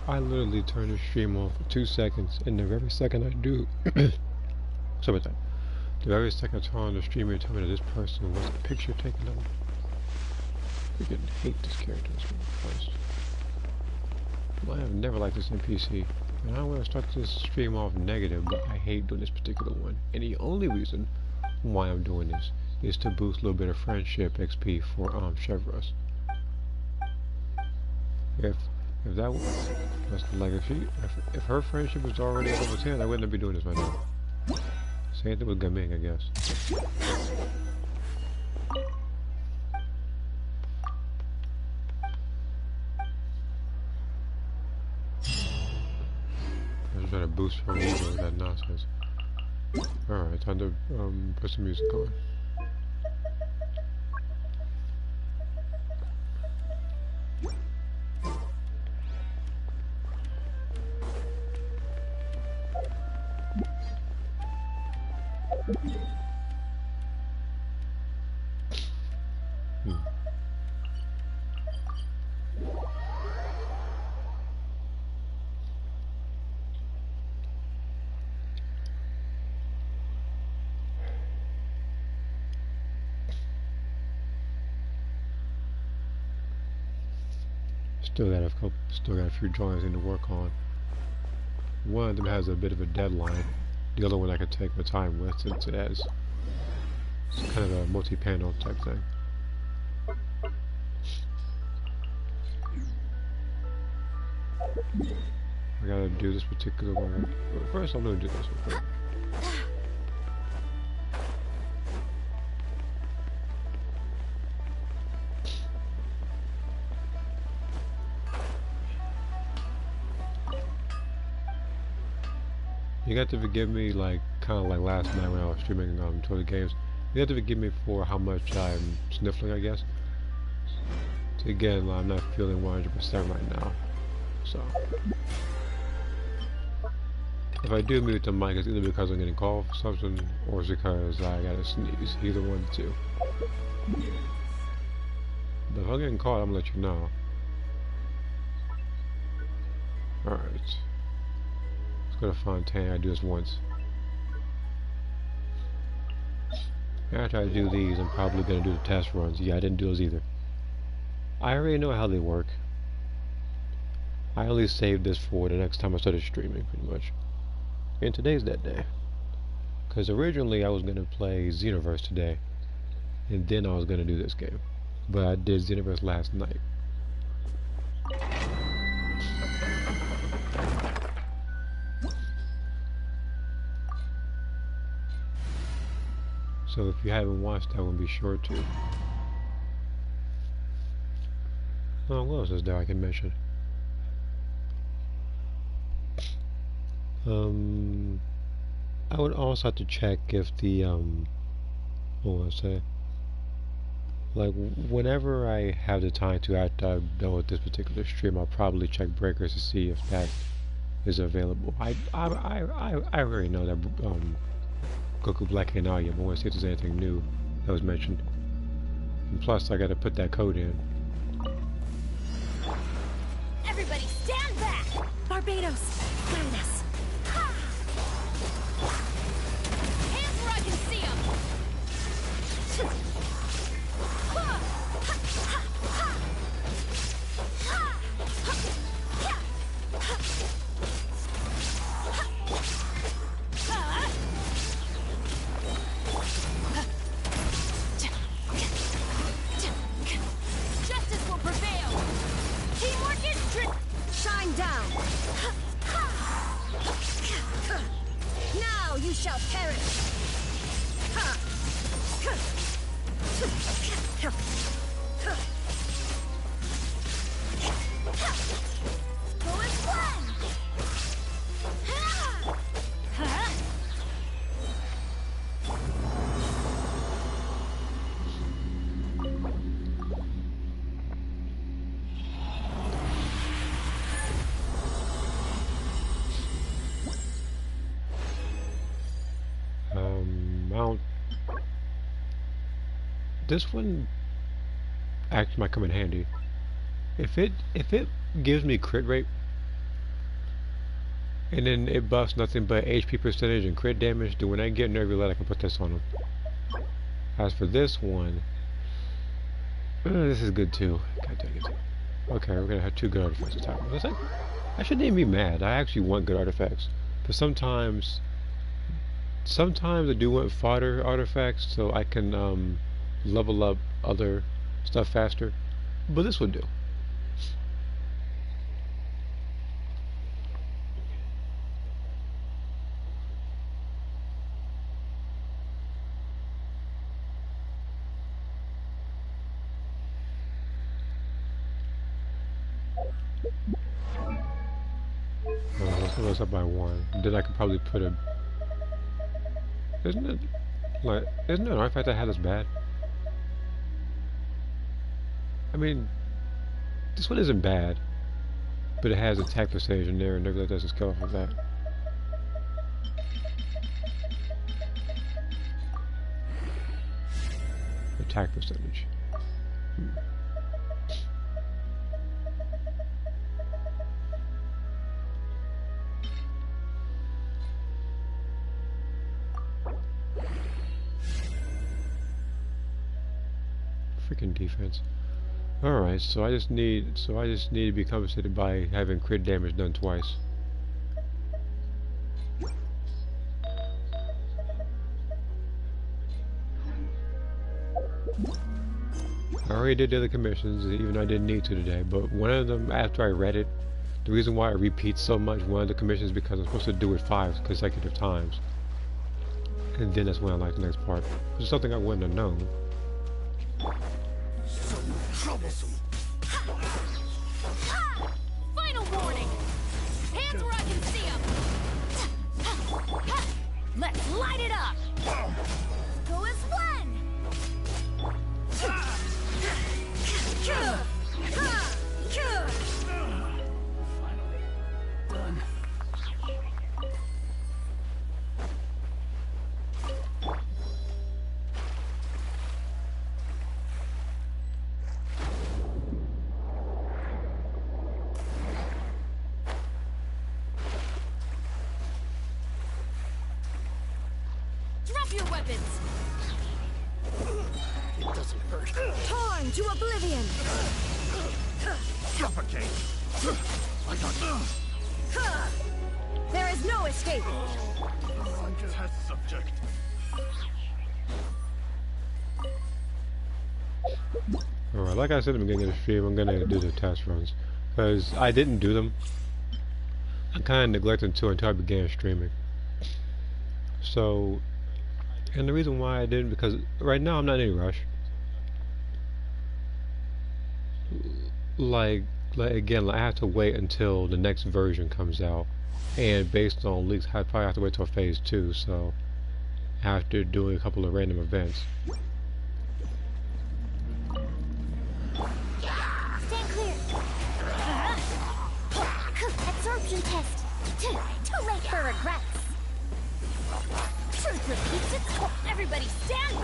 I literally turn the stream off for 2 seconds, and the very second I do, sorry about that. The very second I turn on the stream and tell me that this person was a picture taken of. I freaking hate this character, Christ. I have never liked this NPC, and I want to start this stream off negative, but I hate doing this particular one. And the only reason why I'm doing this is to boost a little bit of friendship XP for Chevros. If that was like if her friendship was already over 10, I wouldn't be doing this right now. Same thing with Gaming, I guess. I was trying to boost her ego with that nonsense. Alright, time to put some music on. Still got a few drawings in to work on. One of them has a bit of a deadline. The other one I could take my time with, since it has it's kind of a multi-panel type thing. I gotta do this particular one. First, I'm gonna do this one quick. You got to forgive me, like, kind of like last night when I was streaming toilet games. You have to forgive me for how much I'm sniffling, I guess. So again, I'm not feeling 100% right now. So, if I do mute the mic, it's either because I'm getting cough or something, or it's because I gotta sneeze. Either one of the two. But if I'm getting caught, I'm gonna let you know. Alright. Go to Fontaine. I do this once. After I do these, I'm probably going to do the test runs. Yeah, I didn't do those either. I already know how they work. I only saved this for the next time I started streaming, pretty much. And today's that day. Because originally I was going to play Xenoverse today. And then I was going to do this game. But I did Xenoverse last night. So if you haven't watched that one, be sure to. Oh, what else is there I can mention? I would also have to check if the what was I say? Like whenever I have the time to, after I'm done with this particular stream, I'll probably check breakers to see if that is available. I already know that Goku Black ain't out yet, but I want to see if there's anything new that was mentioned. And plus, I gotta put that code in. Everybody stand back! Barbados, guide us. Ha! Hands where I can see them! You shall perish. Go and plunge. This one actually might come in handy. If it gives me crit rate, and then it buffs nothing but HP percentage and crit damage, then when I get nervy let I can put this on them. As for this one, this is good too. God dang it. Okay, we're gonna have 2 good artifacts this time. It's like, I shouldn't even be mad. I actually want good artifacts. But sometimes I do want fodder artifacts so I can level up other stuff faster. But this would do. Let's up by 1. Then I could probably put a... Isn't it an artifact that had this bad? I mean, this one isn't bad, but it has attack percentage in there, and never does a skill off of that. Attack percentage. Freaking defense. Alright, so I just need to be compensated by having crit damage done twice. I already did the other commissions, even though I didn't need to today, but one of them, after I read it, the reason why I repeat so much one of the commissions is because I'm supposed to do it 5 consecutive times. And then that's when I like the next part. Which is something I wouldn't have known. So troublesome. Final warning! Hands where I can see them! Let's light it up! Go as one! Finally done. Drop your weapons! It doesn't hurt. Torn to oblivion! Suffocate. I got There is no escape! test subject. Alright, like I said at the beginning of the stream, I'm gonna do the test runs. Because I didn't do them. I kinda neglected them until I began streaming. So, and the reason why I didn't, because right now I'm not in any rush. Like again, I have to wait until the next version comes out. And based on leaks, I probably have to wait till phase 2, so after doing a couple of random events. Stand clear! Absorption test! Too late for regrets! Truth repeats itself! Everybody stand!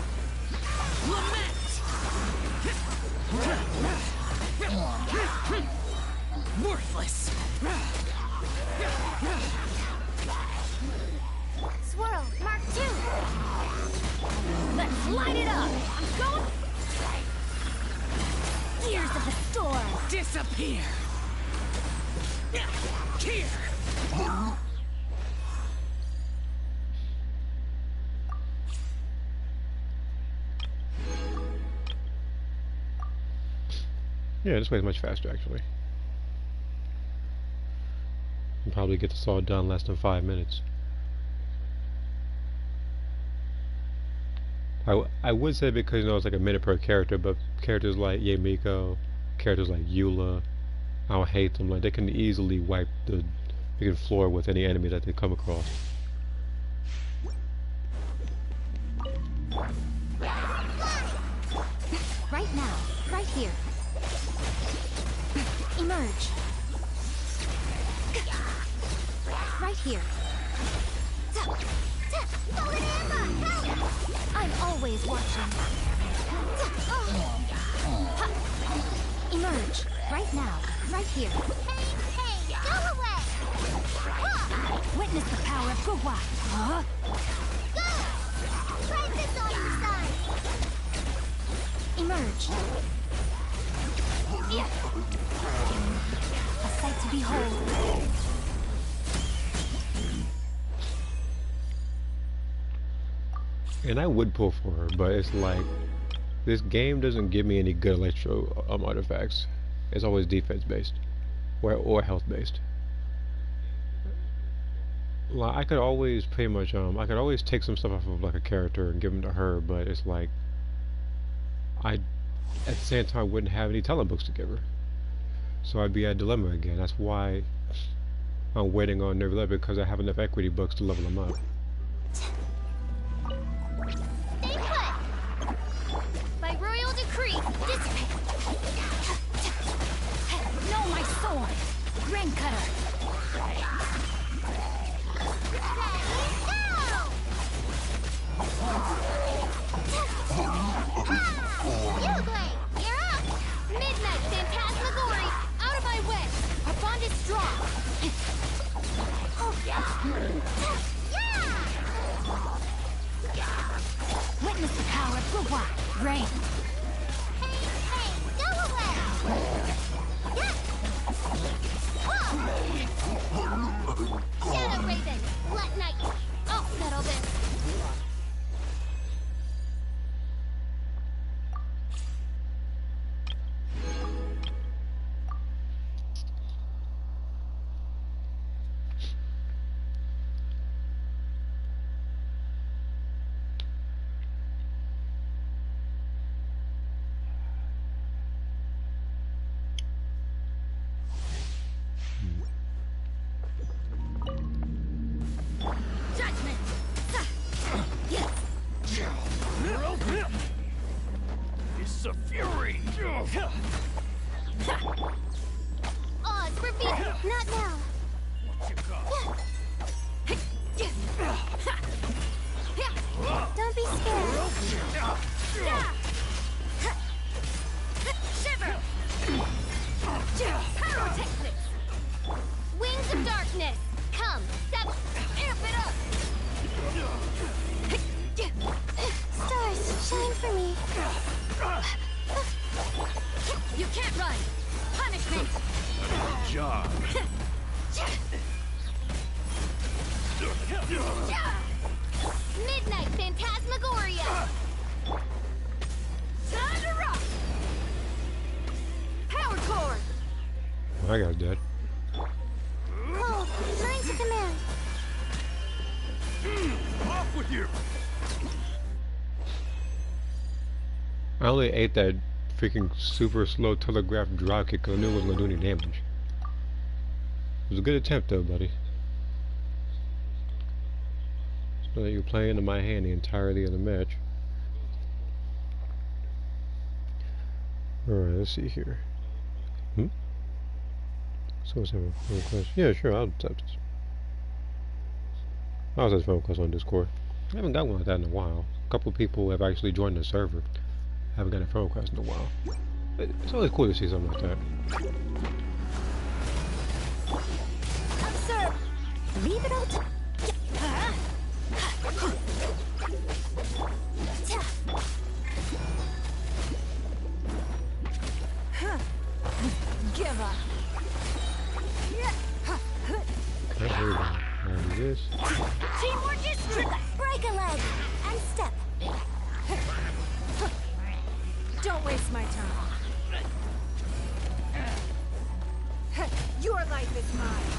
Lament! Worthless. Swirl, Mark 2! Let's light it up! I'm going... Gears of the storm! Disappear. Here. Yeah, this way is much faster actually. Can probably get this all done in less than 5 minutes. I would say because you know it's like a minute per character, but characters like Yamiko, characters like Eula, I don't hate them. Like they can easily wipe the freaking floor with any enemy that they come across. Right now, right here. Emerge. Right here. I'm always watching. Emerge. Right now. Right here. Hey, go away! Witness the power of Gugwa. Huh? Go! Try this on your side. Emerge. Yeah. A sight to behold. And I would pull for her, but it's like this game doesn't give me any good electro artifacts. It's always defense based or health based. Like I could always pretty much I could always take some stuff off of like a character and give them to her, but it's like I at the same time wouldn't have any talent books to give her. So I'd be at a dilemma again. That's why I'm waiting on Nerve 11 because I have enough equity books to level them up. Stay put. By royal decree, dissipate. No, my sword. Grain cutter. You're up! Midnight Phantasmagory, out of my way. Our bond is strong. Witness the power of Gugwa. Rain. Hey, go away! Shadow Raven, let night. I'll settle this. Judgment. Yes. It's a fury. Odds reveal. Not now. What you got? Don't be scared. Shiver. Pyrotechnics. Wings of darkness. Come, step. Amp it up. Stars, shine for me. You can't run. Punishment. Job. Midnight Phantasmagoria. Time to rock. Power cord. I got dead. Cold, mine to command. Off with you. I only ate that freaking super slow telegraph drop kick because I knew it wasn't going to do any damage. It was a good attempt though, buddy. So that you're playing into my hand the entirety of the match. Alright, let's see here. Someone's having a phone request. Yeah, sure, I'll accept this. I was having a phone request on Discord. I haven't got one like that in a while. A couple of people have actually joined the server. I haven't got a phone request in a while. It's always cool to see something like that. Observe. Leave it all to... Give up. Okay, here we go. Now do this. Teamwork is strictly. Break a leg. And step. Don't waste my time. Your life is mine.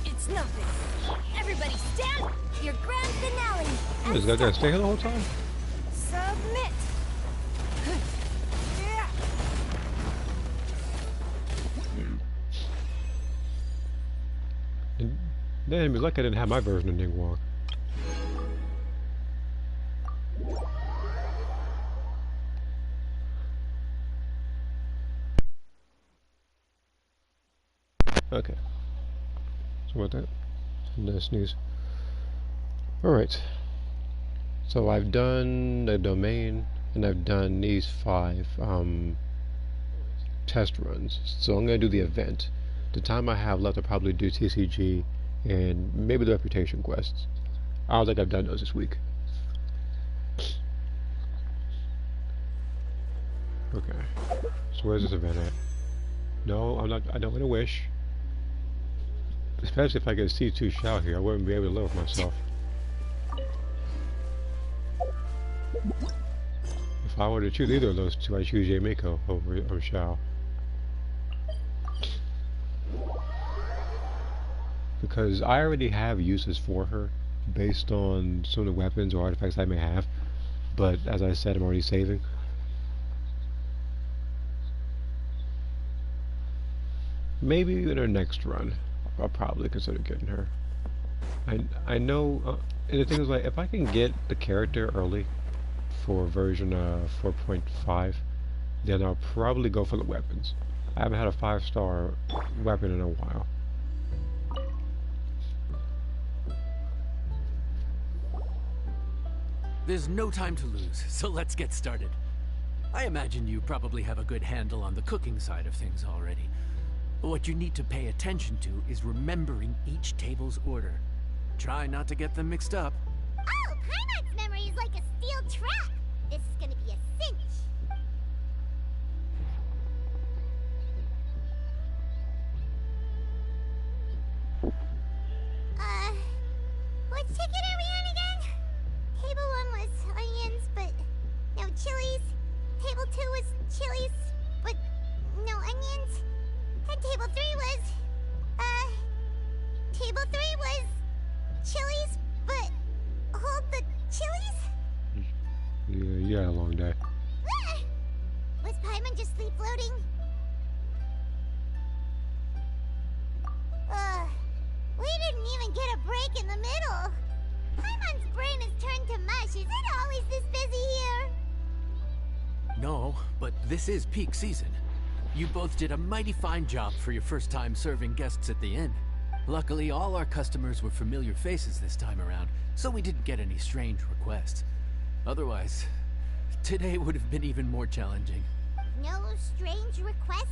It's nothing. Everybody stand. Your grand finale. Oh, is that guy stay here the whole time? Submit. And damn, it's like I didn't have my version of Ning Walk. Okay. So what that? No sneeze. Alright. So I've done the domain and I've done these 5. test runs. So I'm going to do the event. The time I have left, I'll probably do TCG and maybe the reputation quests. I don't think I've done those this week. Okay. So where's this event at? No, I'm not. I don't want to wish. Especially if I get a C2 Shao here, I wouldn't be able to live with myself. If I were to choose either of those two, I'd choose Yamiko over Shao. Because I already have uses for her based on some of the weapons or artifacts I may have. But as I said, I'm already saving. Maybe in our next run, I'll probably consider getting her. I know, and the thing is, like, if I can get the character early for version 4.5, then I'll probably go for the weapons. I haven't had a 5-star weapon in a while. There's no time to lose, so let's get started. I imagine you probably have a good handle on the cooking side of things already. What you need to pay attention to is remembering each table's order. Try not to get them mixed up. Oh, Paimon's memory is like a steel trap. This is gonna be a cinch. What ticket are we on again? Table 1 was onions, but no chilies. Table 2 was chilies, but no onions. And table 3 was, table 3 was chilies, but hold the chilies? Yeah, you had a long day. Was Paimon just sleep floating? We didn't even get a break in the middle. Paimon's brain has turned to mush. Is it always this busy here? No, but this is peak season. You both did a mighty fine job for your first time serving guests at the inn. Luckily, all our customers were familiar faces this time around, so we didn't get any strange requests. Otherwise, today would have been even more challenging. No strange request?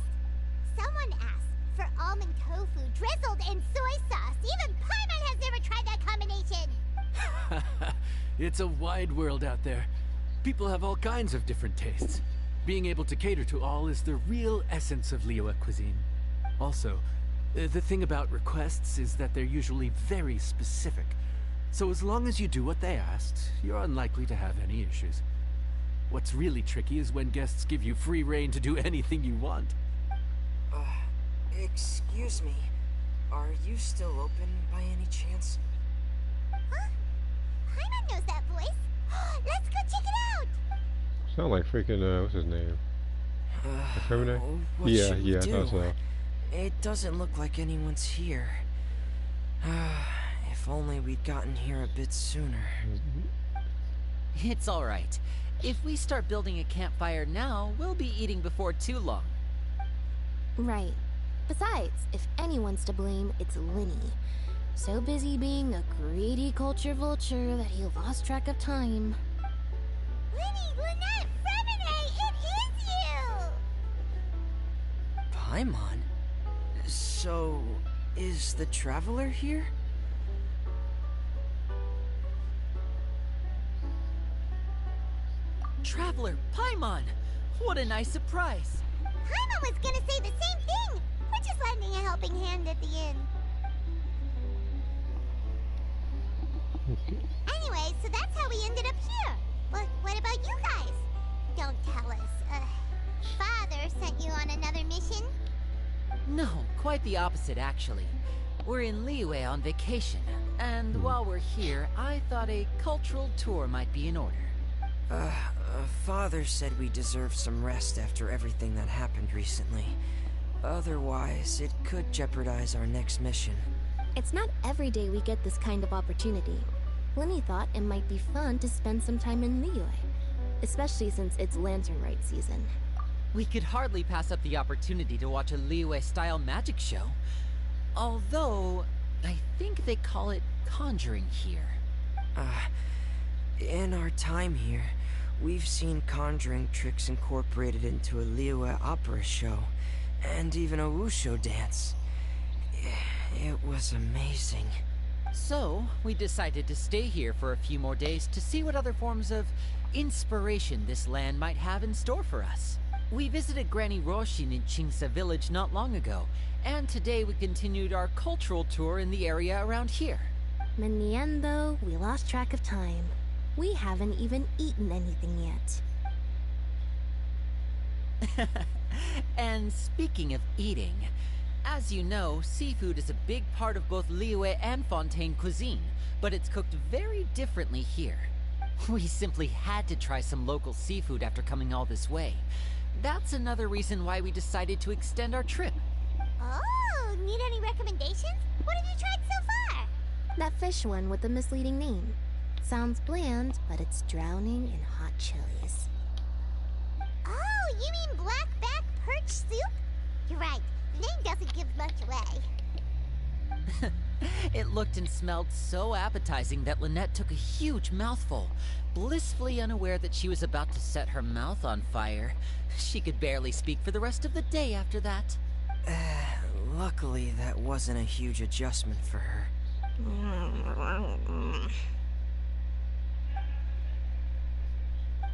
Someone asked for almond tofu drizzled in soy sauce. Even Paimon has never tried that combination. It's a wide world out there. People have all kinds of different tastes. Being able to cater to all is the real essence of Liyue cuisine. Also, the thing about requests is that they're usually very specific. So as long as you do what they asked, you're unlikely to have any issues. What's really tricky is when guests give you free rein to do anything you want. Excuse me. Are you still open by any chance? Huh? Paimon knows that voice. Let's go check it out! Sound like freaking, what's his name? Affirmative? What Yeah, should we I do? thought so. It doesn't look like anyone's here. If only we'd gotten here a bit sooner. It's alright. If we start building a campfire now, we'll be eating before too long. Right. Besides, if anyone's to blame, it's Linny. So busy being a greedy culture vulture that he lost track of time. Linny, Lynette, Fremine, it is you! Paimon? So, is the Traveler here? Traveler, Paimon! What a nice surprise! Paimon was gonna say the same thing! We're just lending a helping hand at the end. Okay. Anyway, so that's how we ended up here. But what about you guys? Don't tell us. Father sent you on another mission? No, quite the opposite actually. We're in Liyue on vacation, and while we're here, I thought a cultural tour might be in order. Father said we deserve some rest after everything that happened recently. Otherwise, it could jeopardize our next mission. It's not every day we get this kind of opportunity. Linny thought it might be fun to spend some time in Liyue, especially since it's Lantern Rite season. We could hardly pass up the opportunity to watch a Liyue-style magic show. Although, I think they call it conjuring here. In our time here, We've seen conjuring tricks incorporated into a Liyue opera show, and even a wushu dance. It was amazing. So, we decided to stay here for a few more days to see what other forms of inspiration this land might have in store for us. We visited Granny Roshin in Chingsa village not long ago, and today we continued our cultural tour in the area around here. In the end, though, we lost track of time. We haven't even eaten anything yet. And speaking of eating, as you know, seafood is a big part of both Liyue and Fontaine cuisine, but it's cooked very differently here. We simply had to try some local seafood after coming all this way. That's another reason why we decided to extend our trip. Oh, need any recommendations? What have you tried so far? That fish one with the misleading name. Sounds bland, but it's drowning in hot chilies. Oh, you mean blackback perch soup? You're right. The name doesn't give much away. It looked and smelled so appetizing that Lynette took a huge mouthful, blissfully unaware that she was about to set her mouth on fire. She could barely speak for the rest of the day after that. Luckily, that wasn't a huge adjustment for her.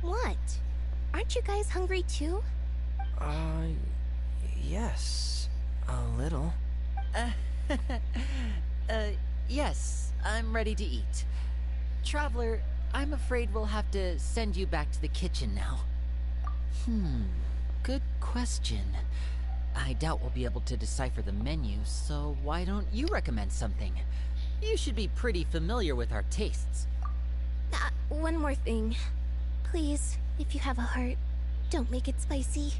What? Aren't you guys hungry too? Yes. A little. Yes, I'm ready to eat. Traveler, I'm afraid we'll have to send you back to the kitchen now. Good question. I doubt we'll be able to decipher the menu, so why don't you recommend something? You should be pretty familiar with our tastes. One more thing. Please, if you have a heart, don't make it spicy.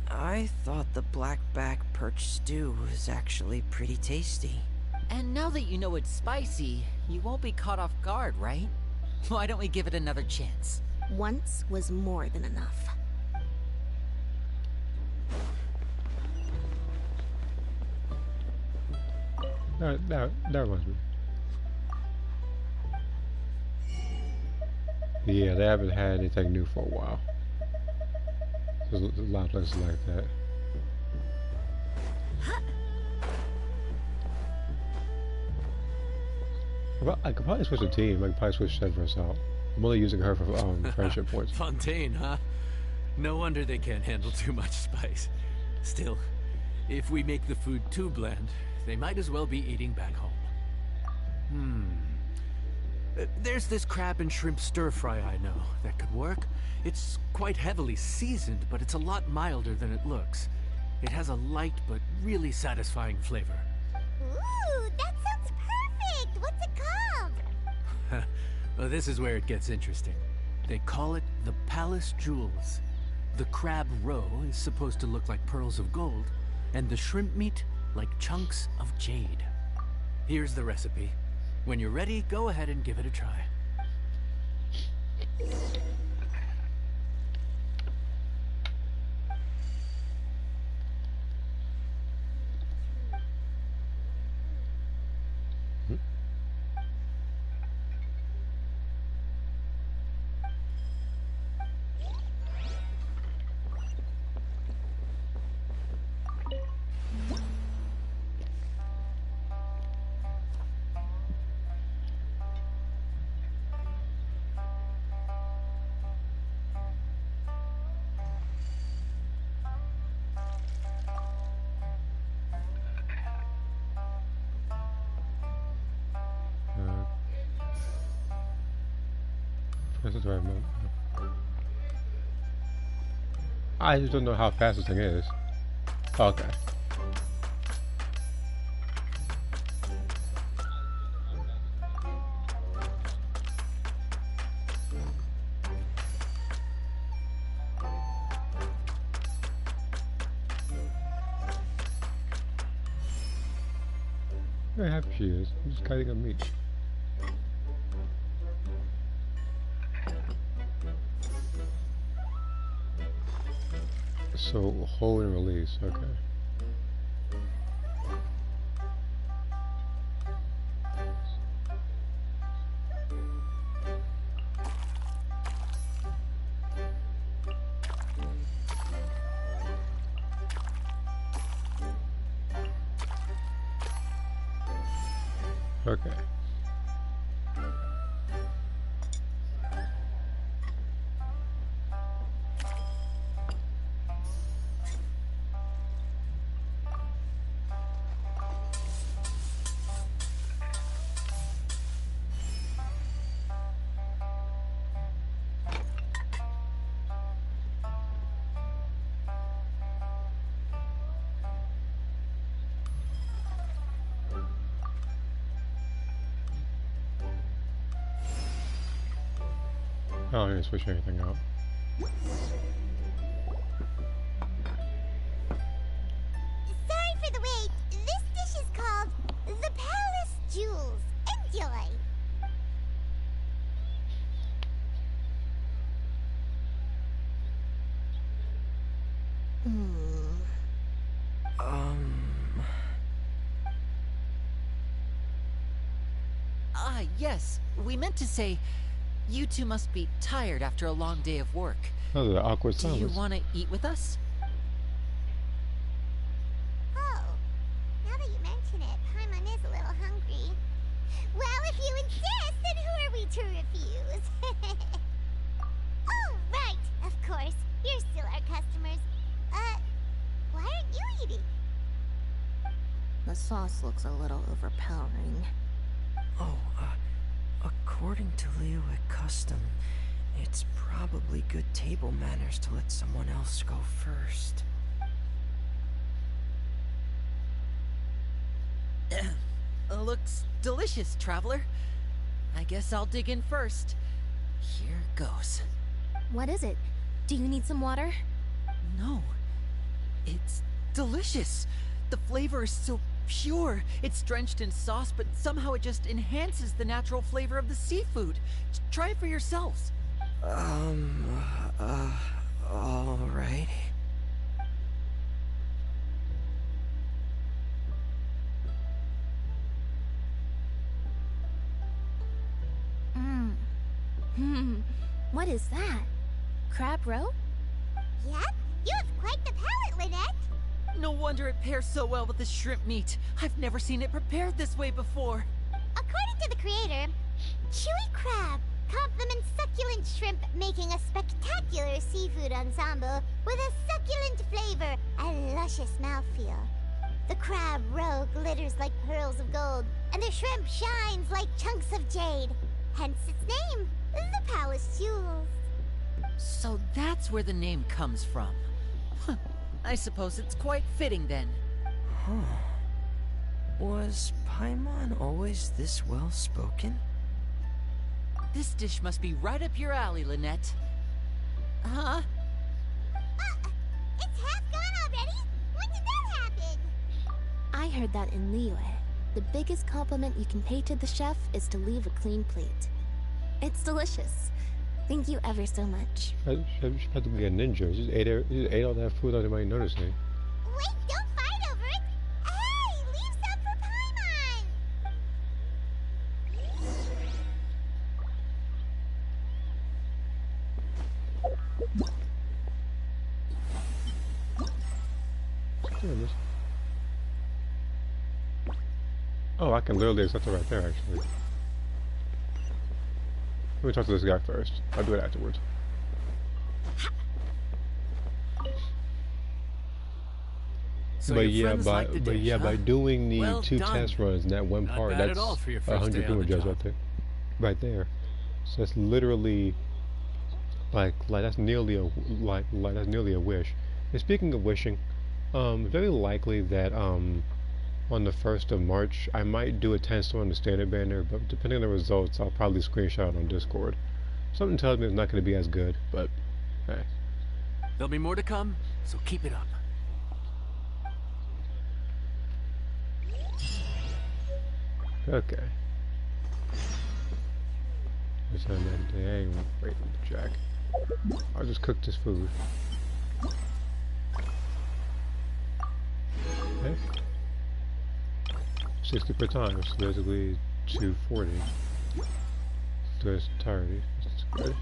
I thought the blackback perch stew was actually pretty tasty. And now that you know it's spicy, you won't be caught off guard, right? Why don't we give it another chance? Once was more than enough. That reminds me. Yeah, they haven't had anything new for a while. There's a lot of places like that. I could probably switch the team. I could probably switch Sedverse out. I'm only using her for friendship points. Fontaine, huh? No wonder they can't handle too much spice. Still, if we make the food too bland, they might as well be eating back home. There's this crab and shrimp stir-fry I know that could work. It's quite heavily seasoned, but it's a lot milder than it looks. It has a light but really satisfying flavor. Ooh, that sounds perfect! What's it called? Well, this is where it gets interesting. They call it the Palace Jewels. The crab roe is supposed to look like pearls of gold, and the shrimp meat like chunks of jade. Here's the recipe. When you're ready, go ahead and give it a try. This is the right mode. I just don't know how fast this thing is. Okay. Very happy she is. I'm just cutting up meat. So hold and release, okay. Okay. I don't need to switch anything out. Sorry for the wait. This dish is called the Palace Jewels. Enjoy. Ah, yes. We meant to say, you two must be tired after a long day of work. That was an awkward Do you silence. want to eat with us? Oh, now that you mention it, Paimon is a little hungry. Well, if you insist, then who are we to refuse? Oh, right, of course. You're still our customers. Why aren't you eating? The sauce looks a little overpowering. Oh, according to Liyue custom, it's probably good table manners to let someone else go first. Looks delicious, traveler. I guess I'll dig in first. Here goes. What is it? Do you need some water? No. It's delicious. The flavor is so pure. It's drenched in sauce, but somehow it just enhances the natural flavor of the seafood. Try it for yourselves. All right. What is that? Crab roe? Yep, you have quite the palate, Lynette. No wonder it pairs so well with the shrimp meat. I've never seen it prepared this way before. According to the creator, chewy crab complements succulent shrimp, making a spectacular seafood ensemble with a succulent flavor and luscious mouthfeel. The crab roe glitters like pearls of gold, and the shrimp shines like chunks of jade. Hence its name, the Palace Jewels. So that's where the name comes from. Huh. I suppose it's quite fitting then. Huh. Was Paimon always this well-spoken? This dish must be right up your alley, Lynette. Huh? It's half gone already? When did that happen? I heard that in Liyue. The biggest compliment you can pay to the chef is to leave a clean plate. It's delicious. Thank you ever so much. I had to be a ninja. Just ate all that food without anybody noticing. Wait, don't fight over it! Hey, leave some for Paimon! Oh, I can literally accept it right there, actually. Let me talk to this guy first. I'll do it afterwards. So But your yeah, friends like the dish, huh? by doing the Well two done. test runs in that one Not part, bad at that's all for your first 100 day on the judge job. right there. Right there. So that's literally like that's nearly a that's nearly a wish. And speaking of wishing, very likely that on the 1st of March I might do a 10-store on the standard banner, but depending on the results I'll probably screenshot it on Discord. Something tells me it's not going to be as good, but hey. There'll be more to come, so keep it up. Okay. Just on that dang wait, Jack. I'll just cook this food. Okay. 60 per time, so basically 240. To its entirety. That's good.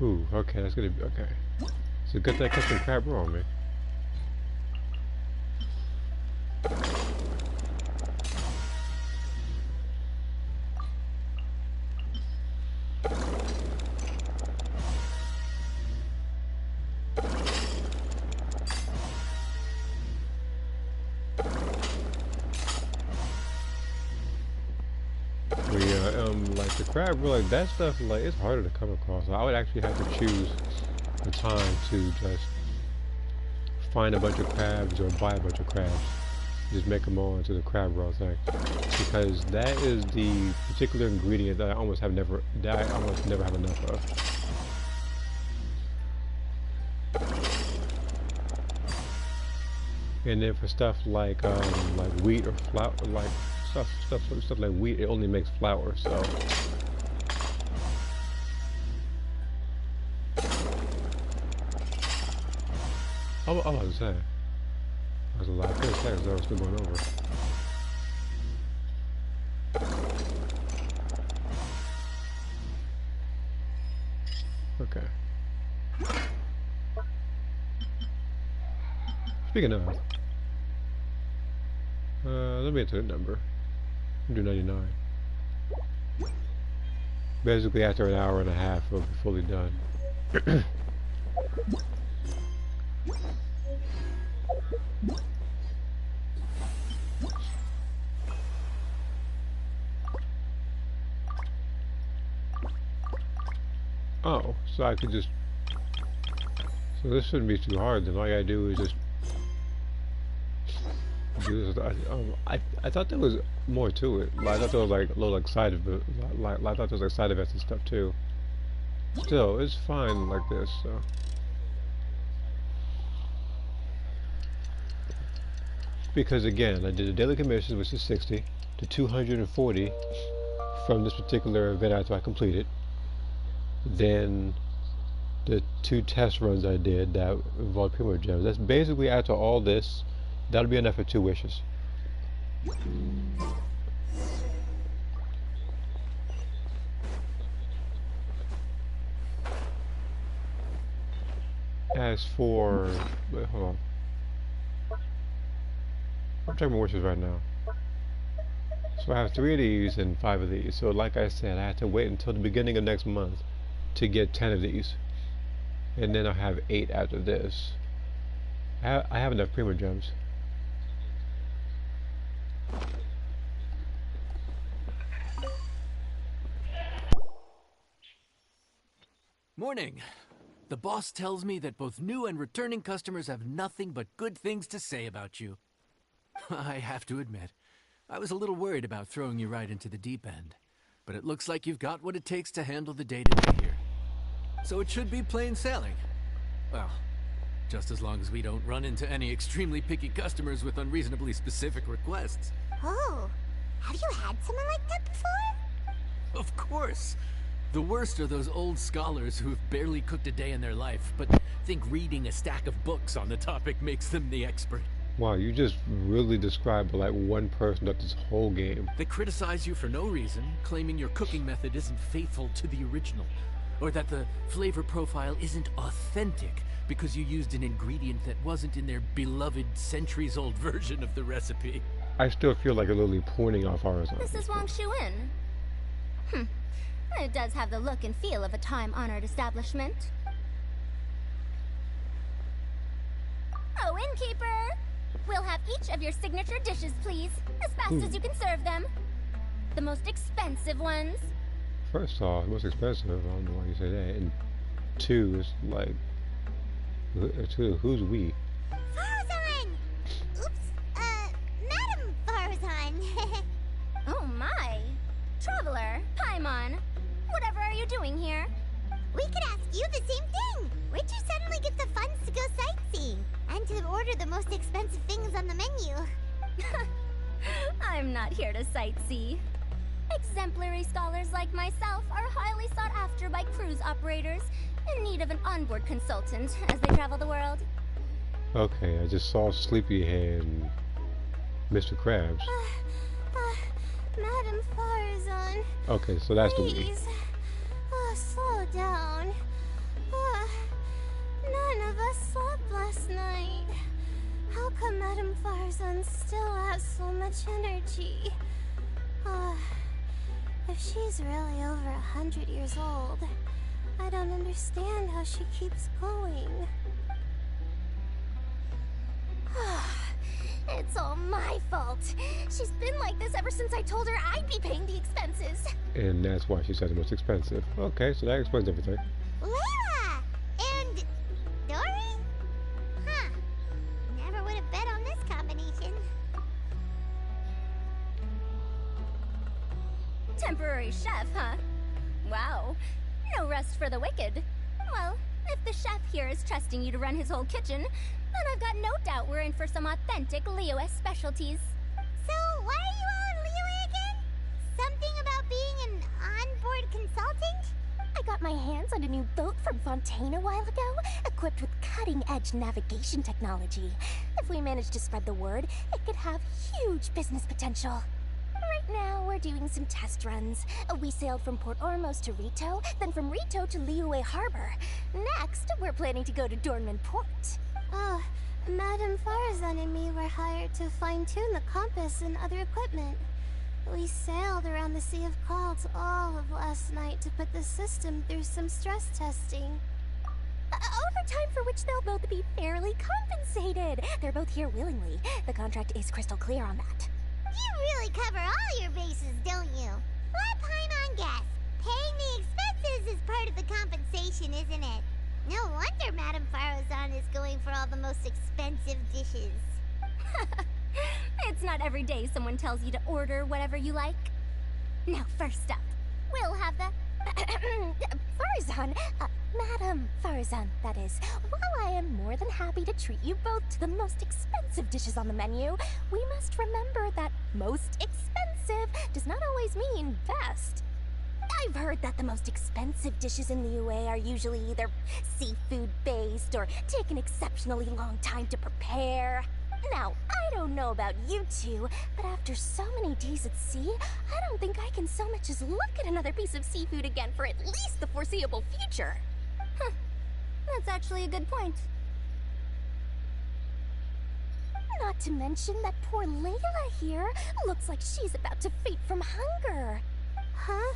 Ooh, okay, that's gonna be okay. So good that I kept some crab raw on me. Like the crab roll, like that stuff, like it's harder to come across. I would actually have to choose the time to just find a bunch of crabs or buy a bunch of crabs, just make them all into the crab roll thing, because that is the particular ingredient that I almost never have enough of. And then for stuff like wheat or flour, like stuff like wheat, it only makes flour, so. I was about to say. That was a lot of good seconds that I was still going over. Okay. Speaking of, let me get to the number. Do 99. Basically, after an hour and a half, it'll be fully done. Oh, so I could just... So this shouldn't be too hard, then all I gotta do is just... do this. I thought there was more to it. Like, I thought there was like a little like side of it. I thought there was like side events and stuff too. Still, it's fine like this, so... Because again, I did the daily commissions, which is 60, to 240 from this particular event after I completed. Then the 2 test runs I did that involved Primo Gems. That's basically after all this, that'll be enough for 2 wishes. As for... Wait, hold on. I'm checking my wishes right now. So I have 3 of these and 5 of these. So like I said, I have to wait until the beginning of next month to get 10 of these. And then I'll have 8 after this. I have enough Primo Gems. Morning. The boss tells me that both new and returning customers have nothing but good things to say about you. I have to admit, I was a little worried about throwing you right into the deep end, but it looks like you've got what it takes to handle the day-to-day here. So it should be plain sailing. Well, just as long as we don't run into any extremely picky customers with unreasonably specific requests. Oh, have you had someone like that before? Of course. The worst are those old scholars who've barely cooked a day in their life, but think reading a stack of books on the topic makes them the expert. Wow, you just really described like one person of this whole game. They criticize you for no reason, claiming your cooking method isn't faithful to the original, or that the flavor profile isn't authentic because you used an ingredient that wasn't in their beloved centuries-old version of the recipe. I still feel like a literally pointing off horizontal. This is Wang Shuin. It does have the look and feel of a time-honored establishment. Oh, innkeeper! We'll have each of your signature dishes, please, as fast as you can serve them. The most expensive ones. First off, most expensive, I don't know why you say that. And 2 is like... 2, who's we? Farzan! Oops, Madam Farzan. Oh my! Traveler, Paimon, whatever are you doing here? We could ask you the same thing. Where'd you suddenly get the funds to go sightseeing? And to order the most expensive things on the menu? I'm not here to sightsee. Exemplary scholars like myself are highly sought after by cruise operators in need of an onboard consultant as they travel the world. Okay, I just saw Sleepyhead and Mr. Krabs. Madam Farzan. Okay, so that's please. the we. Slow down. last night. How come Madame Farzan still has so much energy? If she's really over 100 years old, I don't understand how she keeps going. It's all my fault. She's been like this ever since I told her I'd be paying the expenses. And that's why she said it was expensive. Okay, so that explains everything. Layla! And Dory? Huh. Never would have bet on this combination. Temporary chef, huh? Wow. No rest for the wicked. Well, if the chef here is trusting you to run his whole kitchen, then I've got no doubt we're in for some authentic Liyue specialties. So, why are you all in Liyue again? Something about being an onboard consultant? I got my hands on a new boat from Fontaine a while ago, equipped with cutting-edge navigation technology. If we manage to spread the word, it could have huge business potential. Right now, we're doing some test runs. We sailed from Port Ormos to Rito, then from Rito to Liyue Harbor. Next, we're planning to go to Dornman Port. Oh, Madame Farzan and me were hired to fine-tune the compass and other equipment. We sailed around the Sea of Calds all of last night to put the system through some stress testing. Overtime for which they'll both be fairly compensated. They're both here willingly. The contract is crystal clear on that. You really cover all your bases, don't you? Let Paimon guess. Paying the expenses is part of the compensation, isn't it? No wonder Madame Farzan is going for all the most expensive dishes. It's not every day someone tells you to order whatever you like. Now, first up, we'll have the... Farzan, Madame Farzan, that is. While I am more than happy to treat you both to the most expensive dishes on the menu, we must remember that most expensive does not always mean best. I've heard that the most expensive dishes in Liyue are usually either seafood-based or take an exceptionally long time to prepare. Now, I don't know about you two, but after so many days at sea, I don't think I can so much as look at another piece of seafood again for at least the foreseeable future. Huh. That's actually a good point. Not to mention that poor Layla here looks like she's about to faint from hunger. Huh?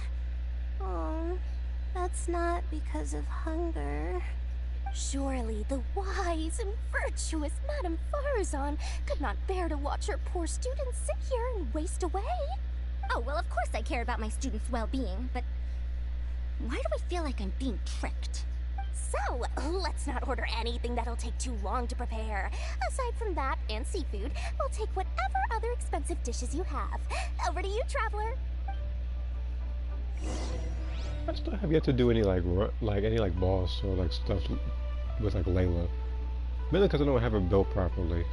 Oh, that's not because of hunger. Surely the wise and virtuous Madame Farzan could not bear to watch her poor students sit here and waste away. Oh, well, of course I care about my students' well-being, but why do I feel like I'm being tricked? So, let's not order anything that'll take too long to prepare. Aside from that and seafood, we'll take whatever other expensive dishes you have. Over to you, Traveler. I still have yet to do any like boss or like stuff with like Layla. Mainly because I don't have her built properly,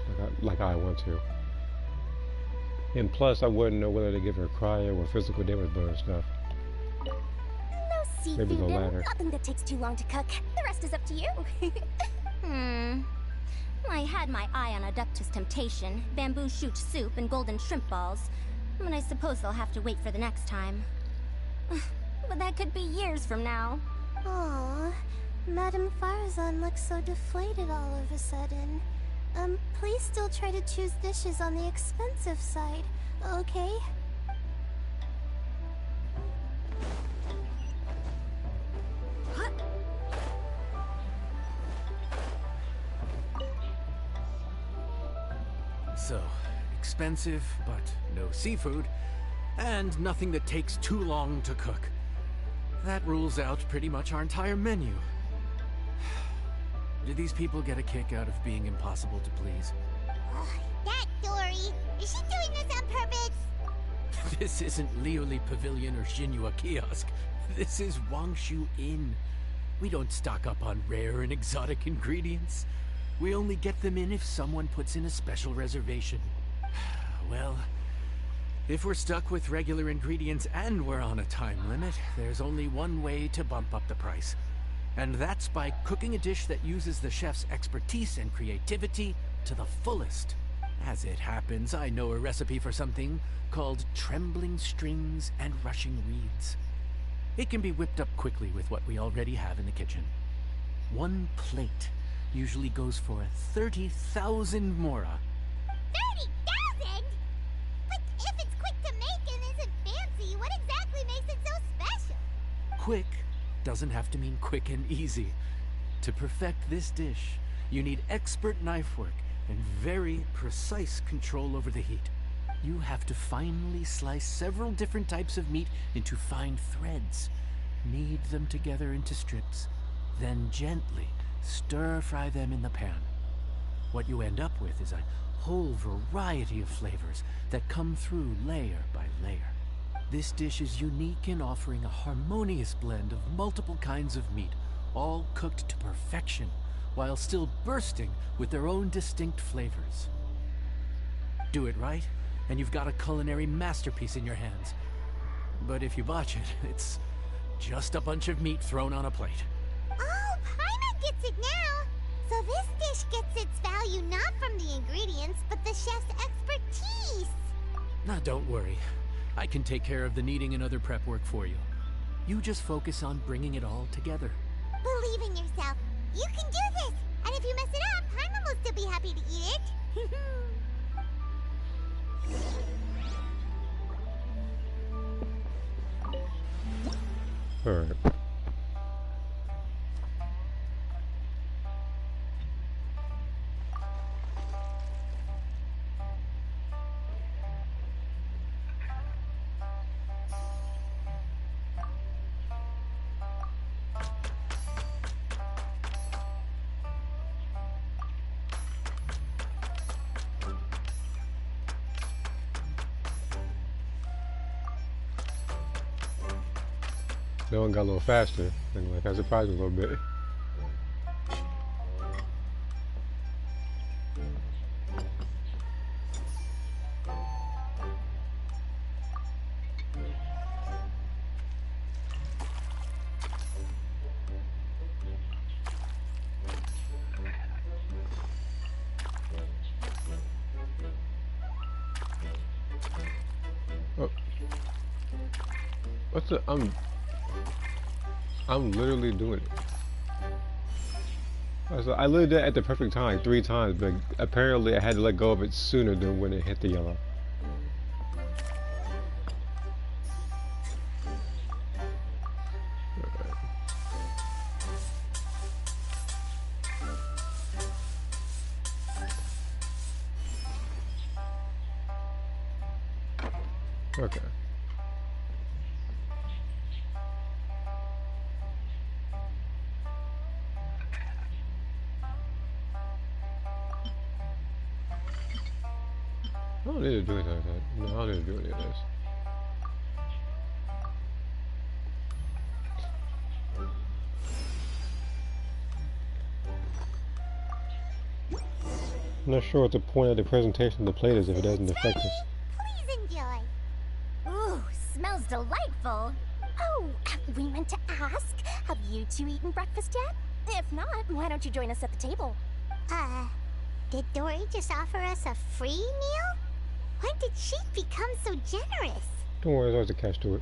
like I want to. And plus, I wouldn't know whether to give her cryo or physical damage bonus stuff. No seafood Maybe the and latter. nothing that takes too long to cook. The rest is up to you. I had my eye on Adductus Temptation, bamboo shoot soup, and golden shrimp balls. But I suppose they'll have to wait for the next time. But that could be years from now. Aw, Madame Farzan looks so deflated all of a sudden. Please still try to choose dishes on the expensive side, okay? So, expensive, but no seafood, and nothing that takes too long to cook. That rules out pretty much our entire menu. Do these people get a kick out of being impossible to please? That Dory! Is she doing this on purpose? This isn't Liuli Pavilion or Xinhua Kiosk. This is Wangshu Inn. We don't stock up on rare and exotic ingredients. We only get them in if someone puts in a special reservation. Well, if we're stuck with regular ingredients and we're on a time limit, there's only one way to bump up the price. And that's by cooking a dish that uses the chef's expertise and creativity to the fullest. As it happens, I know a recipe for something called trembling strings and rushing reeds. It can be whipped up quickly with what we already have in the kitchen. One plate usually goes for 30,000 mora. 30,000? But if it's quick to make and isn't fancy, what exactly makes it so special? Quick doesn't have to mean quick and easy. To perfect this dish, you need expert knife work and very precise control over the heat. You have to finely slice several different types of meat into fine threads, knead them together into strips, then gently stir-fry them in the pan. What you end up with is a whole variety of flavors that come through layer by layer. This dish is unique in offering a harmonious blend of multiple kinds of meat, all cooked to perfection, while still bursting with their own distinct flavors. Do it right, and you've got a culinary masterpiece in your hands. But if you botch it, it's just a bunch of meat thrown on a plate. Oh, Paimon gets it now! So this dish gets its value not from the ingredients, but the chef's expertise! Now, don't worry. I can take care of the kneading and other prep work for you. You just focus on bringing it all together. Believe in yourself. You can do this! And if you mess it up, Paimon will still be happy to eat it. Alright. That one got a little faster, and like I surprised me a little bit. Oh. What's the I'm literally doing it. I literally did it at the perfect time 3 times, but apparently I had to let go of it sooner than when it hit the yellow. Okay. I don't need to do anything like that. No, I don't need to do any of this. I'm not sure what the point of the presentation of the plate is if it doesn't affect us. Please enjoy. Ooh, smells delightful. Oh, we meant to ask, have you two eaten breakfast yet? If not, why don't you join us at the table? Did Dory just offer us a free meal? When did she become so generous? Don't worry, there's always a catch to it.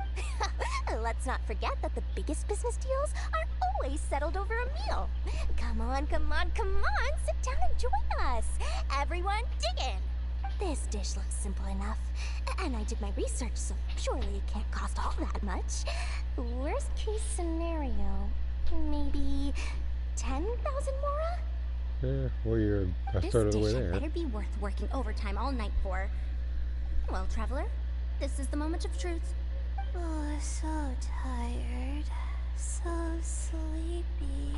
Let's not forget that the biggest business deals are always settled over a meal. Come on, come on, come on, sit down and join us. Everyone, dig in. This dish looks simple enough, and I did my research, so surely it can't cost all that much. Worst case scenario, maybe 10,000 mora? Yeah, well, you're a third of the way This dish there. had better be worth working overtime all night for. Well, traveler, this is the moment of truth. Oh, so tired. So sleepy.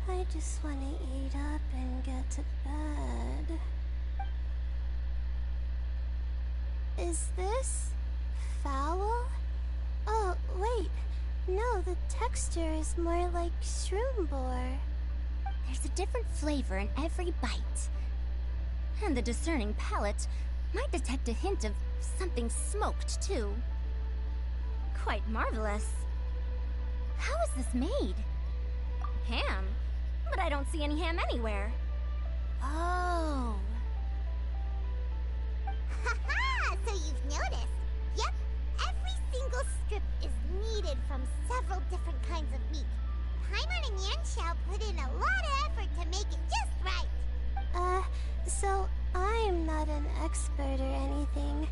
I just want to eat up and get to bed. Is this foul? Oh, wait. No, the texture is more like shroom boar. There's a different flavor in every bite. And the discerning palate might detect a hint of something smoked, too. Quite marvelous. How is this made? Ham? But I don't see any ham anywhere. Oh. Haha! So you've noticed. Yep, every single strip is kneaded from several different kinds of meat. Paimon and Yanxiao put in a lot of effort to make it just right. So I'm not an expert or anything,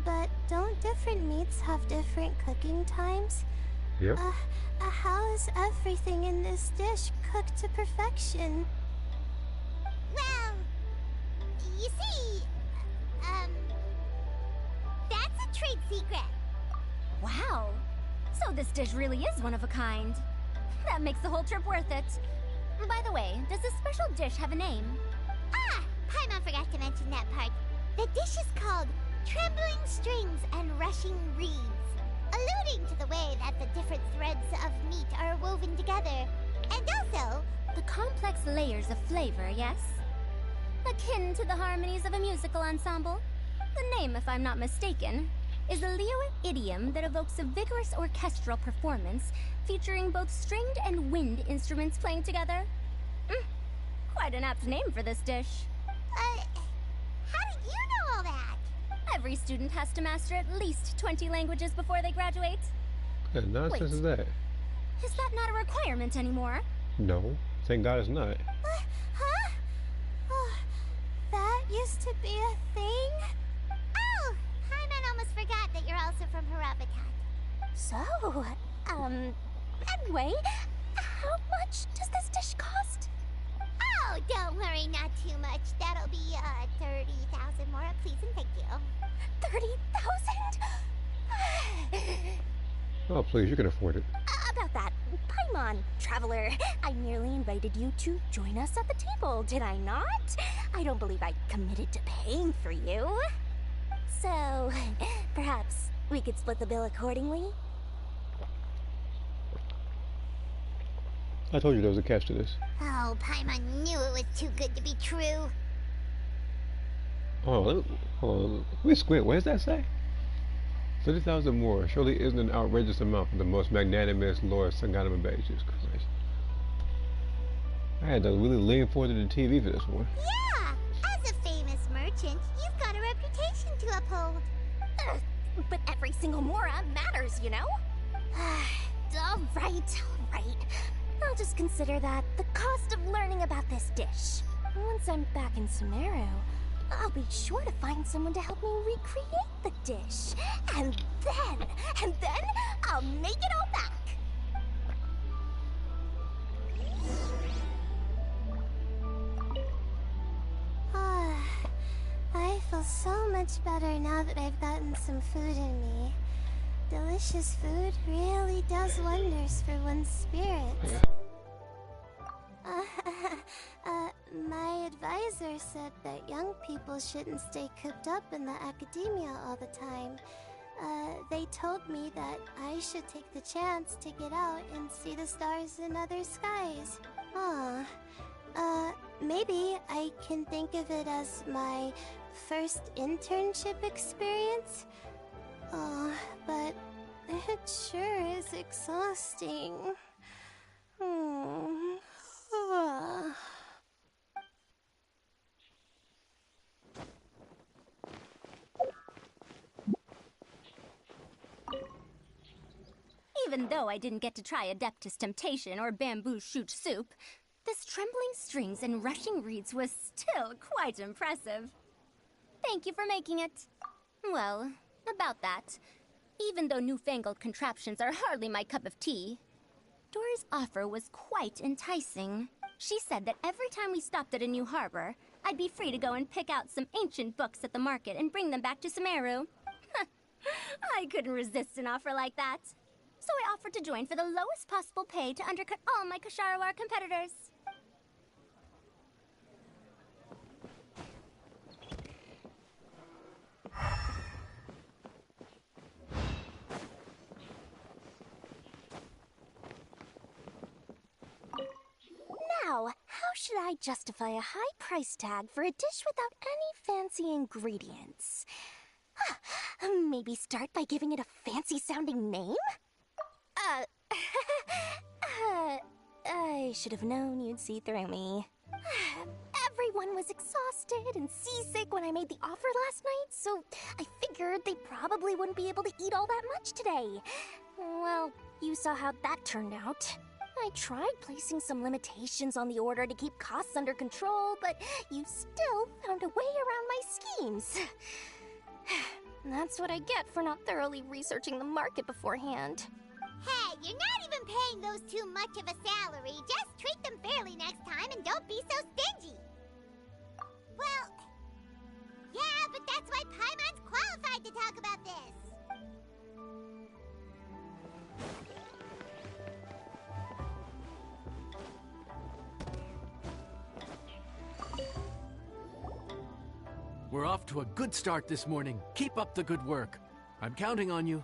but don't different meats have different cooking times? Yep. How is everything in this dish cooked to perfection? Well, you see, that's a trade secret. Wow. So this dish really is one of a kind. That makes the whole trip worth it. By the way, does this special dish have a name? Ah, Paimon forgot to mention that part. The dish is called Trembling Strings and Rushing Reeds, alluding to the way that the different threads of meat are woven together. And also, The complex layers of flavor, yes? Akin to the harmonies of a musical ensemble. The name, if I'm not mistaken, is a Liyue idiom that evokes a vigorous orchestral performance featuring both stringed and wind instruments playing together. Quite an apt name for this dish. how did you know all that? Every student has to master at least 20 languages before they graduate. What kind of nonsense is that? Is that not a requirement anymore? No, thank God it's not. Huh? Oh, that used to be a thing? Oh, Paimon almost forgot that you're also from Harabatat. So, anyway, how much does this dish cost? Oh, don't worry, not too much. That'll be, 30,000 more, please and thank you. 30,000? Oh, please, you can afford it. About that, Paimon, traveler, I merely invited you to join us at the table, did I not? I don't believe I committed to paying for you. So, perhaps we could split the bill accordingly? I told you there was a catch to this. Oh, Paimon knew it was too good to be true. Hold on. Let me squint. What does that say? 30,000 more surely isn't an outrageous amount for the most magnanimous Lord Sanganama Bay. Jesus Christ. I had to really lean forward to the TV for this one. Yeah, as a famous merchant, you've got a reputation to uphold. But every single mora matters, you know? All right. I'll just consider that the cost of learning about this dish. Once I'm back in Sumeru, I'll be sure to find someone to help me recreate the dish. And then, I'll make it all back. I feel so much better now that I've gotten some food in me. Delicious food really does wonders for one's spirit. My advisor said that young people shouldn't stay cooped up in the academia all the time. They told me that I should take the chance to get out and see the stars in other skies. Maybe I can think of it as my first internship experience. But it sure is exhausting. Even though I didn't get to try Adeptus Temptation or Bamboo Shoot Soup, this trembling strings and rushing reeds was still quite impressive. Thank you for making it. Well, about that, even though newfangled contraptions are hardly my cup of tea, Dory's offer was quite enticing. She said that every time we stopped at a new harbor, I'd be free to go and pick out some ancient books at the market and bring them back to Sumeru. I couldn't resist an offer like that. So I offered to join for the lowest possible pay to undercut all my Kasharawar competitors. Now, how should I justify a high price tag for a dish without any fancy ingredients? Maybe start by giving it a fancy-sounding name? I should have known you'd see through me. Everyone was exhausted and seasick when I made the offer last night, so I figured they probably wouldn't be able to eat all that much today. Well, you saw how that turned out. I tried placing some limitations on the order to keep costs under control, but you still found a way around my schemes. That's what I get for not thoroughly researching the market beforehand. Hey, you're not even paying those too much of a salary. Just treat them fairly next time and don't be so stingy. Well, yeah, but that's why Paimon's qualified to talk about this. We're off to a good start this morning. Keep up the good work. I'm counting on you.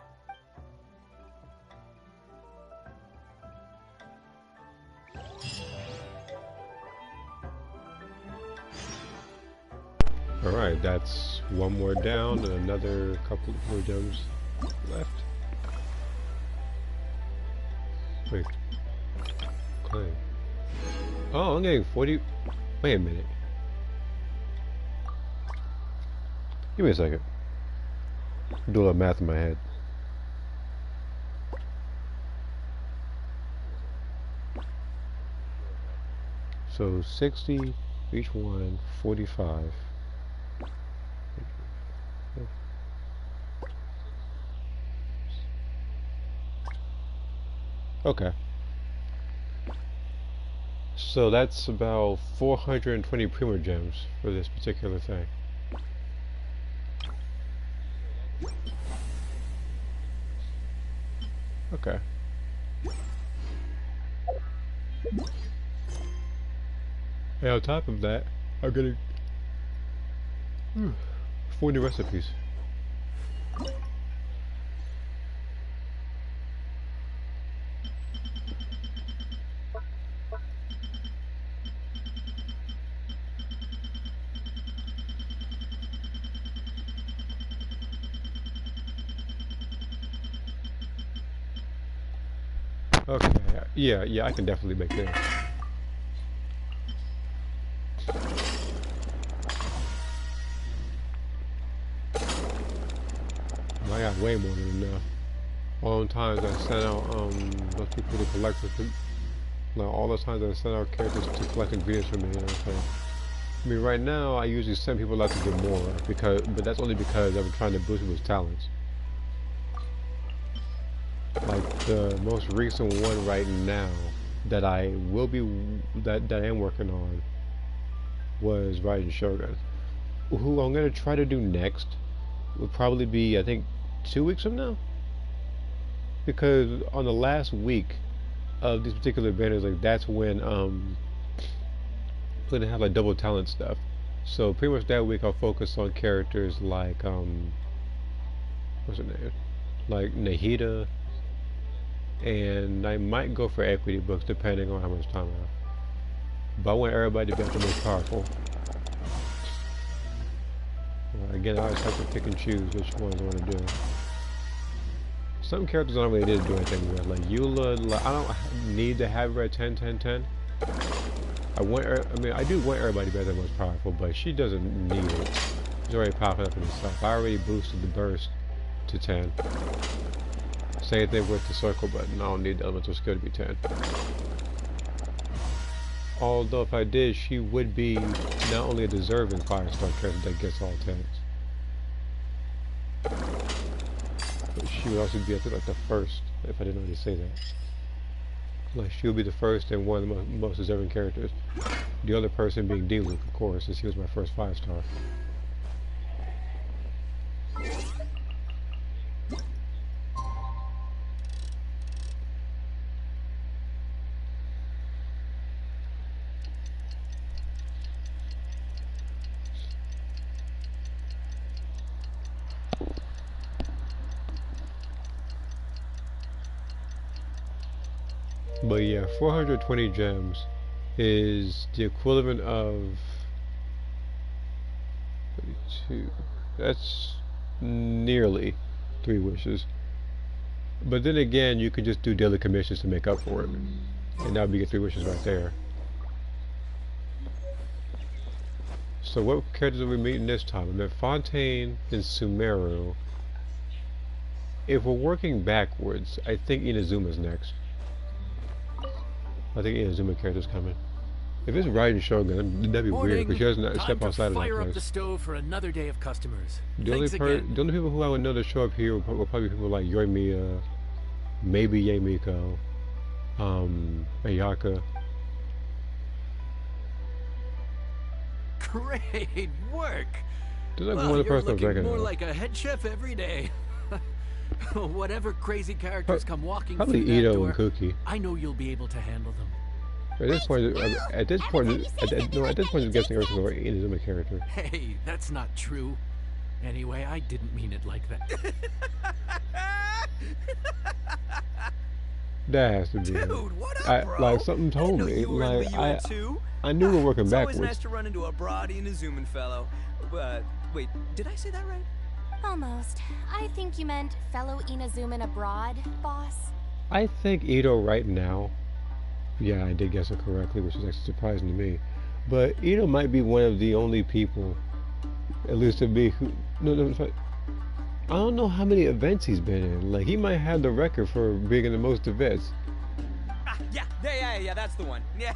Alright, that's one more down and another couple more gems left. Wait. Okay. Oh, I'm getting 40. Wait a minute. Give me a second. Do a little math in my head. So 60 each one, 45. Okay. So that's about 420 Primo Gems for this particular thing. Okay. And on top of that, I'm getting 4 new recipes. Okay, yeah, I can definitely make this. I got way more than enough. All the times I sent out those people to collect with them, like all the times I sent out characters to collect ingredients for me and everything. I mean, right now I usually send people out to get more but that's only because I'm trying to boost people's talents. Like the most recent one right now that I will be that I am working on was Raiden Shogun. Who I'm gonna try to do next will probably be, I think, 2 weeks from now, because on the last week of these particular banners, like that's when I'm gonna have like double talent stuff. So pretty much that week I'll focus on characters like what's her name, like Nahida. And I might go for equity books depending on how much time I have. But I want everybody to be the most powerful. Again, I always have to pick and choose which ones I want to do. Some characters I don't really need to do anything with. Like Eula, I don't need to have her at 10, 10, 10. I do want everybody to be the most powerful, but she doesn't need it. She's already powerful enough in herself. I already boosted the burst to 10. Same thing with the circle button. I don't need the elemental skill to be 10. Although if I did, she would be not only a deserving 5-star character that gets all 10s, but she would also be, I think, like the first, if I didn't already say that. Like she would be the first and one of the most deserving characters. The other person being D-Luke, of course, since he was my first 5-star. But yeah, 420 gems is the equivalent of 32. That's nearly 3 wishes. But then again, you can just do daily commissions to make up for it. And that would be your 3 wishes right there. So what characters are we meeting this time? We met Fontaine and Sumeru. If we're working backwards, I think Inazuma's next. I think Inazuma character's coming. If it's riding Shogun, that'd be weird, because she doesn't Time step to outside of that fire up the place. stove for another day of customers. The only, Thanks again. the only people who I would know that show up here will probably be people like Yoimiya, maybe Yamiko, Ayaka. Great work. There's like Well, one you're person I'm looking thinking more of. like a head chef every day. Whatever crazy characters come walking Probably through that Ito door, and Cookie. I know you'll be able to handle them. At this point, at this point, it's guessing everything about Inazuma character. Hey, that's not true. Anyway, I didn't mean it like that. That has to be. Dude, what up, bro? Like something I didn't told know me. you were in Like Liyue too. I knew we were working It's backwards. always nice to run into a broady and a Zuman fellow. Wait, did I say that right? Almost. I think you meant fellow Inazuman abroad, boss. I think Ito right now. Yeah, I did guess it correctly, which is actually surprising to me. But Ito might be one of the only people, at least to me, who. No, in fact, I don't know how many events he's been in. Like, he might have the record for being in the most events. Yeah, that's the one. Yeah,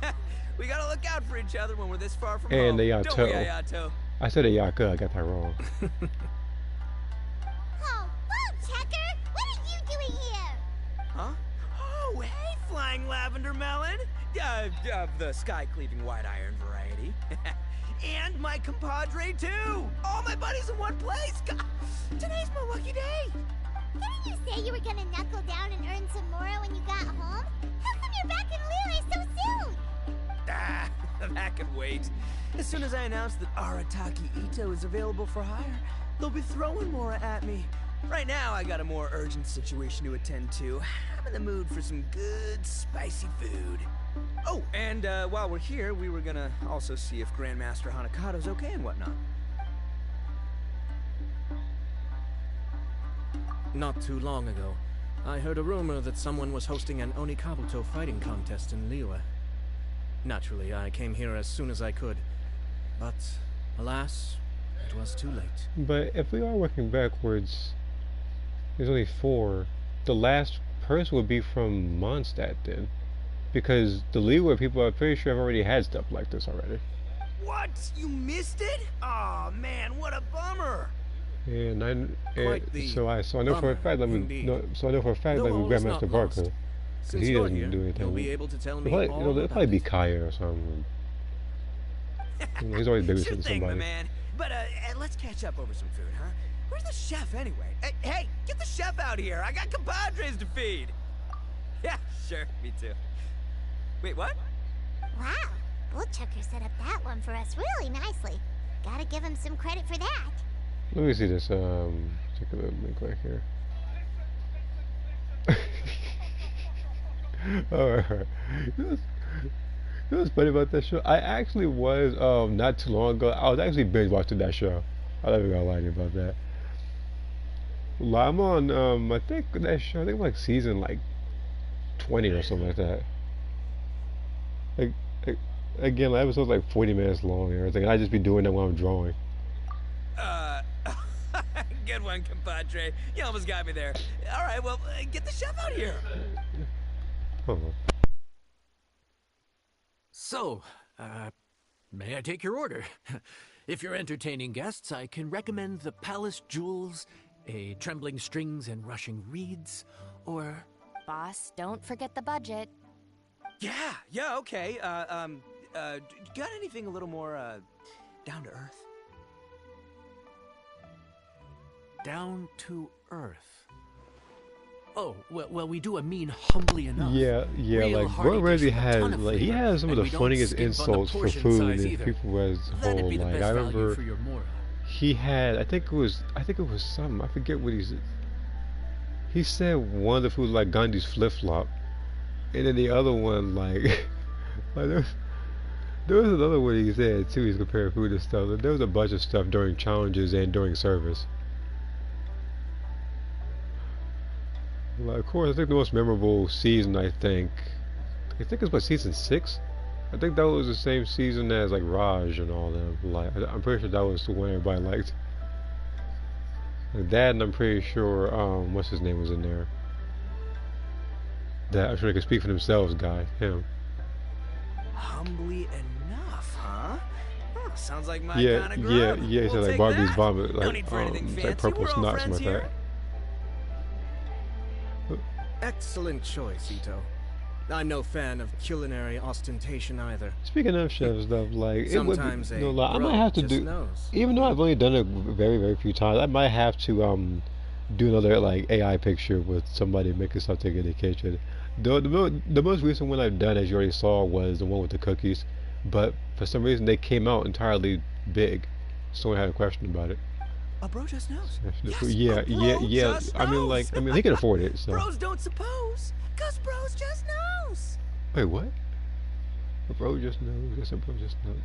we gotta look out for each other when we're this far from And home. the Don't we, Yato. Ayato? I said Ayaka, I got that wrong. Oh, whoa, Checker! What are you doing here? Huh? Oh, hey, flying lavender melon. Of the sky-cleaving white iron variety. And my compadre, too! All my buddies in one place! God, today's my lucky day! Didn't you say you were gonna knuckle down and earn some more when you got home? How come you're back in Liyue so soon? Ah, that could wait. As soon as I announce that Arataki Ito is available for hire, they'll be throwing Mora at me. Right now, I got a more urgent situation to attend to. I'm in the mood for some good, spicy food. Oh, and while we're here, we were gonna also see if Grandmaster Hanakado's okay and whatnot. Not too long ago, I heard a rumor that someone was hosting an Onikabuto fighting contest in Liyue. Naturally, I came here as soon as I could, but alas, it was too late. But if we are working backwards, there's only 4. The last person would be from Mondstadt then. Because the Liyue people, I'm pretty sure, have already had stuff like this already. What? You missed it? Aw, man, what a bummer! And Quite the so I know for a bummer, fact that indeed. I know for a fact that Though all is not Grandmaster lost. Barker, Since he you're doesn't here, do anything. you'll be able to tell me It'll all probably be about it. Kaya or something. You know, he's always Sure babysitting thing, my somebody. man. But let's catch up over some food, huh? Where's the chef anyway? Hey, get the chef out here. I got compadres to feed. Yeah, sure, me too. Wait, what? Wow, Bullchucker set up that one for us really nicely. Gotta give him some credit for that. Let me see this. Take a little link right here. Alright. You know what's funny about that show? I actually was, not too long ago, I was actually binge watching that show. I'm not even gonna lie to you about that. Well, I'm on, I think that show, I think like season like 20 or something like that. Like, again, like, episode's like 40 minutes long and everything. I just be doing that while I'm drawing. Good one, compadre. You almost got me there. All right, well, get the chef out here. Hold on. So, may I take your order? If you're entertaining guests, I can recommend the Palace Jewels, a Trembling Strings and Rushing Reeds, or... Boss, don't forget the budget. Yeah, okay. Got anything a little more, down to earth? Down to earth. Oh, well, we do a mean humbly enough. Yeah, Real like hearty Bro Ramsey dish with a has, ton of like, he flavor, has some of and the we don't funniest skimp on the insults for portion food size and either. people as a That'd whole. be the Like, best I value remember for your Mora. he had, I think it was something, I forget what he said. He said one of the food like Gandhi's flip-flop, and then the other one like, like there was another one he said too. He's comparing food and stuff. There was a bunch of stuff during challenges and during service. Like, of course, I think the most memorable season, I think it's what, season 6? I think that was the same season as like Raj and all them. Like, I'm pretty sure that was the one everybody liked. Like that, and I'm pretty sure, what's his name was in there. That I'm sure they could speak for themselves, guy, him. Humbly enough, huh? Huh, sounds like my Yeah, kind of yeah, grub. yeah. He We'll said like take Barbie's that. vomit, No need for anything like fancy. purple We're all snot, friends something like here. that. Excellent choice, Ito. I'm no fan of culinary ostentation either. Speaking of chef stuff, like it would Sometimes be, a no lie, I might bro have to just do, knows. even though I've only done it very, very few times, I might have to do another like AI picture with somebody making something in the kitchen. The most recent one I've done, as you already saw, was the one with the cookies, but for some reason they came out entirely big. Someone had a question about it. A bro just knows. Yes, Yeah, a bro yeah. just I mean, knows. he can afford it, so. Bros don't suppose, 'cause bros just knows. Wait, what? A bro just knows. Yes, a bro just knows.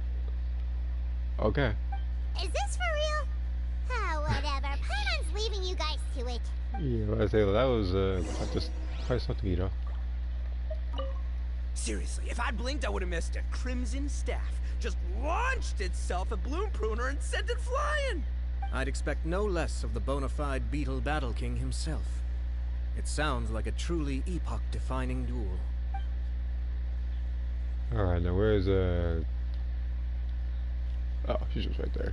Okay. Is this for real? Ah, whatever. Paimon's leaving you guys to it. Yeah, I say that was quite something, you know. Seriously, if I'd blinked, I would have missed it. Crimson Staff just launched itself at Bloom Pruner and sent it flying. I'd expect no less of the bona fide Beetle Battle King himself. It sounds like a truly epoch-defining duel. All right, now where's Oh, she's just right there.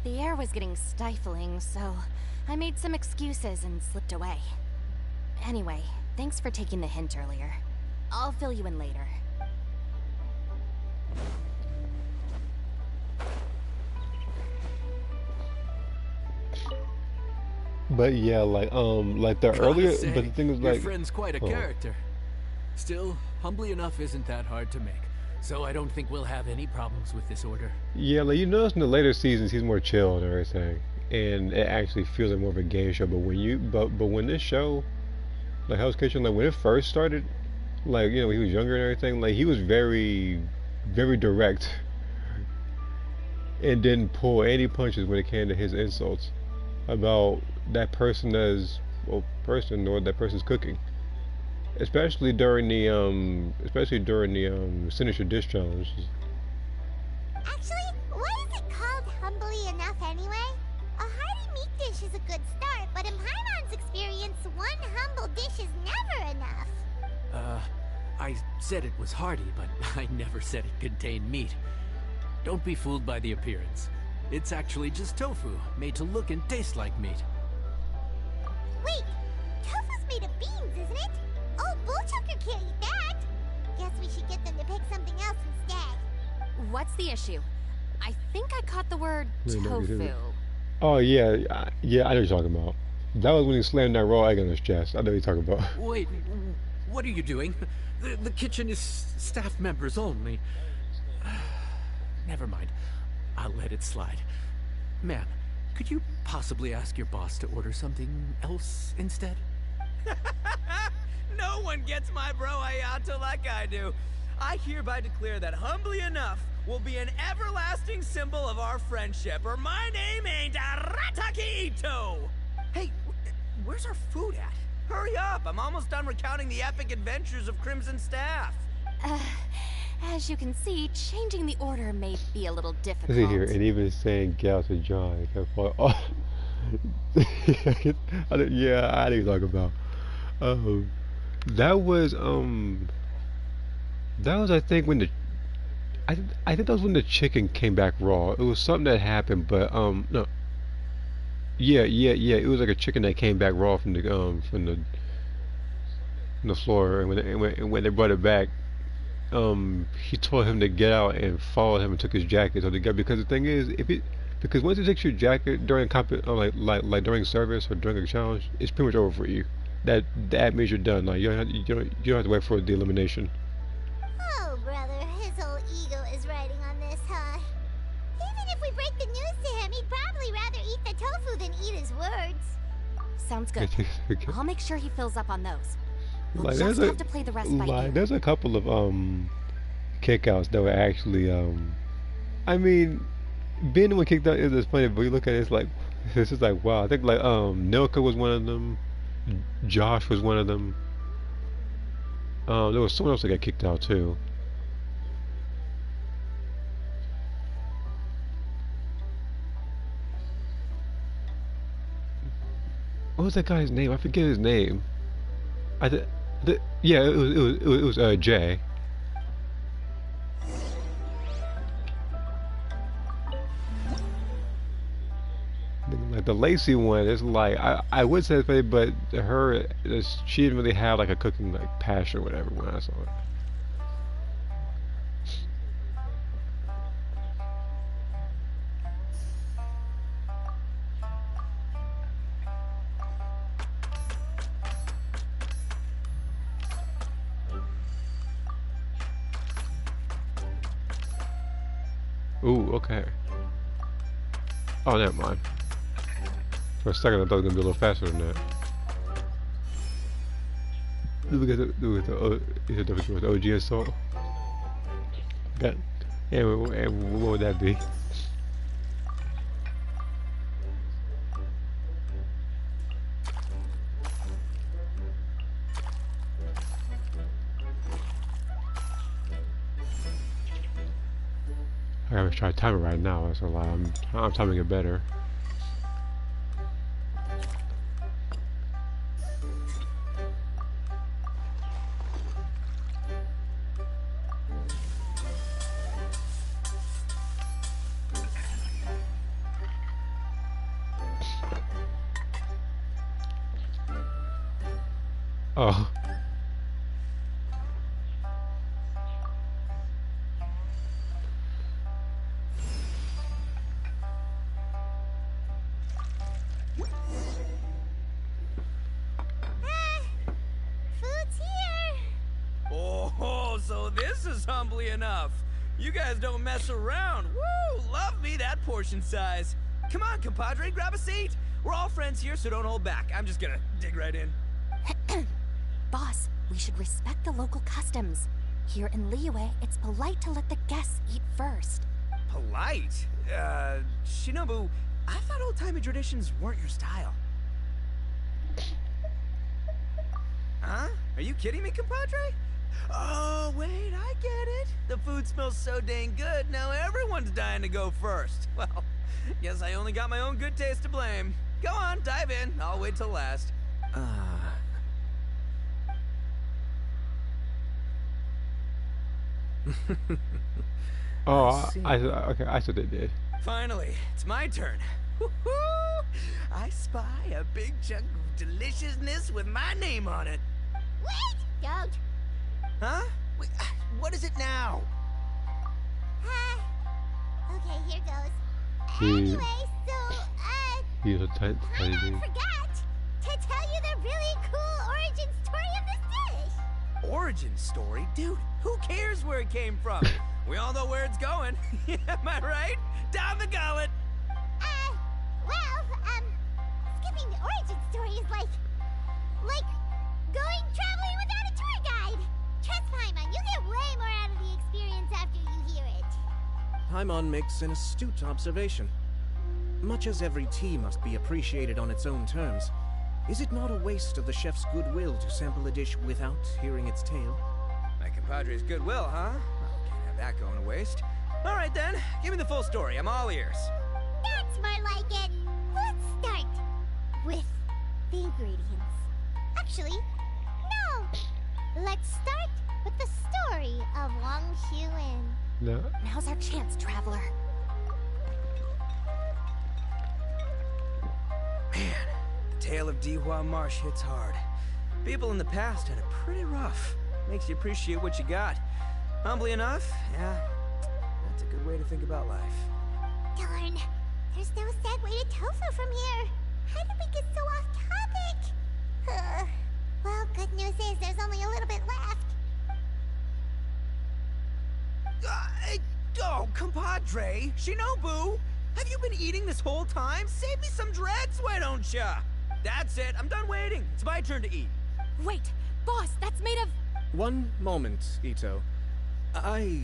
The air was getting stifling, so I made some excuses and slipped away. Anyway, thanks for taking the hint earlier. I'll fill you in later. But yeah, like the earlier, Gotta say, but the thing is your like, friend's quite a oh. character. Still, humbly enough isn't that hard to make, so I don't think we'll have any problems with this order. Yeah, like you notice in the later seasons he's more chill and everything, and it actually feels like more of a game show. But when this show, like Hell's Kitchen, like when it first started, like you know when he was younger and everything, like he was very, very direct, and didn't pull any punches when it came to his insults about that person as person or that person's cooking. Especially during the signature dish challenge. Actually, why is it called humbly enough anyway? A hearty meat dish is a good start, but in Paimon's experience, one humble dish is never enough. I said it was hearty, but I never said it contained meat. Don't be fooled by the appearance. It's actually just tofu, made to look and taste like meat. Wait, tofu's made of beans, isn't it? Oh, Bullchucker can't eat that. Guess we should get them to pick something else instead. What's the issue? I think I caught the word Wait, no, you tofu. didn't. Oh yeah, yeah, I know what you're talking about. That was when he slammed that raw egg on his chest. I know what you're talking about. Wait, what are you doing? The kitchen is staff members only. Never mind. I'll let it slide. Ma'am, could you possibly ask your boss to order something else instead? No one gets my bro Ayato like I do. I hereby declare that humbly enough will be an everlasting symbol of our friendship, or my name ain't Arataki Ito! Hey, where's our food at? Hurry up, I'm almost done recounting the epic adventures of Crimson Staff. As you can see, changing the order may be a little difficult. See here, and even saying gal to John, I kept falling. Oh, yeah, I didn't talk about. That was I think when I think that was when the chicken came back raw. It was something that happened, but no. Yeah. It was like a chicken that came back raw from the floor, and when they brought it back, he told him to get out and followed him and took his jacket. So because the thing is, because once you take your jacket during like during service or during a challenge, it's pretty much over for you. That means you're done. Like you don't have to wait for the elimination. Oh, brother, his old ego is riding on this, huh? Even if we break the news to him, he'd probably rather eat the tofu than eat his words. Sounds good. I'll make sure he fills up on those. We'll Like just have to play the rest by ear. there's a couple of kickouts that were actually I mean, being the one kicked out is funny, but you look at it, it's like this is like wow. I think like Nilka was one of them. Josh was one of them. There was someone else that got kicked out too. What was that guy's name? I forget his name. I Yeah, it was Jay. Like the Lacey one, it's like I would say it's funny, but her she didn't really have like a cooking like passion or whatever when I saw it. Ooh, okay. Oh, never mind. For a second, I thought it was gonna be a little faster than that. Look at the OG assault. That, and what would that be? I gotta try to time it right now. That's a lie. I'm timing it better. Oh. Food's here. Oh, so this is humbly enough. You guys don't mess around. Woo! Love me that portion size. Come on, compadre, grab a seat. We're all friends here, so don't hold back. I'm just gonna dig right in. Boss, we should respect the local customs. Here in Liyue, it's polite to let the guests eat first. Polite? Shinobu, I thought old-timey traditions weren't your style. Huh? Are you kidding me, compadre? Oh, wait, I get it. The food smells so dang good, now everyone's dying to go first. Well, guess I only got my own good taste to blame. Go on, dive in. I'll wait till last. Oh, okay, I said they did. Finally, it's my turn. Woohoo! I spy a big chunk of deliciousness with my name on it. Wait! Don't. Huh? Wait, what is it now? Okay, here goes. He- Anyway, so, He's a tight I lady. forgot to tell you the really cool origin story of this dish. Origin story? Dude, who cares where it came from? We all know where it's going. Am I right? Down the gullet! Skipping the origin story is like going traveling without a tour guide. Trust Paimon, you get way more out of the experience after you hear it. Paimon makes an astute observation. Much as every tea must be appreciated on its own terms, is it not a waste of the chef's goodwill to sample a dish without hearing its tale? My compadre's goodwill, huh? Well, can't have that going to waste. All right then, give me the full story. I'm all ears. That's more like it. Let's start with the ingredients. Actually, no. Let's start with the story of Wang Xuan. No. Now's our chance, traveler. Man, the tale of Dihua Marsh hits hard. People in the past had it pretty rough. Makes you appreciate what you got. Humbly enough, yeah, that's a good way to think about life. Darn, there's no segue to tofu from here. How did we get so off topic? Well, good news is there's only a little bit left. Oh, compadre, Shinobu, have you been eating this whole time? Save me some dreads, why don't ya? That's it, I'm done waiting. It's my turn to eat. Wait, boss, that's made of... One moment, Ito. I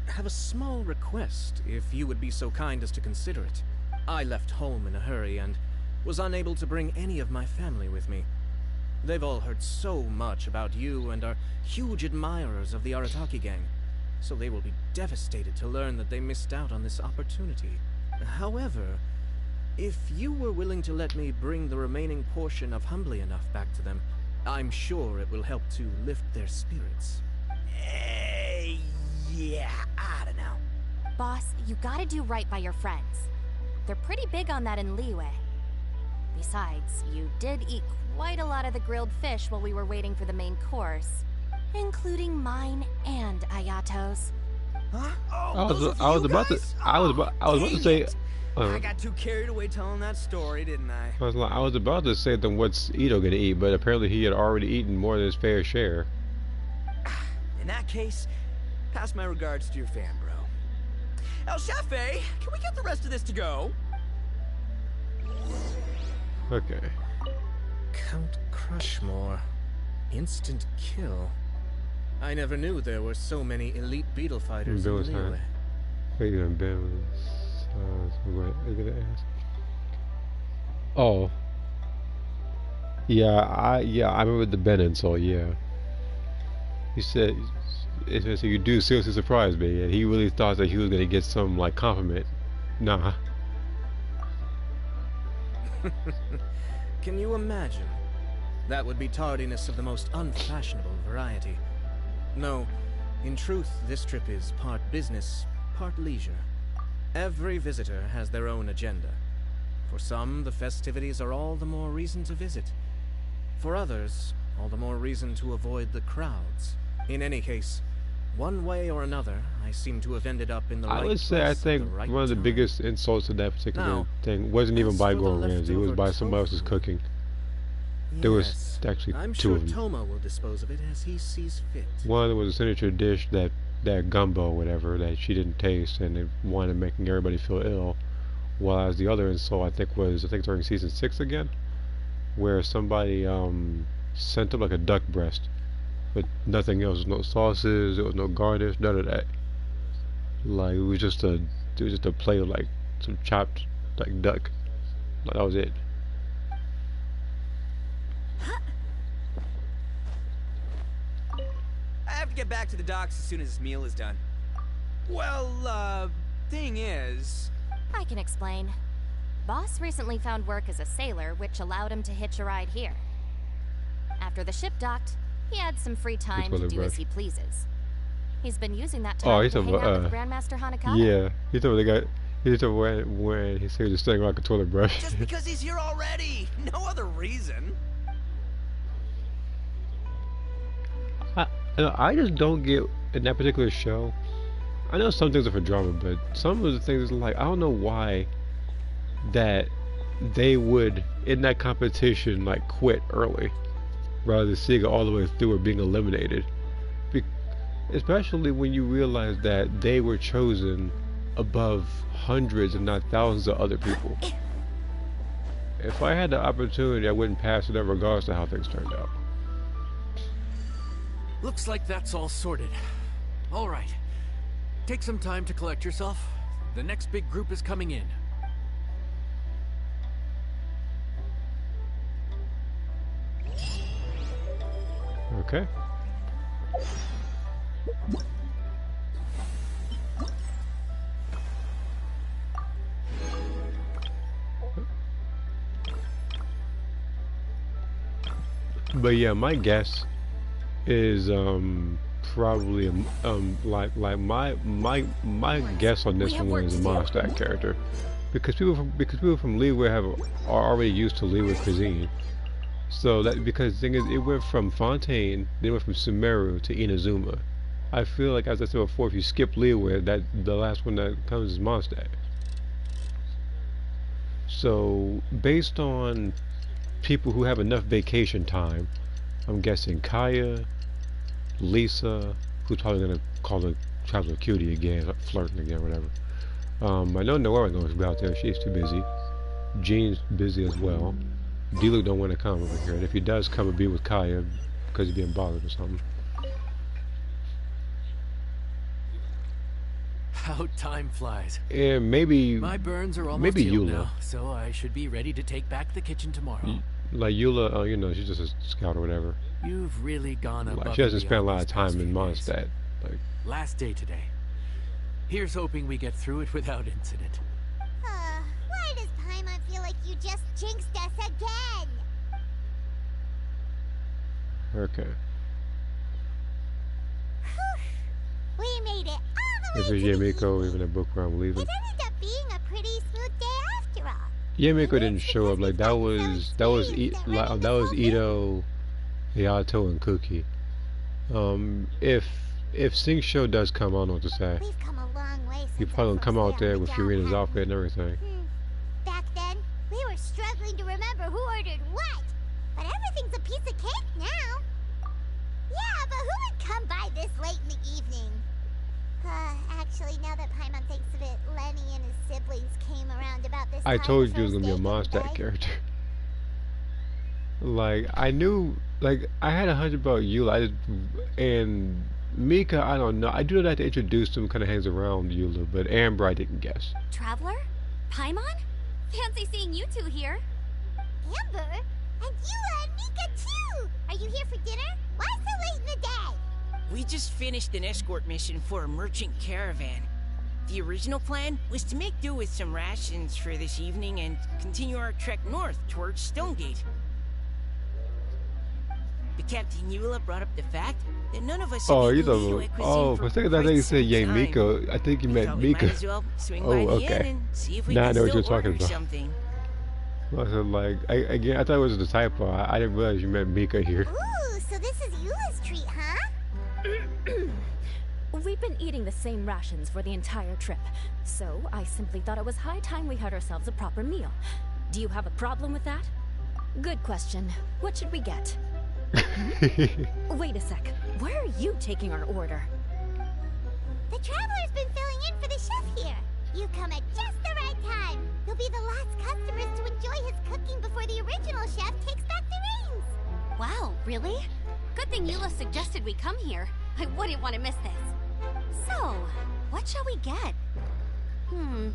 have a small request, if you would be so kind as to consider it. I left home in a hurry and was unable to bring any of my family with me. They've all heard so much about you and are huge admirers of the Arataki gang, so they will be devastated to learn that they missed out on this opportunity. However, if you were willing to let me bring the remaining portion of Humbly Enough back to them, I'm sure it will help to lift their spirits. Yeah, I don't know. Boss, you gotta do right by your friends. They're pretty big on that in Liyue. Besides, you did eat quite a lot of the grilled fish while we were waiting for the main course, including mine and Ayato's. Huh? I was about to say. I got too carried away telling that story, didn't I? I was about to say, then what's Ito gonna eat? But apparently he had already eaten more than his fair share. In that case, pass my regards to your fan, bro. El Shafe, can we get the rest of this to go? Okay. Count Crushmore. Instant kill. I never knew there were so many elite beetle fighters in Liyue. Wait, you Ben was. What are you gonna ask? Oh. Yeah, I remember the Ben insult. Yeah. He said, "So you do seriously surprise me," and he really thought that he was gonna get some like compliment. Nah. Can you imagine? That would be tardiness of the most unfashionable variety. No, in truth, this trip is part business, part leisure. Every visitor has their own agenda. For some, the festivities are all the more reason to visit. For others, all the more reason to avoid the crowds. In any case, one way or another, I seem to have ended up in the right place. I would say I think right one of the time. biggest insults to that particular Now, thing wasn't even by as for the Gordon Ramsay. It was by somebody else's leftover cooking. There was Yes, actually I'm two sure of them. Toma will dispose of it as he sees fit. One was a signature dish, that gumbo or whatever, that she didn't taste, and it wanted making everybody feel ill. Whereas the other insult I think during season 6 again, where somebody sent up like a duck breast, but nothing else. There was no sauces, there was no garnish, none of that. Like it was just a plate of like some chopped like duck. Like that was it. I have to get back to the docks as soon as this meal is done. Well, thing is... I can explain. Boss recently found work as a sailor, which allowed him to hitch a ride here. After the ship docked, he had some free time to do as he pleases. He's been using that time to hang out with Grandmaster Hanakata. Yeah, he told me they got. He told me when he said he was standing like a toilet brush. Just because he's here already, no other reason. I just don't get in that particular show. I know some things are for drama, but some of the things like I don't know why that they would in that competition like quit early rather than seeing it all the way through or being eliminated. Especially when you realize that they were chosen above hundreds if not thousands of other people. If I had the opportunity, I wouldn't pass it up regardless of how things turned out. Looks like that's all sorted. All right. Take some time to collect yourself. The next big group is coming in. Okay. But yeah, my guess is probably like my guess on this one is a Mondstadt character, because people from Liyue are already used to Liyue cuisine. So that because the thing is, it went from Fontaine, then it went from Sumeru to Inazuma. I feel like, as I said before, if you skip Liyue, that the last one that comes is Mondstadt. So based on people who have enough vacation time, I'm guessing Kaya, Lisa, who's probably gonna call the traveler cutie again, flirting again, whatever. I know Nora's going to be out there. She's too busy. Jean's busy as well. D-Luke don't want to come over here, and if he does come, it'll be with Kaya because he's being bothered or something. How time flies. And maybe my burns are almost maybe healed Eula. now, so I should be ready to take back the kitchen tomorrow. Like Eula, you know, she's just a scout or whatever. You've really gone above. Like, she hasn't spent a lot of time in Mondstadt. Like, last day today. Here's hoping we get through it without incident. Why does Paimon feel like you just jinxed us again? Okay. We made it all the If way it's to the Yamiko, evening. even a book where I'm leaving. It ended up being a pretty smooth day after all. Yamiko And didn't it's show up. because Like we've that gotten was so experienced at running that this was whole thing. Ito, Hayato, and Cookie. If Sing Show does come, I don't know what to say. We've come a long way You since probably our gonna come first out day there on the with job, Furina's haven't outfit and we? everything. Back then, we were struggling to remember who ordered what. But everything's a piece of cake now. Yeah, but who would come by this late in the evening? Actually, now that Paimon thinks of it, Lenny and his siblings came around about this I time told the you it was first gonna be a day, didn't Mondstadt they? character. Like I knew, like I had a hunch about Eula, and Mika. I don't know. I do know that they introduced him, kind of hangs around Eula, but Amber I didn't guess. Traveler? Paimon? Fancy seeing you two here. Amber? And Eula and Mika too! Are you here for dinner? Why so late in the day? We just finished an escort mission for a merchant caravan. The original plan was to make do with some rations for this evening and continue our trek north towards Stonegate. But Captain Eula brought up the fact that none of us had Oh, you eaten know. Liyue cuisine Oh, for a second I quite thought you said some Yang time. Miko. I think you We meant thought we might Mika. as well swing Oh, by the okay. inn and see if we Now I can know what still you're talking order about. something. I said like again. I thought it was the typo. I didn't realize you meant Mika here. Ooh, so this is Eula's treat, huh? We've been eating the same rations for the entire trip, so I simply thought it was high time we had ourselves a proper meal. Do you have a problem with that? Good question. What should we get? Wait a sec. Where are you taking our order? The Traveler's been filling in for the chef here. You come at just the right time. You'll be the last customers to enjoy his cooking before the original chef takes back the reins. Wow, really? Good thing Eula suggested we come here. I wouldn't want to miss this. So, what shall we get? I'm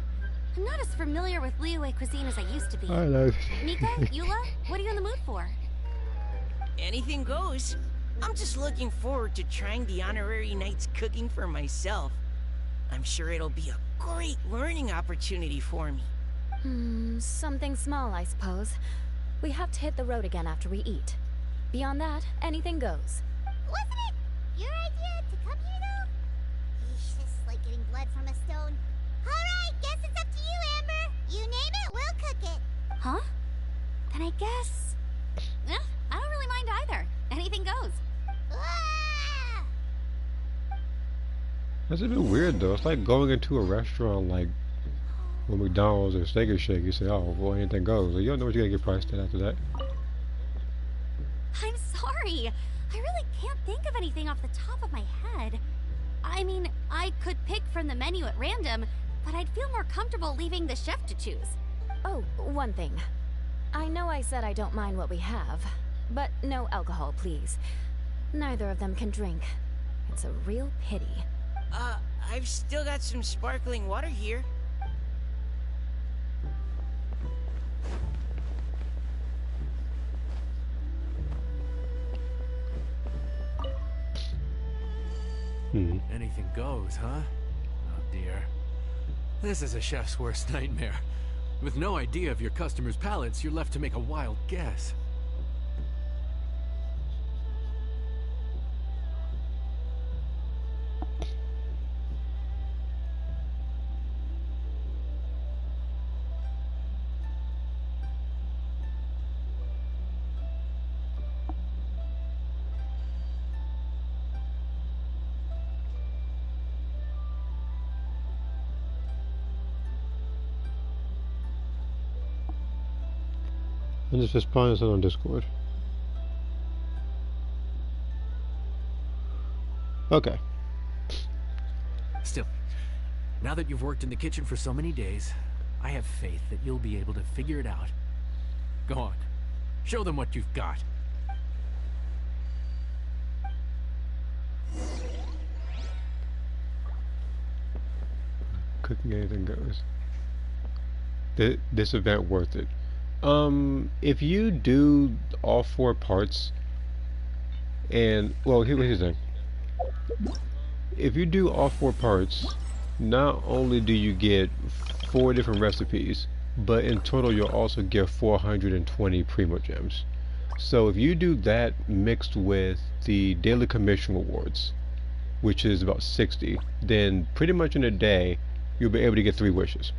not as familiar with Liyue cuisine as I used to be. I know. Mika, Eula, what are you in the mood for? Anything goes. I'm just looking forward to trying the honorary knight's cooking for myself. I'm sure it'll be a great learning opportunity for me. Something small, I suppose. We have to hit the road again after we eat. Beyond that, anything goes. Wasn't it your idea to come here, though? Yeesh, this is like getting blood from a stone. Alright, guess it's up to you, Amber. You name it, we'll cook it. Huh? Then I guess... I don't really mind either. Anything goes. Ah! That's a bit weird though. It's like going into a restaurant like when McDonald's or Steak and Shake. You say, "Oh, well, anything goes." Like, you don't know what you're gonna get priced at after that. I'm sorry. I really can't think of anything off the top of my head. I mean, I could pick from the menu at random, but I'd feel more comfortable leaving the chef to choose. Oh, one thing. I know I said I don't mind what we have, but no alcohol, please. Neither of them can drink. It's a real pity. I've still got some sparkling water here. Anything goes, huh? Oh dear. This is a chef's worst nightmare. With no idea of your customers' palates, you're left to make a wild guess. I'm just responding to it on Discord. Okay. Still, now that you've worked in the kitchen for so many days, I have faith that you'll be able to figure it out. Go on. Show them what you've got. Cooking anything goes. This event worth it. If you do all 4 parts, and well, here's the thing. If you do all 4 parts, not only do you get 4 different recipes, but in total you'll also get 420 Primo Gems. So if you do that mixed with the daily commission rewards, which is about 60, then pretty much in a day you'll be able to get 3 wishes.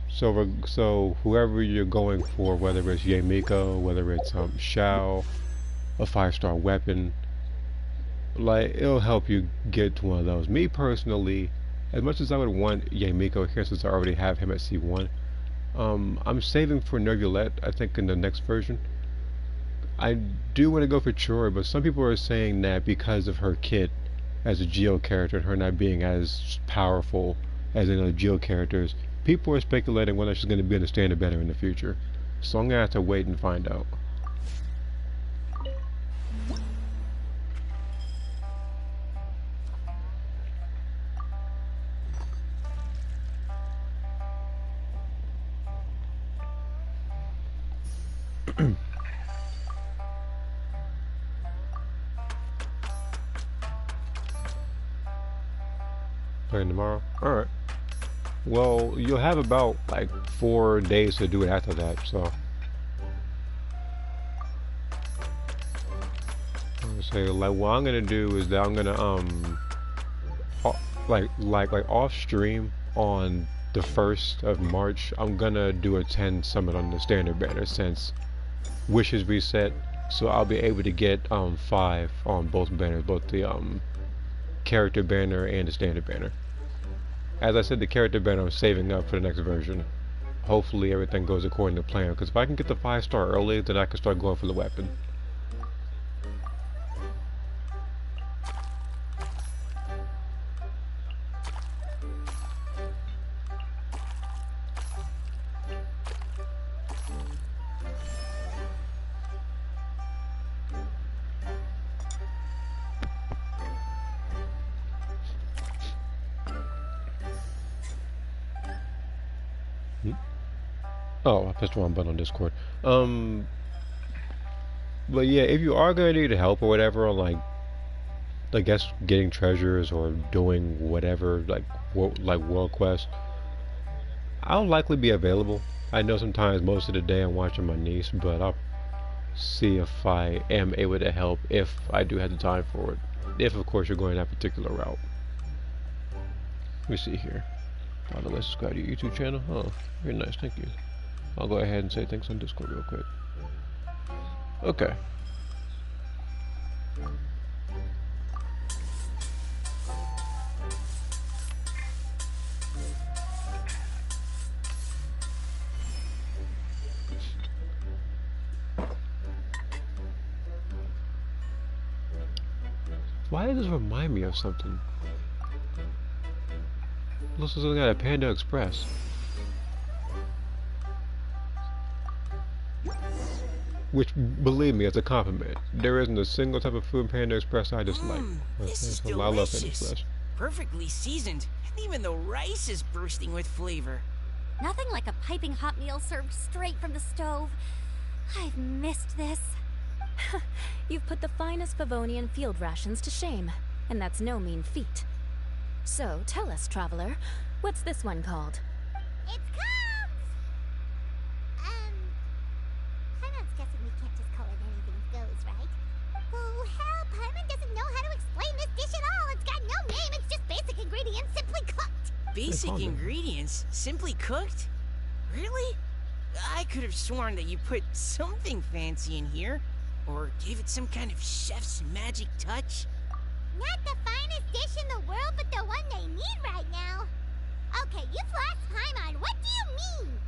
So whoever you're going for, whether it's Yamiko, whether it's Shao, a 5-star weapon, like it'll help you get to one of those. Me personally, as much as I would want Yamiko here since I already have him at C1, I'm saving for Nervulette, I think in the next version. I do want to go for Choi, but some people are saying that because of her kit as a Geo character and her not being as powerful as any other Geo characters, people are speculating whether she's going to be in the standard banner in the future. So I'm going to have to wait and find out. Playing tomorrow? Alright. Well, you'll have about like 4 days to do it after that, so. I'm gonna say, like, what I'm gonna do is that I'm gonna, like off stream on the 1st of March, I'm gonna do a 10 summit on the standard banner since wishes reset, so I'll be able to get 5 on both banners, both the character banner and the standard banner. As I said, the character banner I'm saving up for the next version. Hopefully everything goes according to plan, because if I can get the 5-star early, then I can start going for the weapon. Oh, I pressed the wrong button on Discord. But yeah, if you are gonna need help or whatever on like, I guess getting treasures or doing whatever like World Quest, I'll likely be available. I know sometimes most of the day I'm watching my niece, but I'll see if I am able to help if I do have the time for it. If of course you're going that particular route. Let me see here. By the way, subscribe to your YouTube channel. Oh, very nice, thank you. I'll go ahead and say thanks on Discord real quick. Okay. Why does this remind me of something? Looks like something out of Panda Express. Which, believe me, it's a compliment. There isn't a single type of food in Panda Express I dislike. This is I love Panda delicious. Express. Perfectly seasoned, and even the rice is bursting with flavor. Nothing like a piping hot meal served straight from the stove. I've missed this. You've put the finest Favonian field rations to shame, and that's no mean feat. So, tell us, traveler, what's this one called? It's called... Paimon's guessing we can't just call it anything goes, right? Oh, hell, Paimon doesn't know how to explain this dish at all. It's got no name, it's just basic ingredients simply cooked. Basic ingredients, simply cooked? Really? I could have sworn that you put something fancy in here, or gave it some kind of chef's magic touch. Not the finest dish in the world, but the one they need right now. Okay, you've lost Paimon. What do you mean?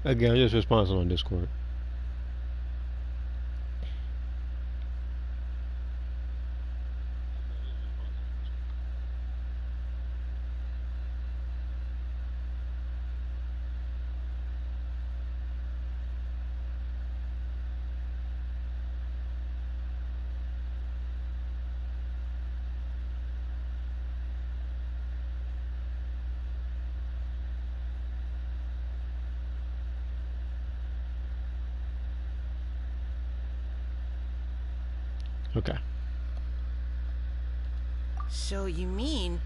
Again, I'm just responding on Discord. Okay. So you mean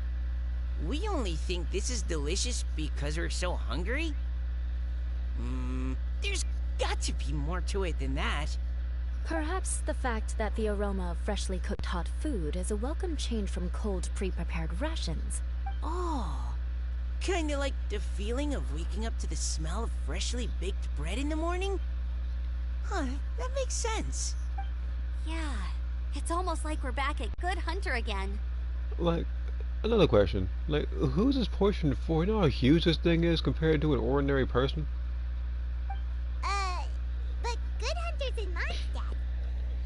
we only think this is delicious because we're so hungry? There's got to be more to it than that. Perhaps the fact that the aroma of freshly cooked hot food is a welcome change from cold, pre-prepared rations. Oh, kinda like the feeling of waking up to the smell of freshly baked bread in the morning? Huh, that makes sense. Yeah, it's almost like we're back at Good Hunter again. Like, another question. Like, who's this portion for? You know how huge this thing is compared to an ordinary person? But Good Hunter's in Mondstadt.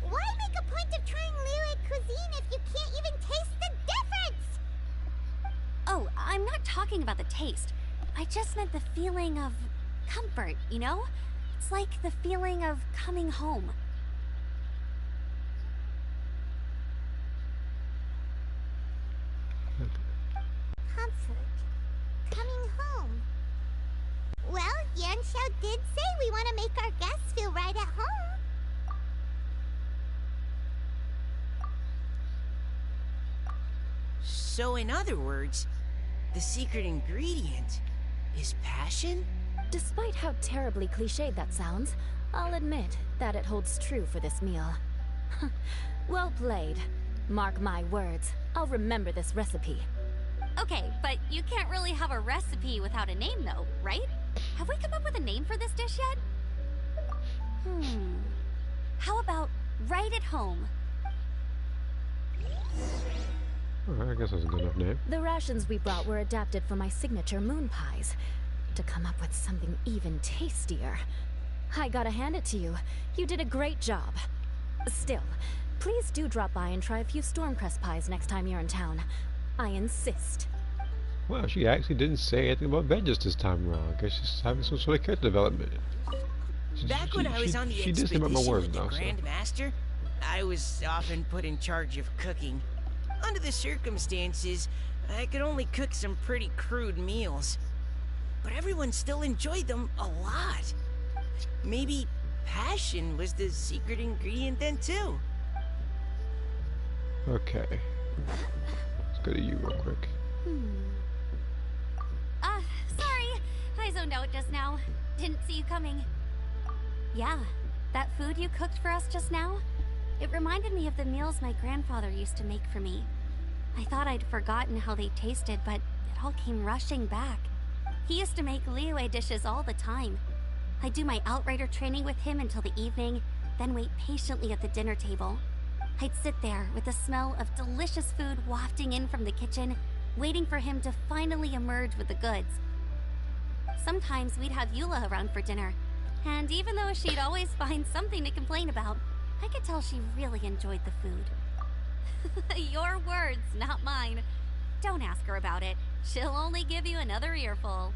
Why make a point of trying Liyue cuisine if you can't even taste the difference? Oh, I'm not talking about the taste. I just meant the feeling of comfort, you know? It's like the feeling of coming home. Comfort. Coming home. Well, Yanxiao did say we want to make our guests feel right at home. So in other words, the secret ingredient is passion? Despite how terribly cliched that sounds, I'll admit that it holds true for this meal. Well played. Mark my words, I'll remember this recipe. Okay, but you can't really have a recipe without a name though, right? Have we come up with a name for this dish yet? How about Right at Home? Alright, I guess that's a good enough name. The rations we brought were adapted for my signature moon pies. To come up with something even tastier. I gotta hand it to you. You did a great job. Still, please do drop by and try a few Stormcrest pies next time you're in town. I insist. Wow, she actually didn't say anything about vengeance this time around. I guess she's having some sort of character development. Back when I was on the she did say about my expedition words with the now, so. Grand Master, I was often put in charge of cooking. Under the circumstances, I could only cook some pretty crude meals. But everyone still enjoyed them a lot. Maybe passion was the secret ingredient then too. Okay. Let's go to you real quick. Sorry. I zoned out just now. Didn't see you coming. Yeah, that food you cooked for us just now? It reminded me of the meals my grandfather used to make for me. I thought I'd forgotten how they tasted, but it all came rushing back. He used to make Liyue dishes all the time. I'd do my outrider training with him until the evening, then wait patiently at the dinner table. I'd sit there with the smell of delicious food wafting in from the kitchen, waiting for him to finally emerge with the goods. Sometimes we'd have Eula around for dinner, and even though she'd always find something to complain about, I could tell she really enjoyed the food. Your words, not mine. Don't ask her about it. She'll only give you another earful.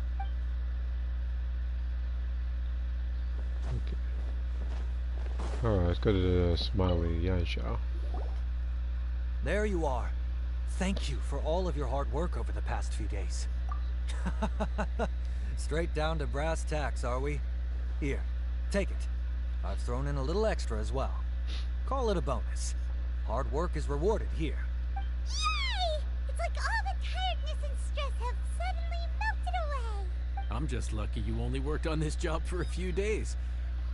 Okay. Alright, let's go to the smiley Yanxiao. There you are. Thank you for all of your hard work over the past few days. Straight down to brass tacks, are we? Here, take it. I've thrown in a little extra as well. Call it a bonus. Hard work is rewarded here. Yay! It's like all the tiredness and stress have suddenly melted away. I'm just lucky you only worked on this job for a few days.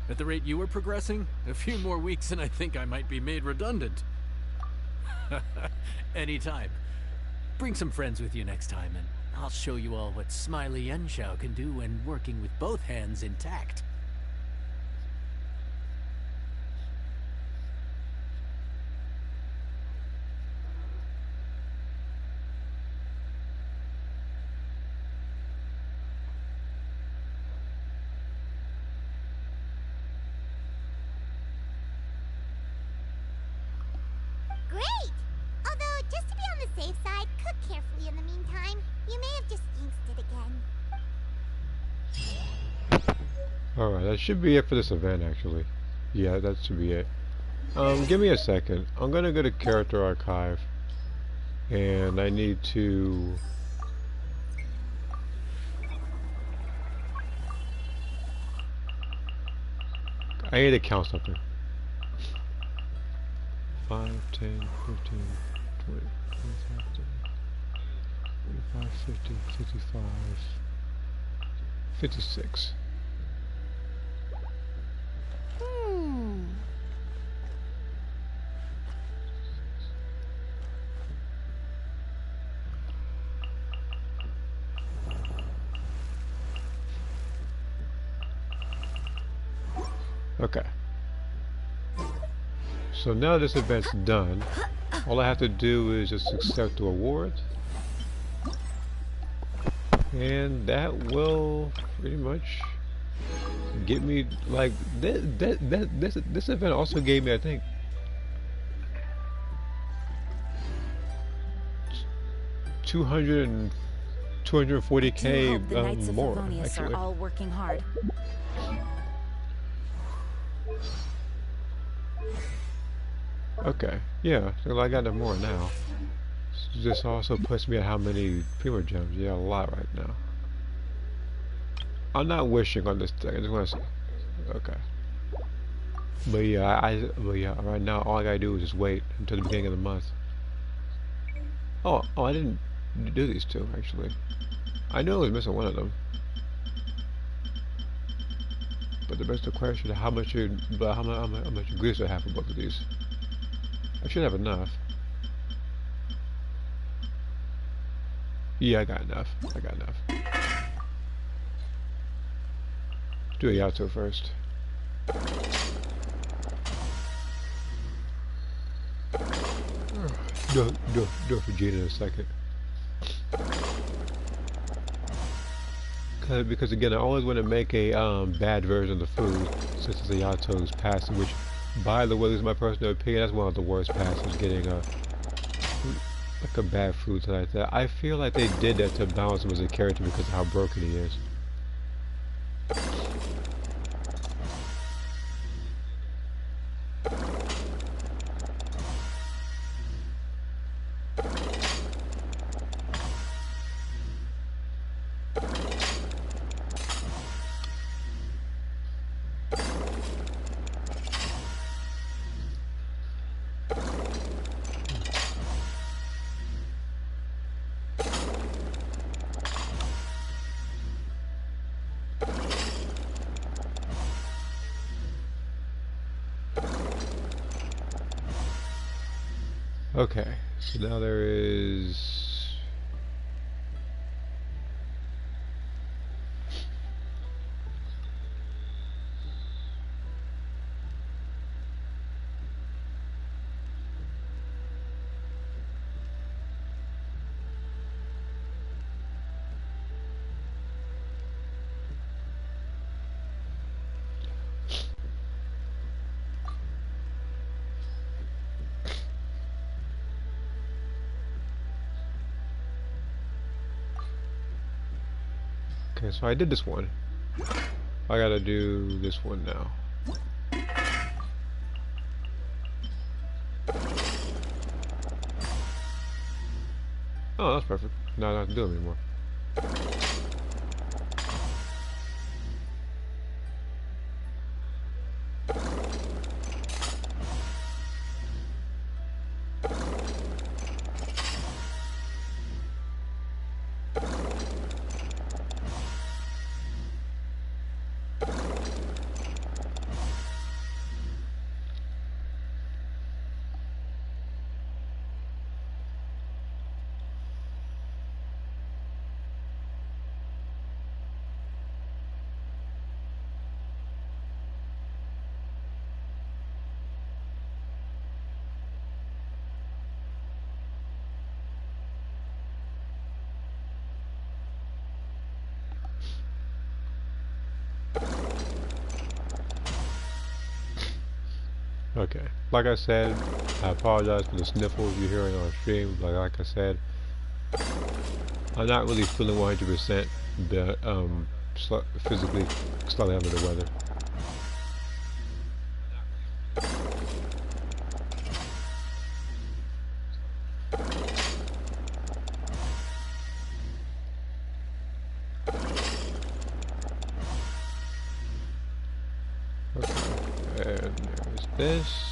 At the rate you were progressing, a few more weeks and I think I might be made redundant. Anytime. Bring some friends with you next time and I'll show you all what Smiley Yanxiao can do when working with both hands intact. Great! Although, just to be on the safe side, cook carefully in the meantime. You may have just jinxed it again. Alright, that should be it for this event, actually. Yeah, that should be it. Give me a second. I'm gonna go to Character Archive. And I need to... I need to count something. 5, 10, 15, 20, 25, 35, 50, 55, 56. Okay. So now this event's done. All I have to do is just accept the award. And that will pretty much get me, like, this event also gave me, I think, 240K the Knights of more, Favonius actually. are all working hard. Okay, yeah, so I got no more now. So this also puts me at how many Primo Gems? Yeah, a lot right now. I'm not wishing on this thing, I just want to see. Okay. But yeah, but yeah, right now all I gotta do is just wait until the beginning of the month. Oh, I didn't do these two, actually. I knew I was missing one of them. But the best question is how much grease do I have for both of these? I should have enough. Yeah, I got enough. I got enough. Do a Yato first. Do it for Gina in a second. Because again, I always want to make a bad version of the food, since it's a Yato's passing, which, by the way, this is my personal opinion, that's one of the worst passes, getting like a bad food like that. I feel like they did that to balance him as a character because of how broken he is. Okay, so now there is... Okay, so I did this one. I gotta do this one now. Oh, that's perfect. Now I don't have to do it anymore. Okay, like I said, I apologize for the sniffles you're hearing on stream. Like I said, I'm not really feeling 100%, but physically slightly under the weather. Okay, and there's this.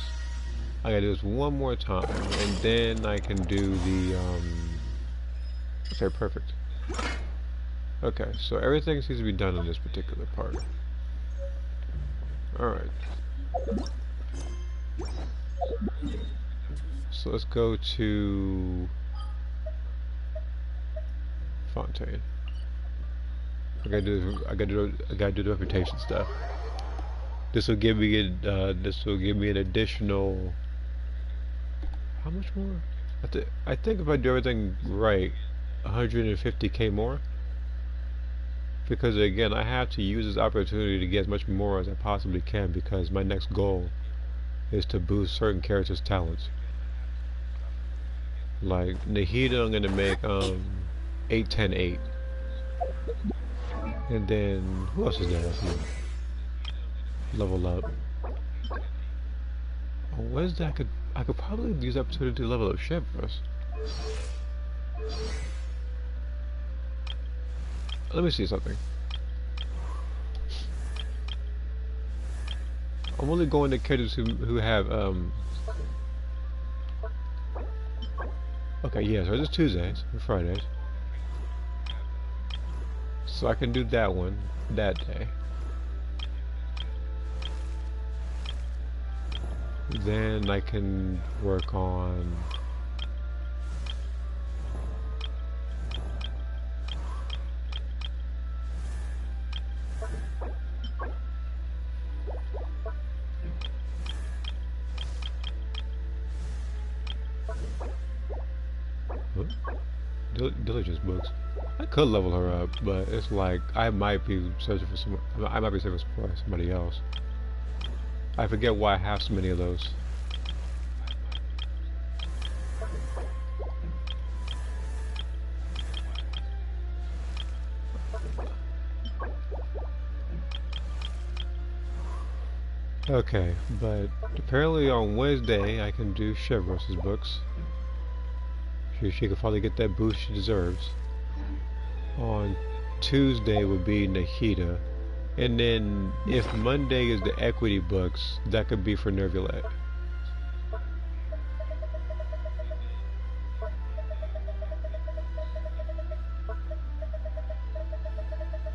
I gotta do this one more time, and then I can do the, okay, perfect. Okay, so everything seems to be done on this particular part. Alright. So let's go to Fontaine. I gotta do the reputation stuff. This will give me an additional. How much more? I think if I do everything right, 150k more. Because again, I have to use this opportunity to get as much more as I possibly can, because my next goal is to boost certain characters' talents. Like Nahida, I'm gonna make 8, 10, 8. And then who else is there up here? Level up. Oh, where's that? I could probably use the opportunity to level up Chevros. Let me see something. I'm only going to characters who have okay, yeah, so it's Tuesdays and Fridays. So I can do that one that day. Then I can work on diligence books. I could level her up, but it's like I might be searching for somebody else. I forget why I have so many of those. Okay, but apparently on Wednesday I can do Chevros's books. She could probably get that boost she deserves. On Tuesday would be Nahida. And then if Monday is the equity books, that could be for Nervulet.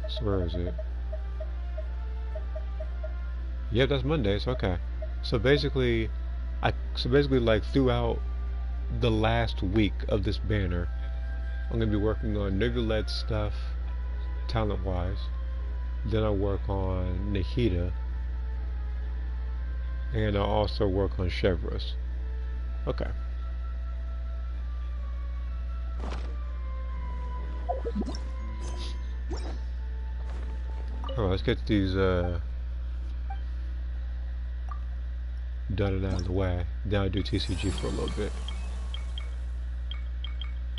So where is it? Yep, that's Monday, so okay. So basically like throughout the last week of this banner, I'm gonna be working on Nervulet stuff, talent wise. Then I'll work on Nahida, and I'll also work on Chevros. Okay. Alright, let's get these done and out of the way. Then I'll do TCG for a little bit.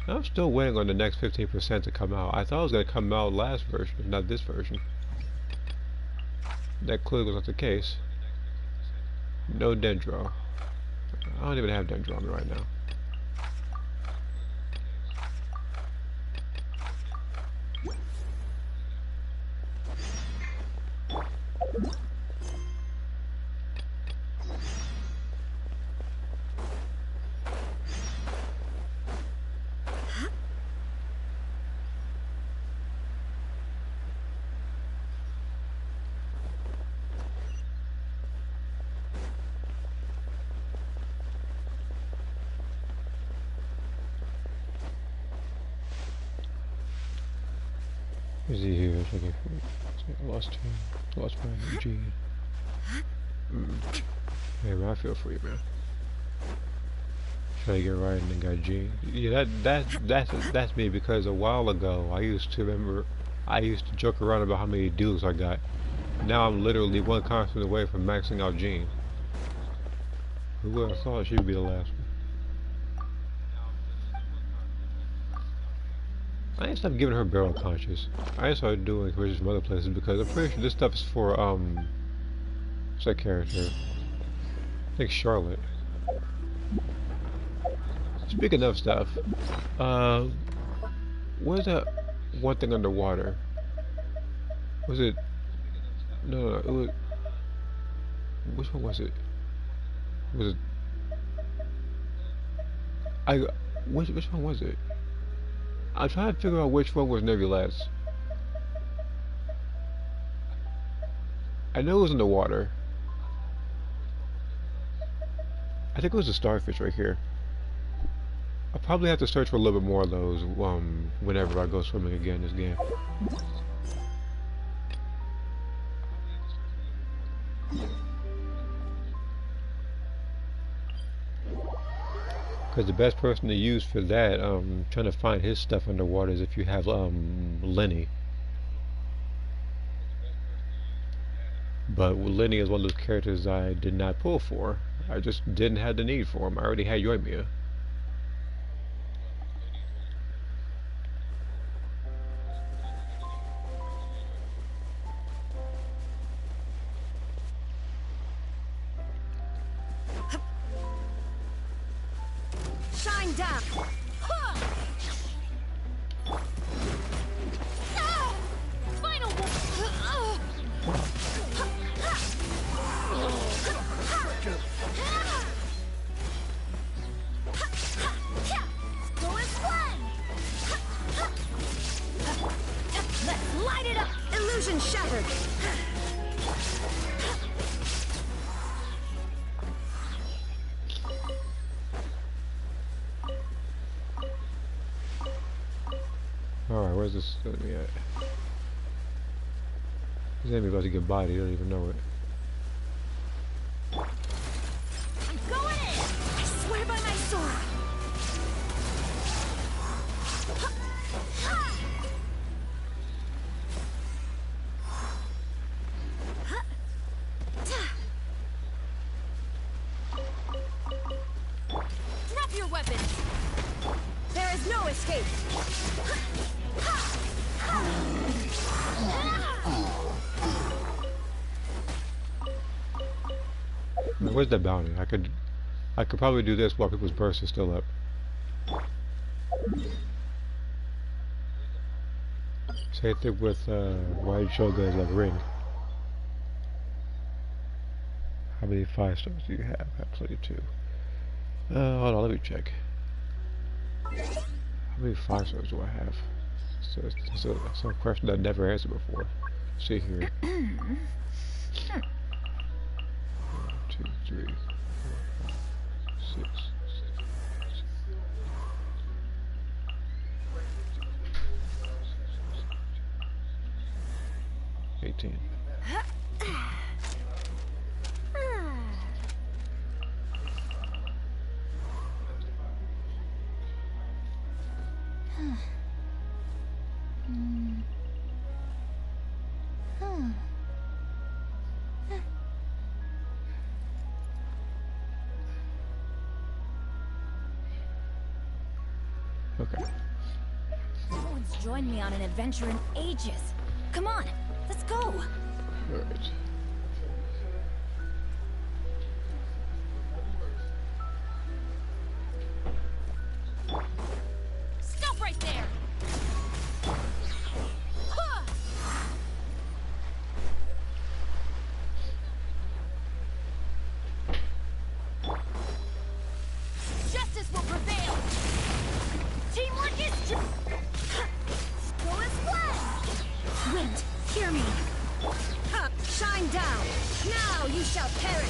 I'm still waiting on the next 15% to come out. I thought it was going to come out last version, not this version. That clearly was not the case. No Dendro. I don't even have Dendro on me right now. Is he here? Looking for lost him. Lost my Gene. Hey man, I feel for you, man. Try to get right and then got Gene. Yeah, that's me, because a while ago I used to joke around about how many duels I got. Now I'm literally one constant away from maxing out Gene. Who would have thought she would be the last one? I ain't stopped giving her barrel conscious. I ain't started doing quizzes from other places because I'm pretty sure this stuff is for what's that character? I think Charlotte. Speaking of stuff, where's that one thing underwater? Was it? No, it was. Which one was it? Was it I which one was it? I'm trying to figure out which one was Nebulaz. I know it was in the water. I think it was a starfish right here. I'll probably have to search for a little bit more of those whenever I go swimming again this game. Because the best person to use for that, trying to find his stuff underwater, is if you have Lenny. But Lenny is one of those characters I did not pull for. I just didn't have the need for him. I already had Yoimiya. Shine down. Final go as one. Let's light it up. Illusion shattered. Alright, where's this enemy at? This enemy about to get bodied, you don't even know it. I'm going in. I swear by my sword. Drop your weapons. There is no escape. Where's the bounty? I could probably do this while people's burst is still up. Same thing with Wide Shogun's like ring. How many 5 stars do you have? I have plenty too. Hold on, let me check. How many 5 stars do I have? So it's a question that I never answered before. Let's see here. 1, 2, 3, 4, 5, 6, 7, 18. Okay. No one's joined me on an adventure in ages. Come on, let's go. Alright. Stop right there. Justice will prevail. Teamwork is go as one. Wind, hear me. Shine down. Now you shall perish.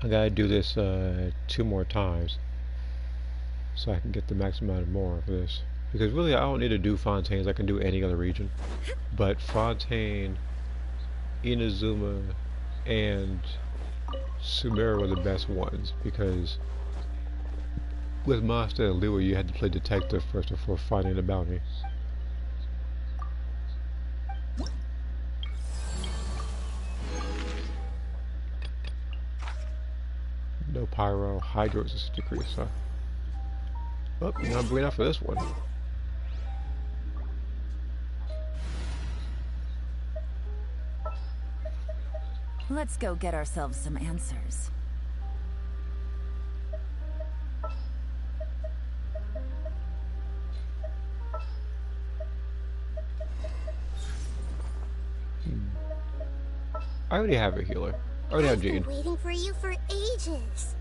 I gotta do this 2 more times so I can get the maximum amount of more for this. Because really I don't need to do Fontaines, I can do any other region. But Fontaine, Inazuma, and Sumeru were the best ones because with Master and Lua you had to play detective first before finding the bounty. No pyro, hydro resistance decrease, huh? Oh, not big enough for this one. Let's go get ourselves some answers. I already have a healer. I already have I've been Jean. waiting for you for ages.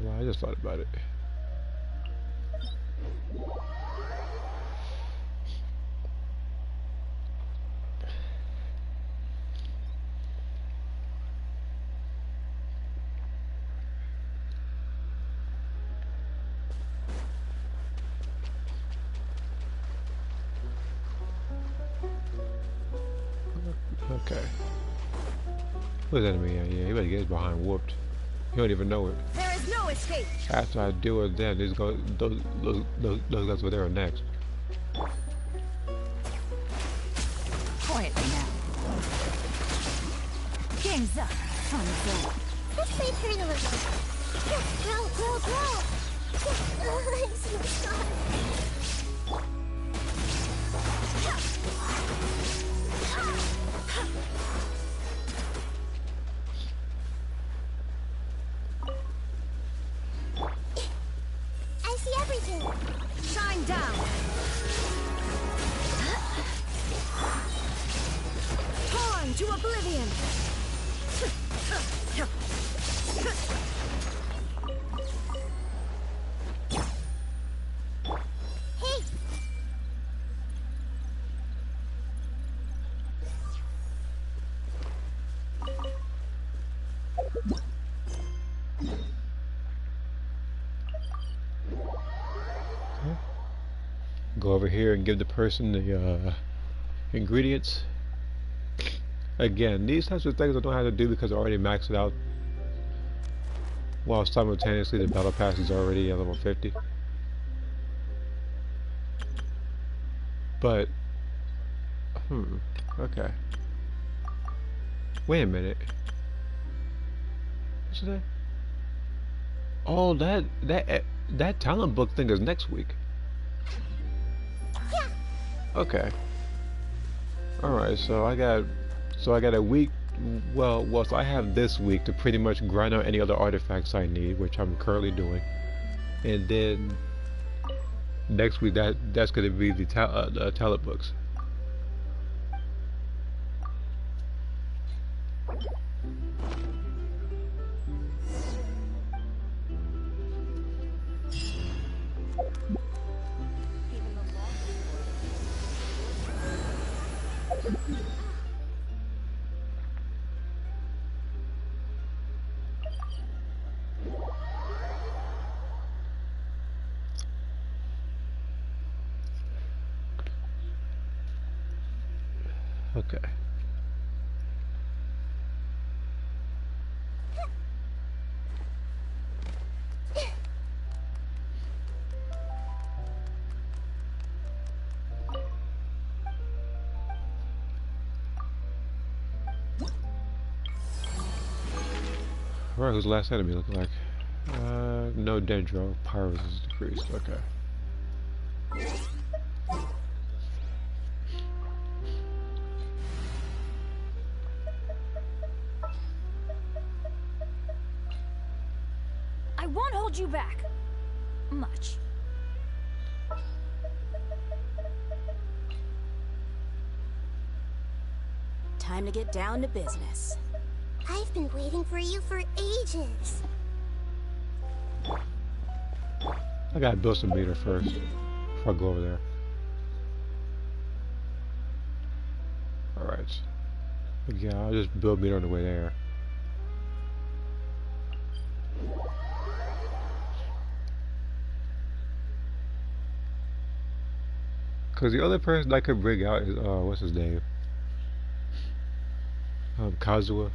Well, I just thought about it. Okay. Who's enemy? Yeah, he better get his behind whooped. You don't even know it. There is no escape. After I deal with them, these go those guys over there are next. Quietly now. Game's up. Fun's over. Let's play turn a little. Grow. I'm so sorry. I see everything. Shine down. Torn to oblivion. Hey. Go over here and give the person the ingredients. Again, these types of things I don't have to do because I already maxed it out. While simultaneously the battle pass is already at level 50. But, okay. Wait a minute. What's that? Oh, that talent book thing is next week. Okay. Alright, so I got a week. So I have this week to pretty much grind out any other artifacts I need, which I'm currently doing, and then next week that's going to be the talent books. Okay. Alright, who's the last enemy looking like? No Dendro. Pyros is decreased. Okay. I won't hold you back. Much. Time to get down to business. I've been waiting for you for ages. I gotta build some meter first before I go over there. Alright. Yeah, I'll just build meter on the way there. Cause the other person I could bring out is what's his name? Kazuha.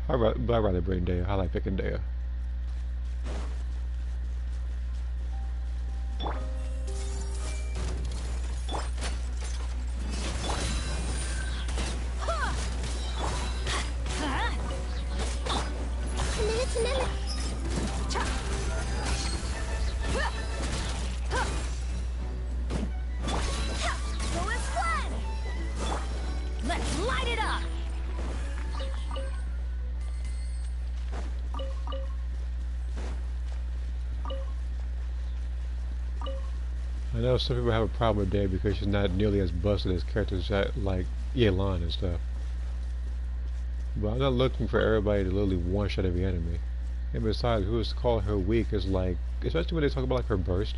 I'd rather bring Dea. I like picking Dea. it up! I know some people have a problem with Day because she's not nearly as busted as characters like Yelan and stuff. But I'm not looking for everybody to literally one-shot every enemy. And besides, who is to call her weak is like, especially when they talk about like her burst.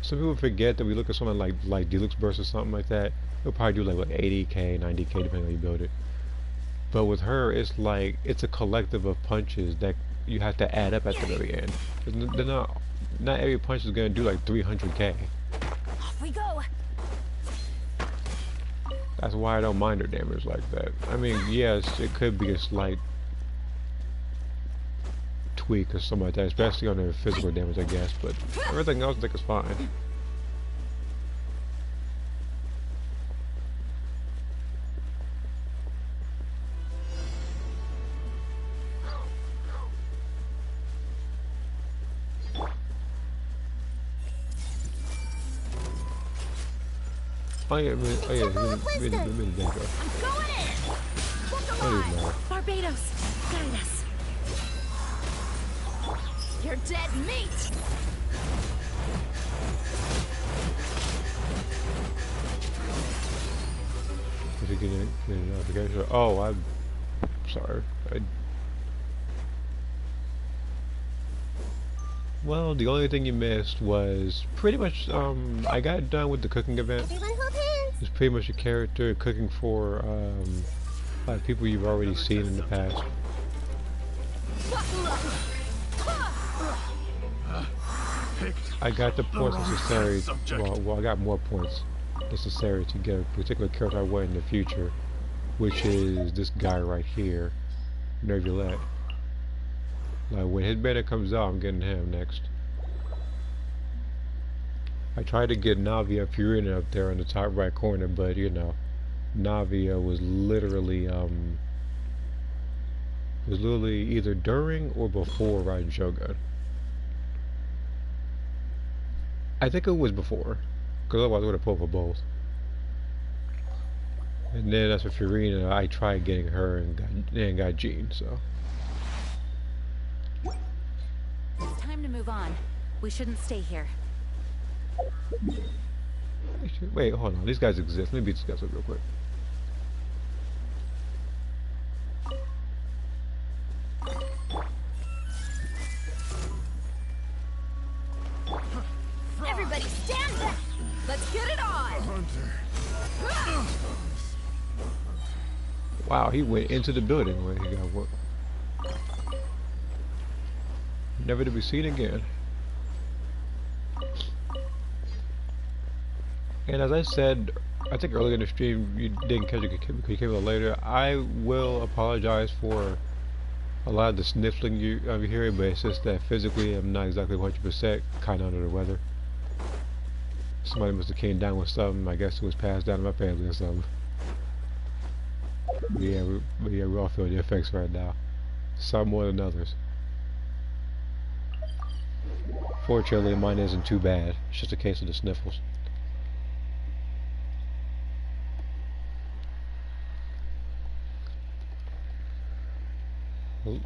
Some people forget that we look at someone like Deluxe Burst or something like that. They'll probably do like what 80k, 90k depending on how you build it. But with her, it's like it's a collective of punches that you have to add up at the very end. They're not every punch is gonna do like 300k. Off we go! That's why I don't mind her damage like that. I mean, yes, it could be a slight tweak or something like that, especially on her physical damage, I guess, but everything else I think is fine. Oh yeah, really go. I'm going in! Look alive! Barbados, guide us. You're dead meat! Did you get a notification? Oh, I'm sorry. Well, the only thing you missed was pretty much, I got done with the cooking event. It's pretty much a character cooking for, like people you've already seen in the past. I got the points necessary, well, I got more points necessary to get a particular character I want in the future, which is this guy right here, Nervulette. Like, when his banner comes out, I'm getting him next. I tried to get Navia and Furina up there in the top right corner, but, you know, Navia was literally either during or before riding Shogun. I think it was before, because otherwise I would have pulled for both. And then as for Furina, I tried getting her and got Jean, so. It's time to move on. We shouldn't stay here. Wait, hold on. These guys exist. Let me beat these guys up real quick. Everybody stand back! Let's get it on! Wow, he went into the building where he got work. Never to be seen again. And as I said, I think earlier in the stream, you didn't catch it because you came a little later. I will apologize for a lot of the sniffling you're hearing, but it's just that physically I'm not exactly 100% kind of under the weather. Somebody must have came down with something. I guess it was passed down to my family or something. But yeah, we all feel the effects right now. Some more than others. Fortunately, mine isn't too bad. It's just a case of the sniffles. Oh.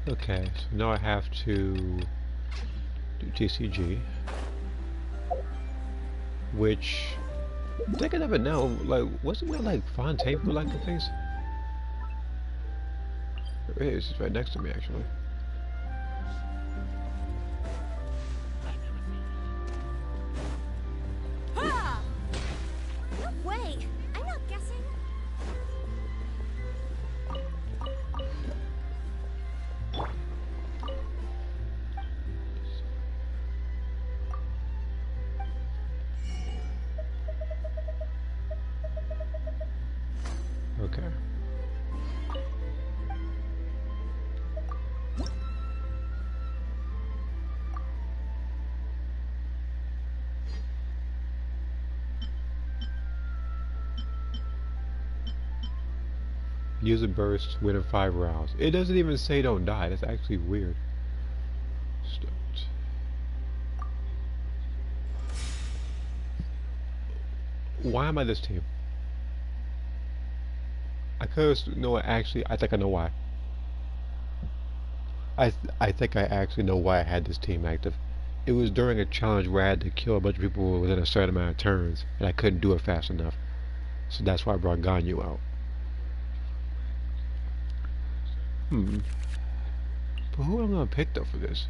Okay, so now I have to do TCG, which, thinking of it now, like, wasn't there like Fontaine for like the place? There is, it's right next to me actually. No way! I'm not guessing. Okay. Use a burst within 5 rounds. It doesn't even say don't die. That's actually weird. Start. Why am I this team? I could know what actually. I think I know why. I think I actually know why I had this team active. It was during a challenge where I had to kill a bunch of people within a certain amount of turns, and I couldn't do it fast enough. So that's why I brought Ganyu out. But who am I gonna pick though for this?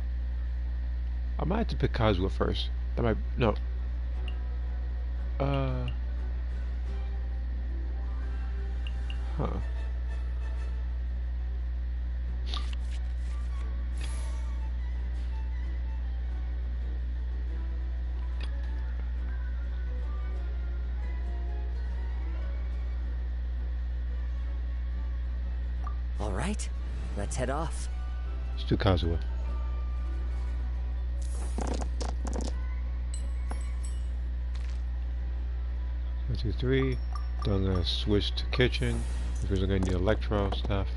I might have to pick Kazuha first. That might no. Huh. All right, let's head off. Let's do Kazuha. One, two, three. Then I'm gonna switch to kitchen because I'm gonna need electro stuff.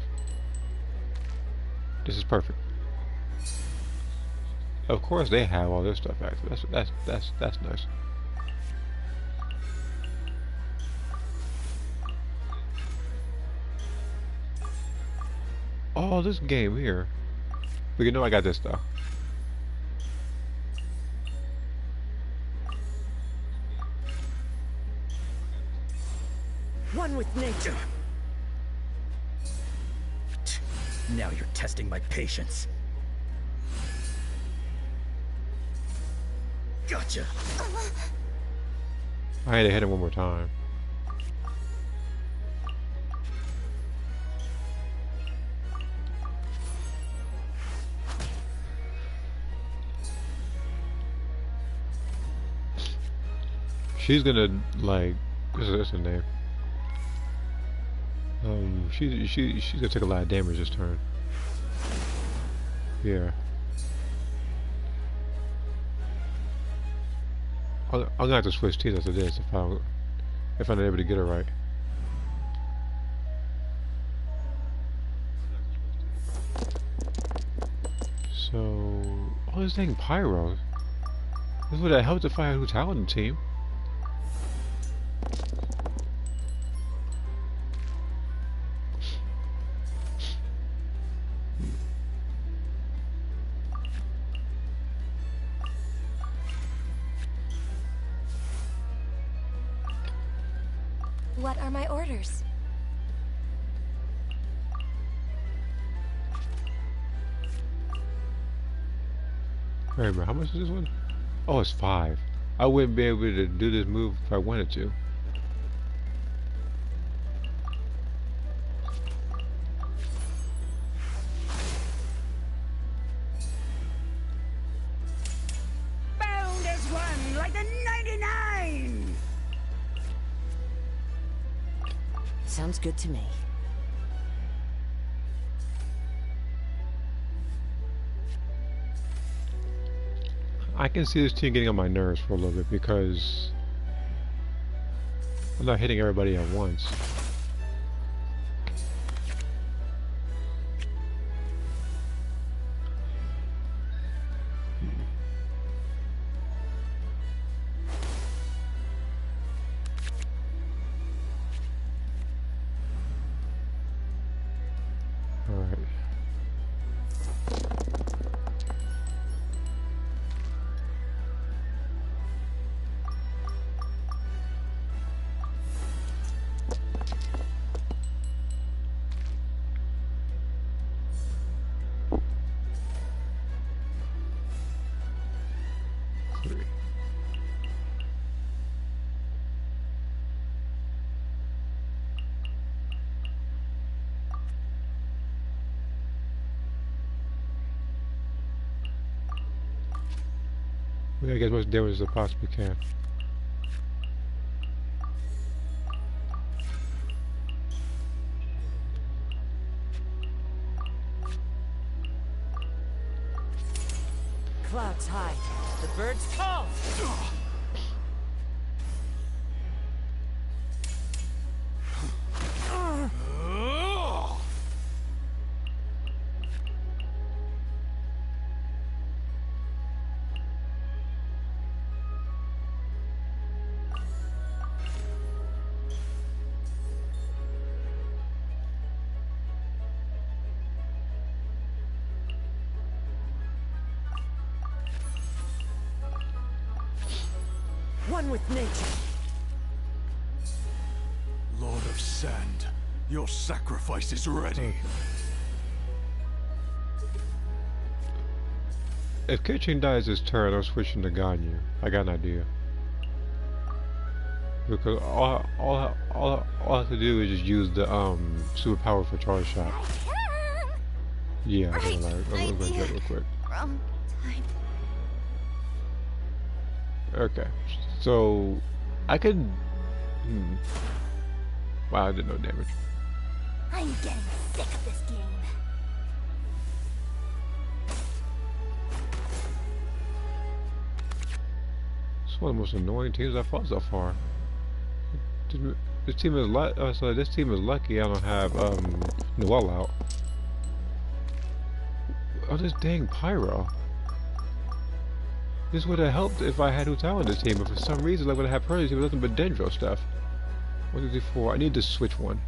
This is perfect. Of course, they have all this stuff active. That's nice. Oh, this game here. But you know I got this though. One with nature. Now you're testing my patience. Gotcha. I had to hit him one more time. She's gonna like. What's her name? She's gonna take a lot of damage this turn. Yeah. I'm gonna have to switch teams after this if I'm not able to get it right. So, oh, this dang pyro. This would have helped to find who's out on the team. What are my orders? Wait, bro, how much is this one? Oh, it's 5. I wouldn't be able to do this move if I wanted to. Bound as one, like the 99! Sounds good to me. I can see this team getting on my nerves for a little bit because I'm not hitting everybody at once. Alright. We gotta get as much damage as I possibly can. clouds hide, the birds call. One with nature. Lord of Sand, your sacrifice is ready. If Kitchen dies this turn, I'm switching to Ganyu. I got an idea. Because all I have to do is just use the superpower for charge shot. Yeah, I'm gonna check real quick. Wrong time. Okay, so I could. Wow, I did no damage. I'm getting sick of this game. It's one of the most annoying teams I've fought so far. This team is this team is lucky I don't have Noelle out. Oh, this dang Pyro. This would have helped if I had Utao on this team, but for some reason I would have had Pearly team with nothing but Dendro stuff. 1, 2, 3, 4. I need to switch one.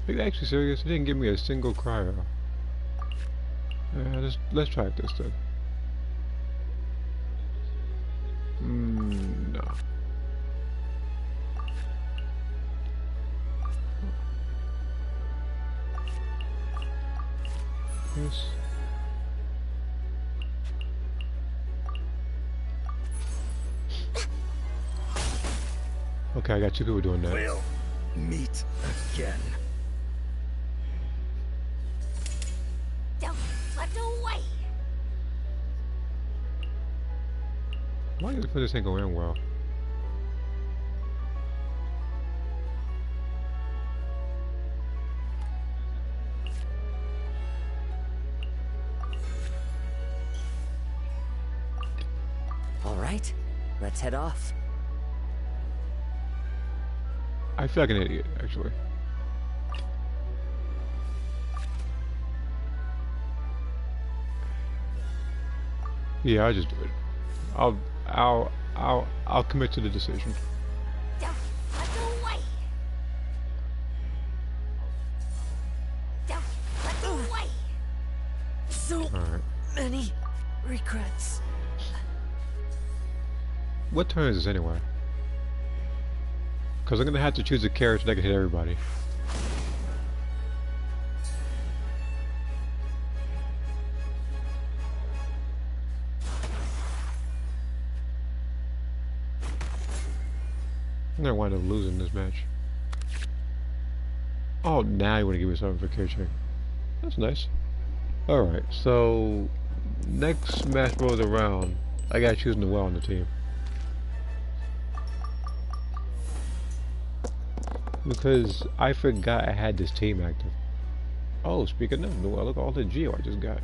Are you actually serious? It didn't give me a single cryo. Let's try this then. No. Yes. Okay, I got 2 people doing that. We'll meet again. Don't slip away. Why do you feel this ain't going well? All right, let's head off. I feel like an idiot, actually. Yeah, I just do it. I'll commit to the decision. Don't slip away. Don't slip away. So Alright. many regrets. What turn is this anyway? Because I'm gonna have to choose a character that can hit everybody. I'm gonna wind up losing this match. Oh, now you want to give me something for catching. That's nice. Alright, so next match rolls around. I gotta choose Noelle on the team. Because I forgot I had this team active. Oh, speaking of Noelle, look at all the Geo I just got.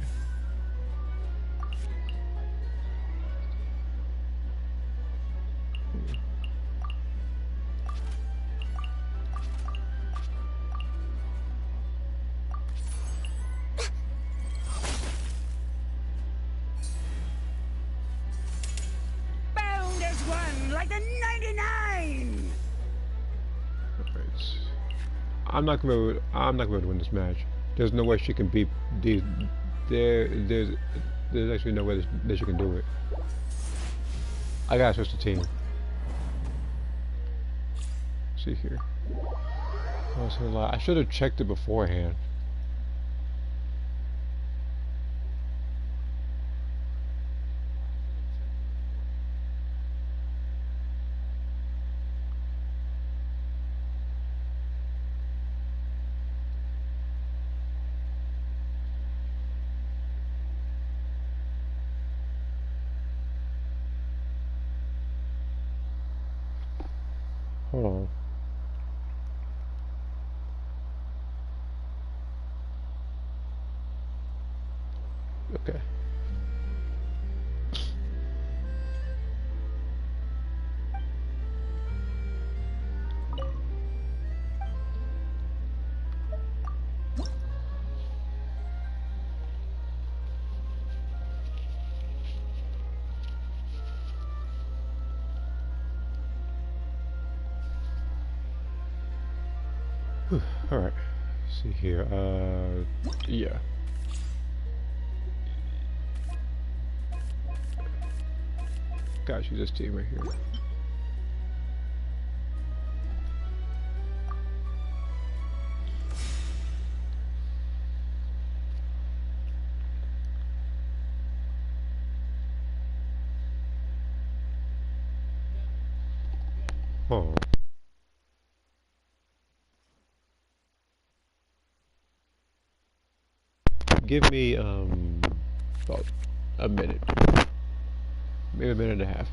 Bound as one, like the 99! I'm not gonna be able to win this match. There's no way she can beat these. There's actually no way that she can do it. I gotta switch the team. Let's see here. I should have checked it beforehand. Hold on. Okay. Alright. See here. Yeah. Gosh, you this team right here. Oh. Give me about a minute. Maybe a minute and a half.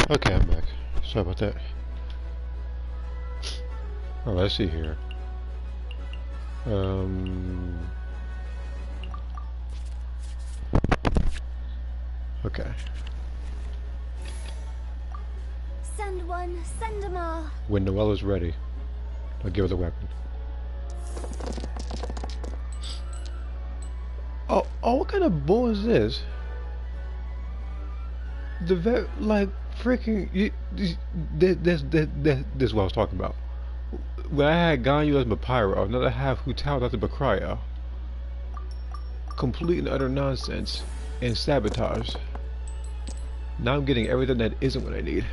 Okay, I'm back. Sorry about that. Oh, let's see here. Okay. Send one, send them all. When Noelle is ready, I'll give her the weapon. Oh, what kind of bull is this? Like, freaking, this is what I was talking about. When I had Ganyu as Mapyro, another half Hu Tao as Bakraya. Complete and utter nonsense and sabotage. Now I'm getting everything that isn't what I need.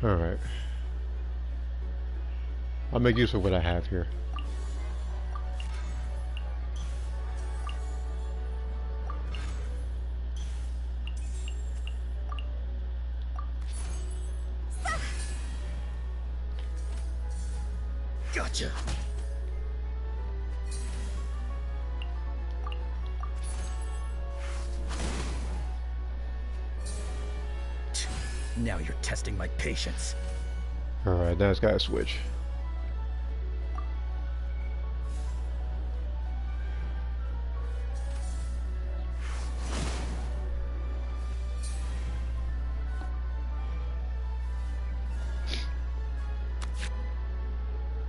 Alright. I'll make use of what I have here. Gotcha. Now you're testing my patience. Alright, now it's gotta switch.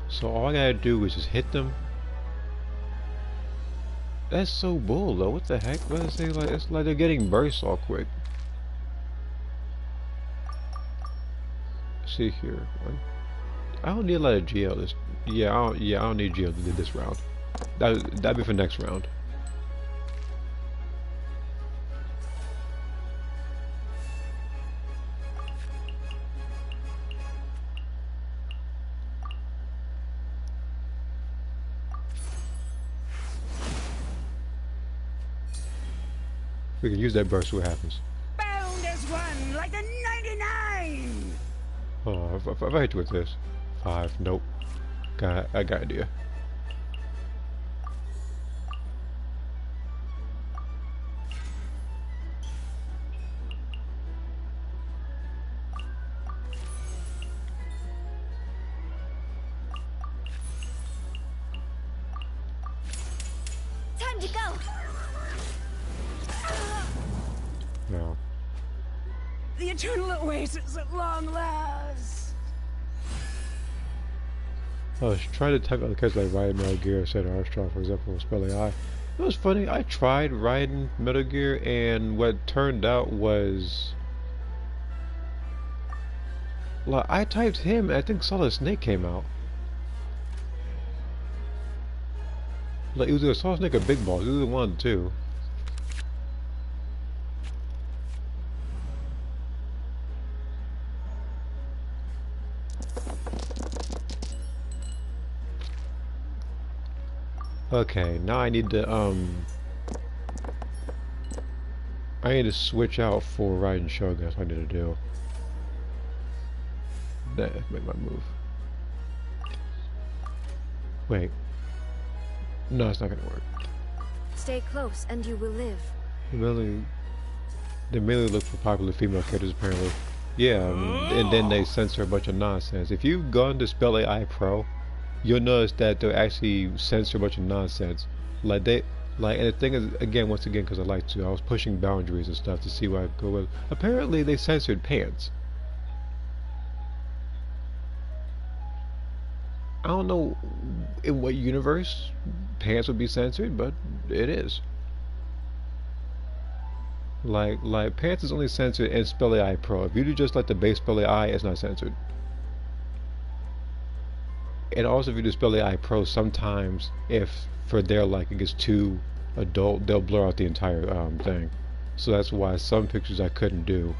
So all I gotta do is just hit them. That's so bull though. What the heck? What is it like? It's like they're getting burst all quick. See here. I don't need a lot of GL this. Yeah, I don't need GL to do this round. That'd be for next round. We can use that burst, see what happens. Bound as one, like a 99! Oh, if I hit you with this. 5, nope. I got idea. Time to go! No. The eternal oasis at long last! I was trying to type out the case like riding Metal Gear, said Armstrong, for example, with spelling I. It was funny, I tried riding Metal Gear, and what turned out was... like, I typed him, and I think Solid Snake came out. Like, it was either Solid Snake or Big Balls, either one, too. Okay, now I need to, I need to switch out for riding Shogun, that's what I need to do. That, make my move. Wait. No, it's not gonna work. Stay close and you will live. They mainly look for popular female characters, apparently. Yeah, and then they censor a bunch of nonsense. If you've gone to Spell AI Pro, you'll notice that they'll actually censor a bunch of nonsense. And the thing is, again, once again, because I like to, I was pushing boundaries and stuff to see what I go with. Apparently, they censored pants. I don't know in what universe pants would be censored, but it is. Like pants is only censored in Spell AI Pro. If you do just like the base Spell AI, it's not censored. And also, if you do Spell AI Pro, sometimes if for their like it gets too adult, they'll blur out the entire thing. So that's why some pictures I couldn't do.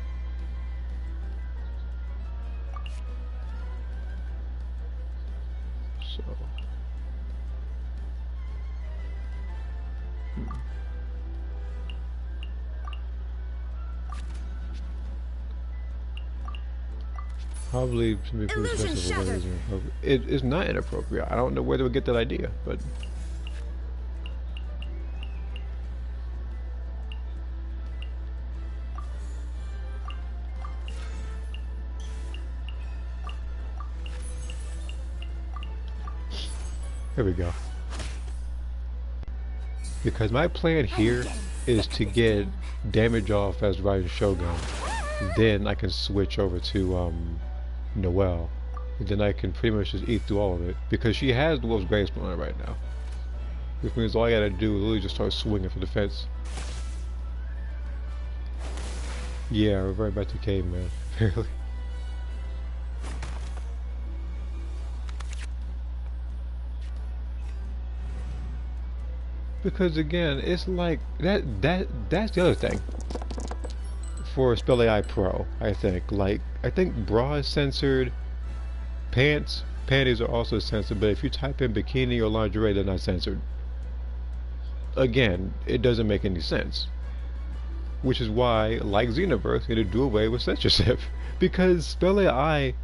So. Probably some people it is not inappropriate. I don't know where they would get that idea, but here we go. Because my plan here is to get damage off as riding Shogun. Then I can switch over to Noelle. And then I can pretty much just eat through all of it. Because she has the Wolf's Graceful on her right now. Which means all I gotta do is literally just start swinging for defense. Yeah, we're right back to caveman, apparently. Because again, it's like that's the other thing. For Spell AI Pro, I think. I think bra is censored, panties are also censored, but if you type in bikini or lingerie, they're not censored. Again, it doesn't make any sense. Which is why, like Xenoverse, they do away with censorship. Because Spell AI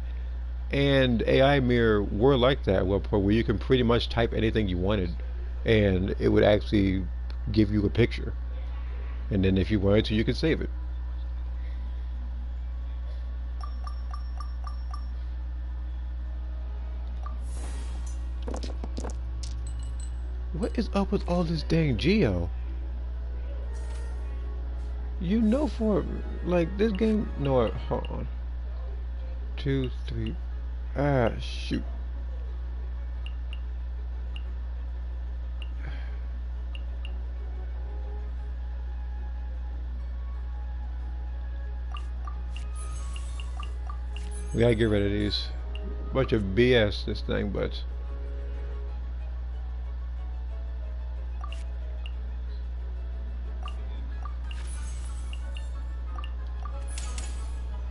and AI Mirror were like that at one point, where you can pretty much type anything you wanted, and it would actually give you a picture. And then if you wanted to, you could save it. What is up with all this dang Geo? You know for, like, this game... No, hold on. 2, 3... Ah, shoot. We gotta get rid of these. Bunch of BS, this thing, but...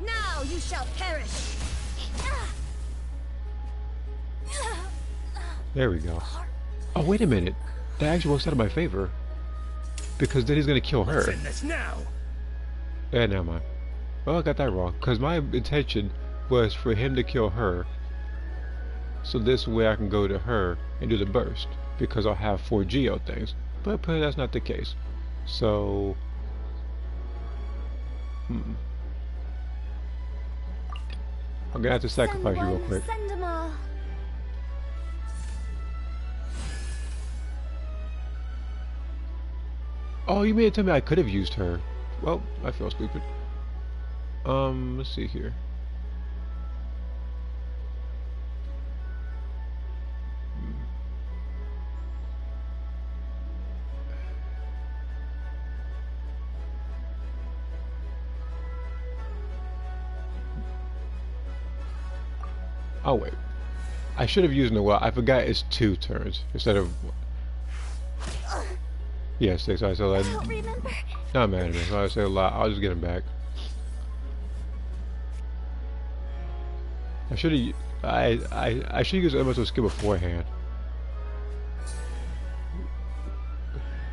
Now you shall perish. There we go. Oh, wait a minute. That actually works out in my favor. because then he's gonna kill her. Let's end this now. Yeah, never mind. Well, I got that wrong. Because my intention was for him to kill her, so this way I can go to her and do the burst, because I'll have 4 Geo things. But apparently that's not the case. So, I'm gonna have to sacrifice you real quick. Send 'em all. Oh, you mean to tell me I could have used her? Well, I feel stupid. Let's see here. Oh wait, I should have used Noelle. I forgot it's 2 turns instead of. Yeah, 6. I said that. Don't remember. Not mad at me. So I said a lot. I'll just get him back. I should have. I should use elemental skill beforehand.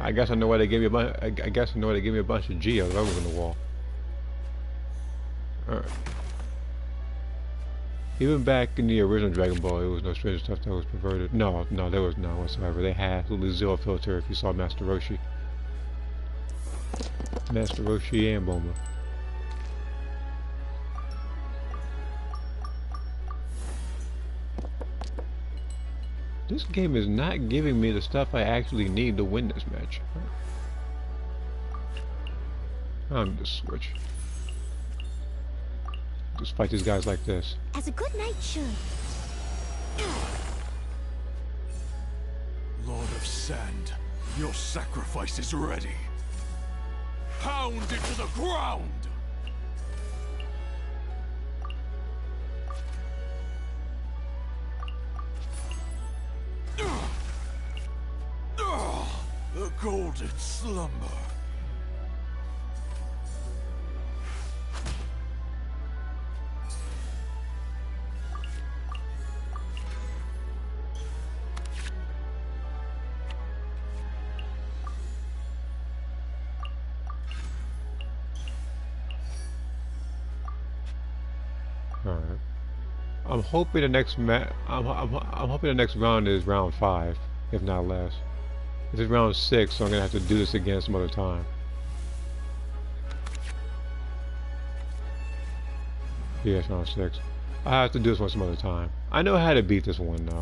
I guess I know why they gave me a bunch. I guess I know why they gave me a bunch of geos over on the wall. Alright. Even back in the original Dragon Ball, there was no strange stuff that was perverted. No, there was none whatsoever. They had absolutely zero filter if you saw Master Roshi. Master Roshi and Bulma. This game is not giving me the stuff I actually need to win this match. I'm just switch. Just fight these guys like this. As a good knight should. Lord of Sand, your sacrifice is ready. Pound it to the ground! The golden slumber. Alright. I'm hoping the next I'm hoping the next round is round 5, if not less. If it's round 6, so I'm gonna have to do this again some other time. Yeah, it's round 6. I have to do this one some other time. I know how to beat this one now.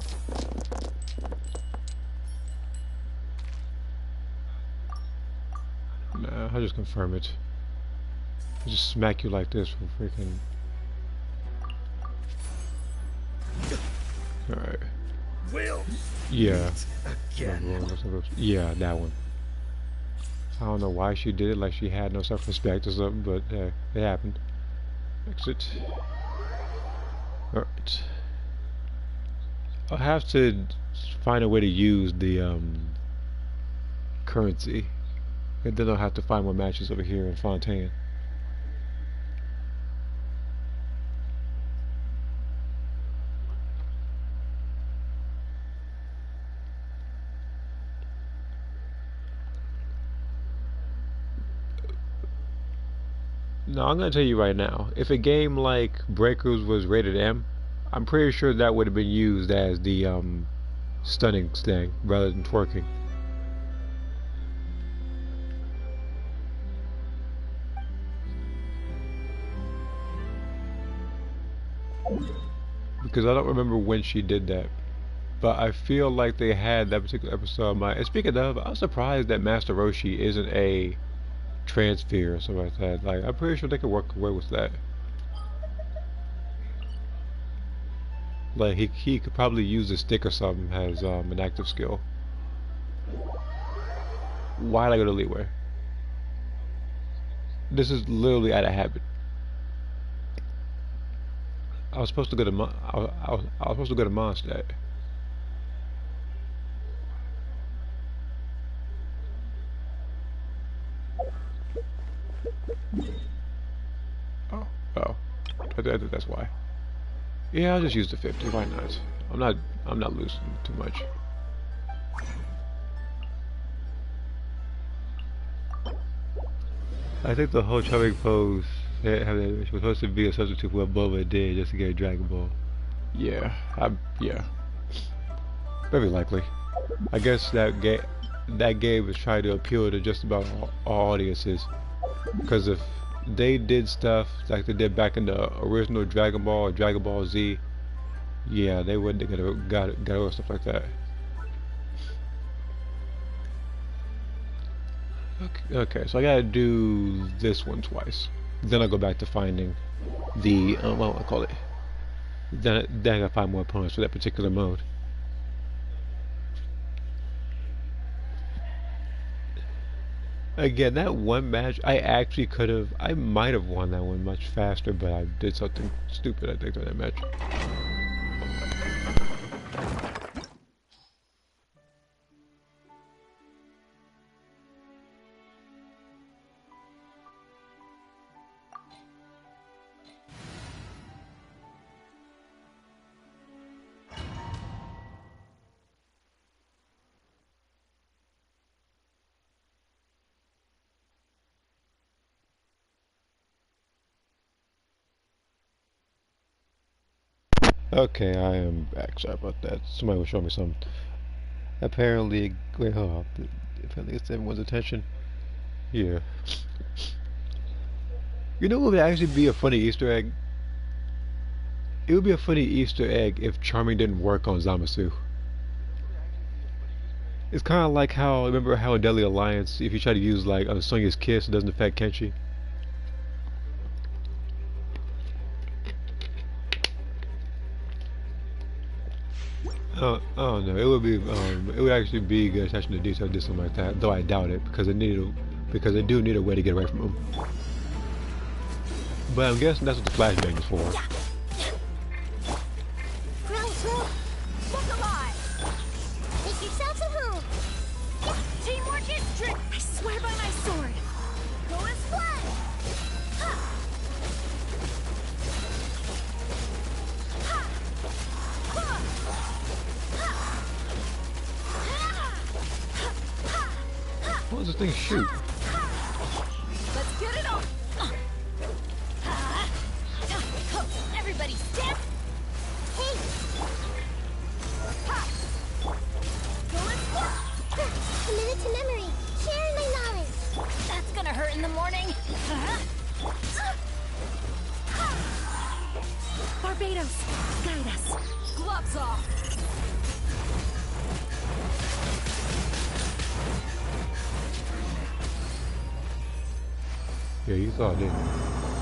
Nah, I'll just confirm it. I'll just smack you like this for freaking. Alright. Will. Yeah. Again. Yeah, that one. I don't know why she did it, like she had no self-respect or something, but hey, it happened. Exit. Alright. I'll have to find a way to use the currency. And then I'll have to find more matches over here in Fontaine. No, I'm gonna tell you right now. If a game like Breakers was rated M, I'm pretty sure that would have been used as the stunning thing rather than twerking. Because I don't remember when she did that, but I feel like they had that particular episode. And speaking of, I'm surprised that Master Roshi isn't a transfer or something like that. Like, I'm pretty sure they could work away with that. Like, he could probably use a stick or something as an active skill. Why'd I go to leeway? This is literally out of habit. I was supposed to go to I was supposed to go to Mondstadt. Oh, that's why. Yeah, I'll just use the 50. Why not? I'm not losing too much. I think the whole charming pose was supposed to be a substitute for what Boba did just to get Dragon Ball. Yeah, yeah, very likely. I guess that game was trying to appeal to just about all audiences. Because if they did stuff like they did back in the original Dragon Ball or Dragon Ball Z, yeah, they wouldn't have got over stuff like that. Okay, so I gotta do this one twice. Then I'll go back to finding the, what do I call it? Then I gotta find more opponents for that particular mode. Again, that one match, I might have won that one much faster, but I did something stupid, I think, during that match. Okay, I am back. Sorry about that. Somebody was showing me something. Apparently, wait, hold on. Apparently, it's everyone's attention. Yeah. You know what would actually be a funny Easter egg? It would be a funny Easter egg if Charming didn't work on Zamasu. It's kind of like how, remember how in Deadly Alliance, if you try to use like Sonya's Kiss, it doesn't affect Kenshi? Oh no, it would actually be good attention to detail, do something like that. Though I doubt it because they do need a way to get away from him. But I'm guessing that's what the flashbang is for. Look alive! Make yourself a home! Teamwork is strict! I swear by my sword! Go as blood! What does this thing shoot? Let's get it on! Everybody stand! Hey! Commit it to memory. Share my knowledge. That's gonna hurt in the morning. Barbados, guide us. Gloves off. Yeah, you thought, didn't you?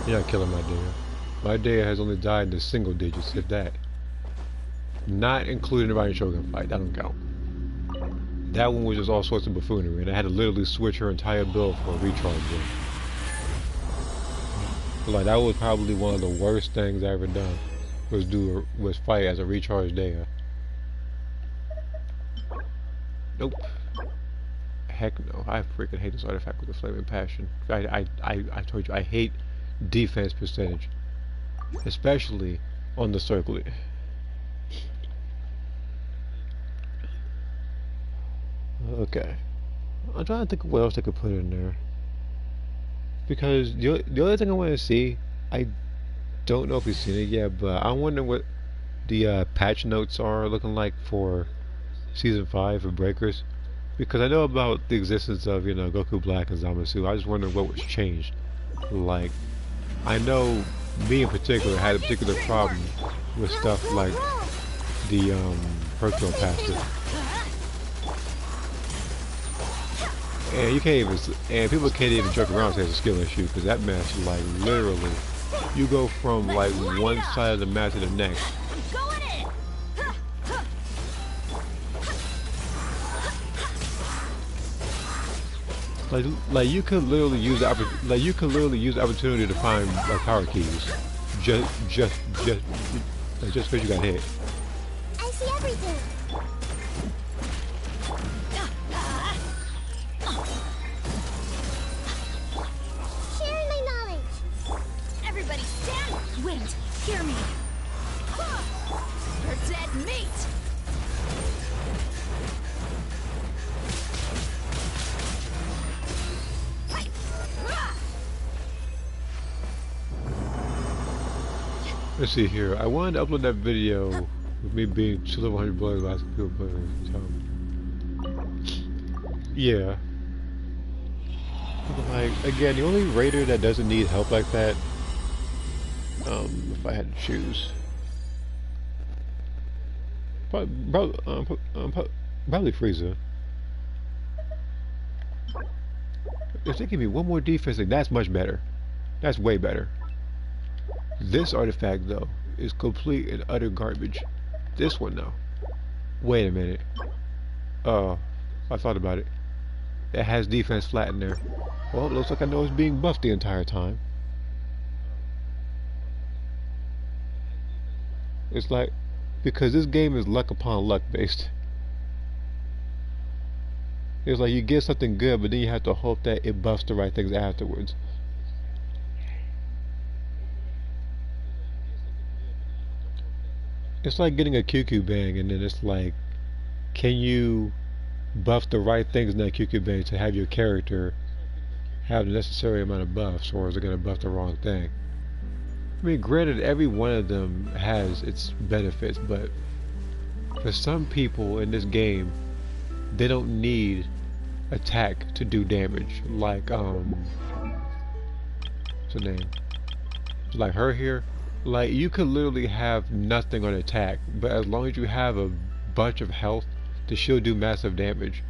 You're not killing my deer. My deer has only died in the single digits, if that. Not including the Ryan Shogun fight, that don't count. That one was just all sorts of buffoonery, and I had to literally switch her entire build for a recharge build. Like, that was probably one of the worst things I ever done, was fight as a recharged Dea. Nope. Heck no, I freaking hate this artifact with a flaming passion. I told you, I hate defense percentage. Especially on the circlet. Okay. I'm trying to think of what else I could put in there. Because the other thing I want to see, I don't know if we've seen it yet, but I'm wondering what the patch notes are looking like for Season 5 of Breakers. Because I know about the existence of, Goku Black and Zamasu. I just wonder what was changed. Like, I know me in particular had a particular problem with stuff like the Hercule Pastor. And you can't even, and people can't even joke around and say it's a skill issue, because that match, like, literally, you go from like one side of the mat to the next. Like you could literally use the opportunity to find like power keys, just because you got hit. I see everything. Sharing my knowledge. Everybody stand! Wait, hear me. You're dead meat! Let's see here. I wanted to upload that video with me being 200 blood by people playing. Yeah. Like, again, the only raider that doesn't need help like that, if I had to choose, probably Frieza. If they give me one more defense, like, that's much better. That's way better. This artifact, though, is complete and utter garbage. This one, though. Wait a minute. Oh, I thought about it. It has defense flat in there. Well, it looks like I know it's being buffed the entire time. It's like, because this game is luck upon luck based. It's like you get something good, but then you have to hope that it buffs the right things afterwards. It's like getting a QQ bang, and then it's like, can you buff the right things in that QQ bang to have your character have the necessary amount of buffs, or is it going to buff the wrong thing? I mean, granted, every one of them has its benefits, but for some people in this game, they don't need attack to do damage. Like, what's her name? Like her here. Like, you could literally have nothing on attack, but as long as you have a bunch of health, she'll do massive damage.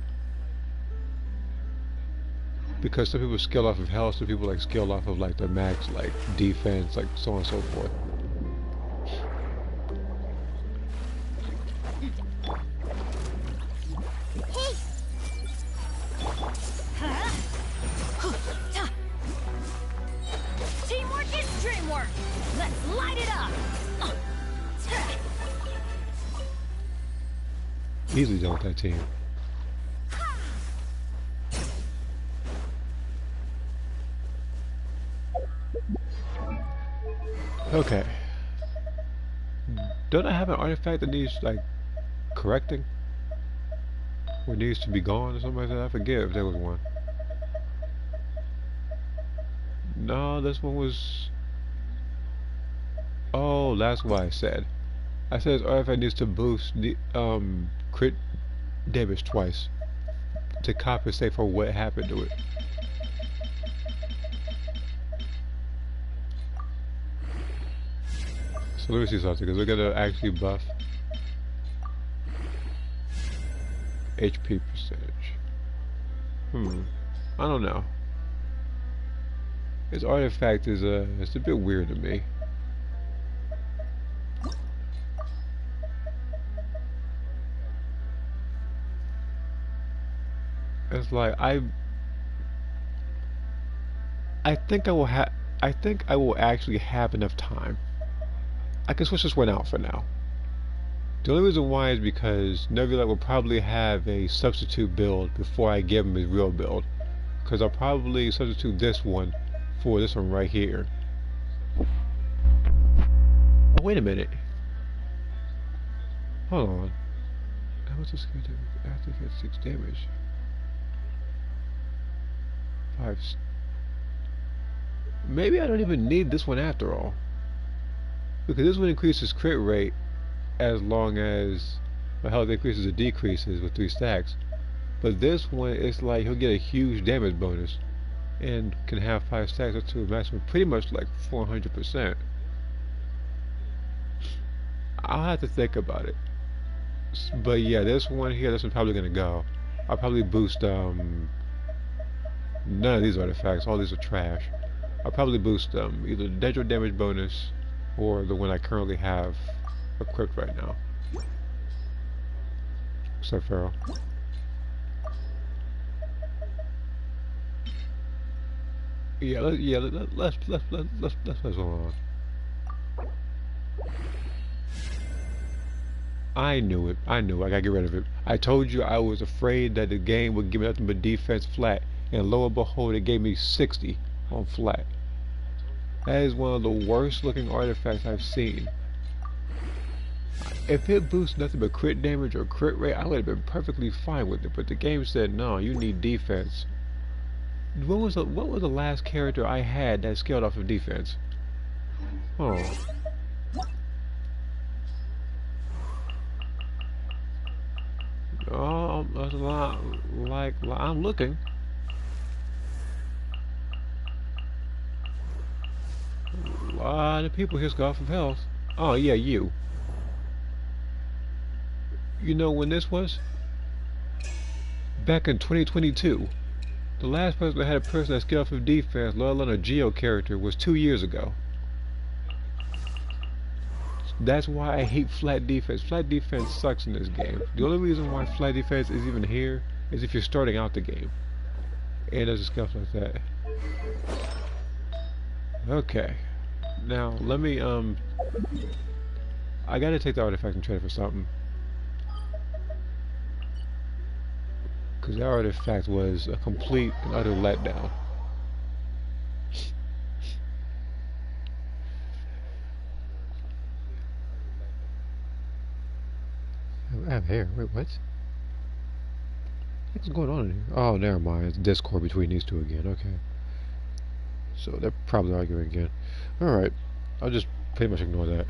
Because some people scale off of health, some people like scale off of like the max, like defense, like so on and so forth. Teamwork is dreamwork. Let's light it up. Easily done with that team. Okay. Don't I have an artifact that needs, like, correcting? Or needs to be gone or something like that? I forget if there was one. No, this one was... Oh, that's what I said. I said this artifact needs to boost the, crit damage twice to compensate for what happened to it. So let me see something, because we're gonna actually buff HP percentage. I don't know. This artifact is it's a bit weird to me. It's like I think I will actually have enough time. I can switch this one out for now. The only reason why is because Nebula will probably have a substitute build before I give him his real build. Because I'll probably substitute this one for this one right here. Oh, wait a minute. Hold on. How much is this going to do? I have to get 6 damage. 5. Maybe I don't even need this one after all. Because this one increases crit rate as long as my health increases or decreases with 3 stacks. But this one, it's like he'll get a huge damage bonus and can have 5 stacks up to a maximum pretty much like 400%. I'll have to think about it. But yeah, this one here, this one's probably gonna go. I'll probably boost none of these artifacts, all these are trash. I'll probably boost either the Dendro damage bonus or the one I currently have equipped right now. What's up, Pharaoh? Yeah, let's move on. I knew it. I gotta get rid of it. I told you I was afraid that the game would give me nothing but defense flat, and lo and behold, it gave me 60 on flat. That is one of the worst looking artifacts I've seen. If it boosts nothing but crit damage or crit rate, I would have been perfectly fine with it, but the game said no, you need defense. What was the last character I had that scaled off of defense? Oh. it's a lot, like, I'm looking. A lot of people here scoff of health. Oh, yeah, you. You know when this was? Back in 2022. The last person that had a person that scaled off of defense, let alone a Geo character, was 2 years ago. That's why I hate flat defense. Flat defense sucks in this game. The only reason why flat defense is even here is if you're starting out the game. And there's stuff like that. Okay. Now, let me, I gotta take the artifact and trade it for something. Because that artifact was a complete and utter letdown. I have hair. Wait, what? What's going on in here? Oh, never mind. It's discord between these two again. Okay. So they're probably arguing again. Alright. I'll just pretty much ignore that.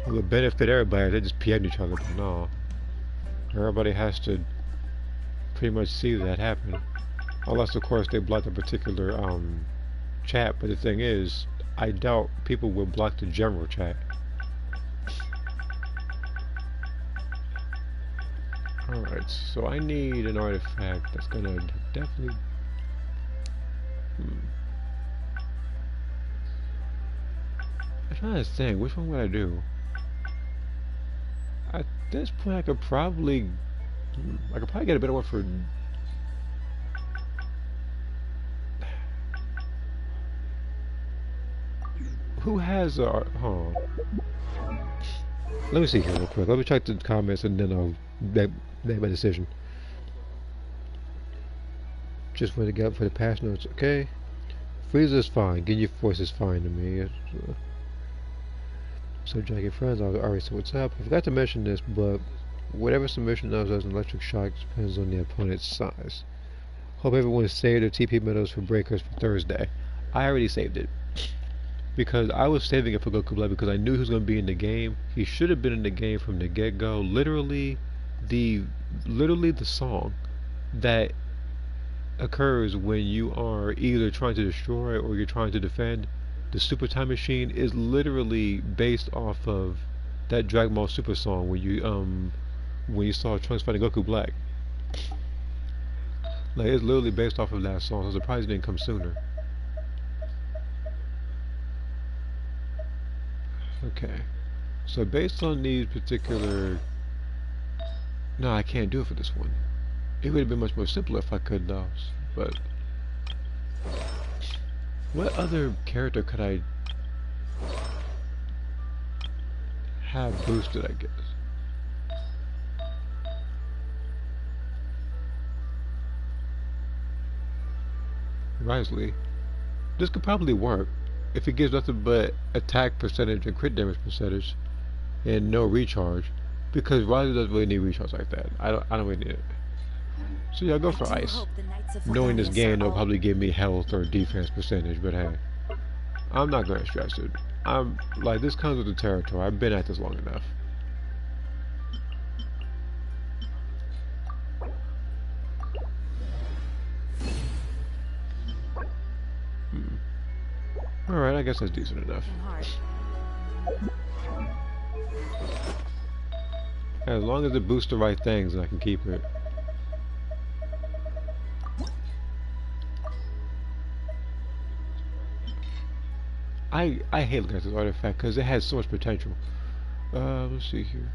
It would benefit everybody if they just PM'd each other, but no. Everybody has to pretty much see that happen. Unless, of course, they block the particular chat. But the thing is, I doubt people will block the general chat. Alright, so I need an artifact that's gonna definitely... I'm trying to think, which one would I do? At this point I could probably get a better one for... Who has a... Let me see here real quick. Let me check the comments and then I'll make my decision. Just want to get up for the past notes. Okay. Frieza's fine. Ginyu Force is fine to me. So Jackie friends, I already said what's up. I forgot to mention this, but whatever submission knows as an electric shock depends on the opponent's size. Hope everyone is saved their TP medals for breakers for Thursday. I already saved it. Because I was saving it for Goku Black because I knew he was going to be in the game. He should have been in the game from the get-go. Literally the song that occurs when you are either trying to destroy or you're trying to defend, the Super Time Machine, is literally based off of that Dragon Ball Super song when you saw Trunks fighting Goku Black. Like, it's literally based off of that song. So I'm surprised it didn't come sooner. Okay, so based on these particular... No, I can't do it for this one. It would have been much more simpler if I could, though. But what other character could I have boosted, I guess? Wisely. This could probably work. If it gives nothing but attack percentage and crit damage percentage and no recharge, because Riley doesn't really need recharge like that. I don't really need it. So yeah, I'll go for ice. Knowing this game, they'll probably give me health or defense percentage, but hey, I'm not gonna stress it. I'm like, this comes with the territory. I've been at this long enough. Alright, I guess that's decent enough. As long as it boosts the right things, I can keep it. I hate looking at this artifact because it has so much potential. Let's see here.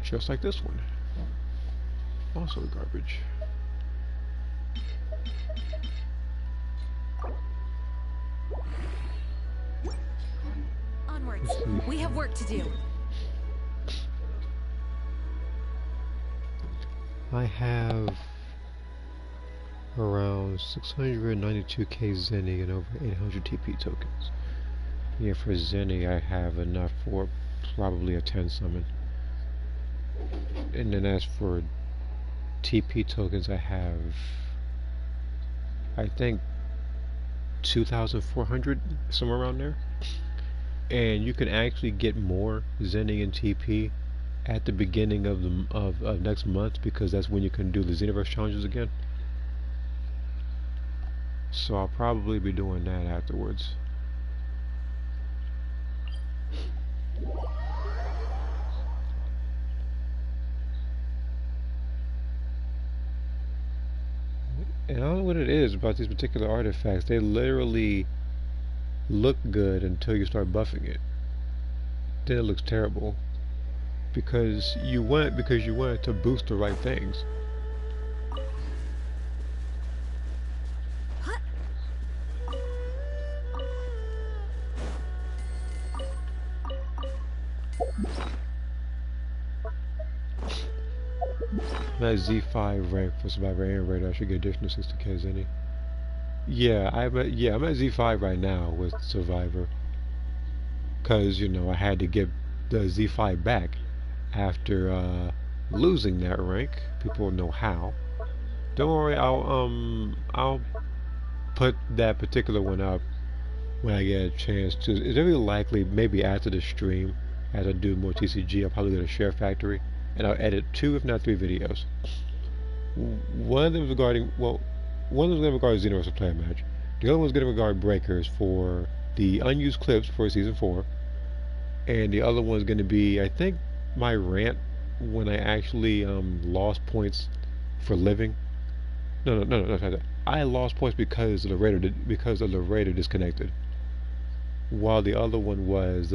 Just like this one. Also garbage. Onwards. We have work to do. I have around 692k Zenny and over 800 TP tokens. Yeah, for Zenny I have enough for probably a 10 summon. And then as for TP tokens, I have, I think, 2,400, somewhere around there. and you can actually get more Zenny and TP at the beginning of of next month, because that's when you can do the Xenoverse challenges again. So I'll probably be doing that afterwards. And I don't know what it is about these particular artifacts. They literally look good until you start buffing it. Then it looks terrible. Because you want it to boost the right things. I'm at Z5 rank for Survivor and Raider. I should get additional 60k Zenny. Yeah, I'm at Z5 right now with Survivor. Cause you know I had to get the Z5 back after losing that rank. People know how. Don't worry, I'll put that particular one up when I get a chance to. It's very likely maybe after the stream, as I do more TCG, I'll probably go to Share Factory and I'll edit 2 if not 3 videos. One of them is regarding one of them is going to regard Xenoverse Player Match. The other one's going to regard Breakers for the unused clips for Season 4. And the other one's going to be, I think, my rant when I actually lost points for living. No, I lost points because of the Raider disconnected. While the other one was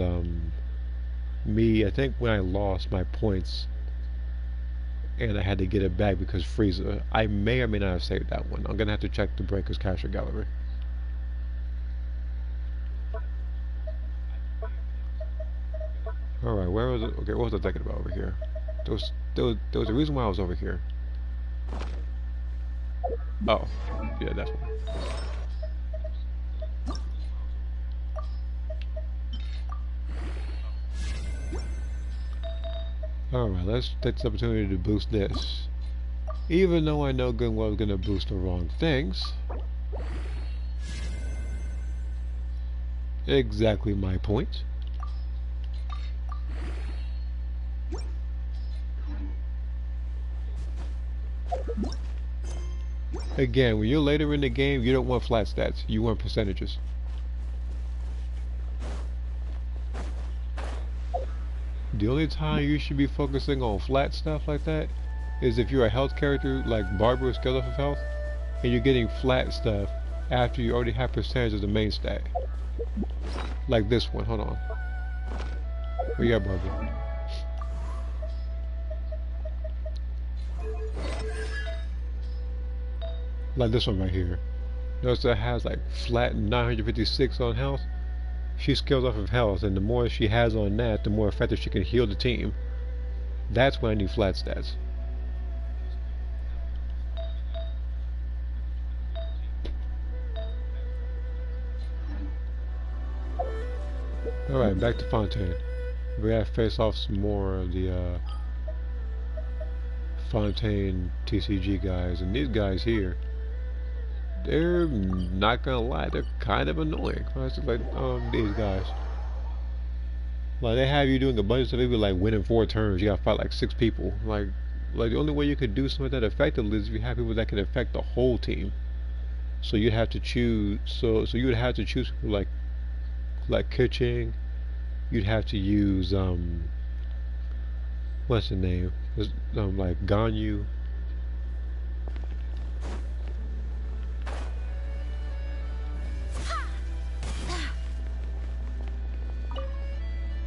me, I think, when I lost my points and I had to get it back because Frieza. I may or may not have saved that one. I'm gonna have to check the Breakers Cacher Gallery. Alright, where was it? Okay, what was I thinking about over here? There was a reason why I was over here. Oh, yeah, that's one. Alright, let's take this opportunity to boost this. Even though I know good and well I was going to boost the wrong things. Exactly my point. Again, when you're later in the game, you don't want flat stats. You want percentages. The only time you should be focusing on flat stuff like that is if you're a health character like Barbara with scale off of health, and you're getting flat stuff after you already have percentage as the main stat. Like this one, hold on. Where you at, Barbara? Like this one right here. Notice that has like flat 956 on health. She scales off of health, and the more she has on that, the more effective she can heal the team. That's when I need flat stats. Alright, back to Fontaine. We gotta face off some more of the Fontaine TCG guys, and these guys here, they're not gonna lie, they're kind of annoying. Like these guys. Like they have you doing a bunch of stuff, maybe like winning 4 turns, you gotta fight like 6 people. Like the only way you could do something like that effectively is if you have people that can affect the whole team. So you'd have to choose so you would have to choose people like Kitching. You'd have to use what's the name? Like Ganyu.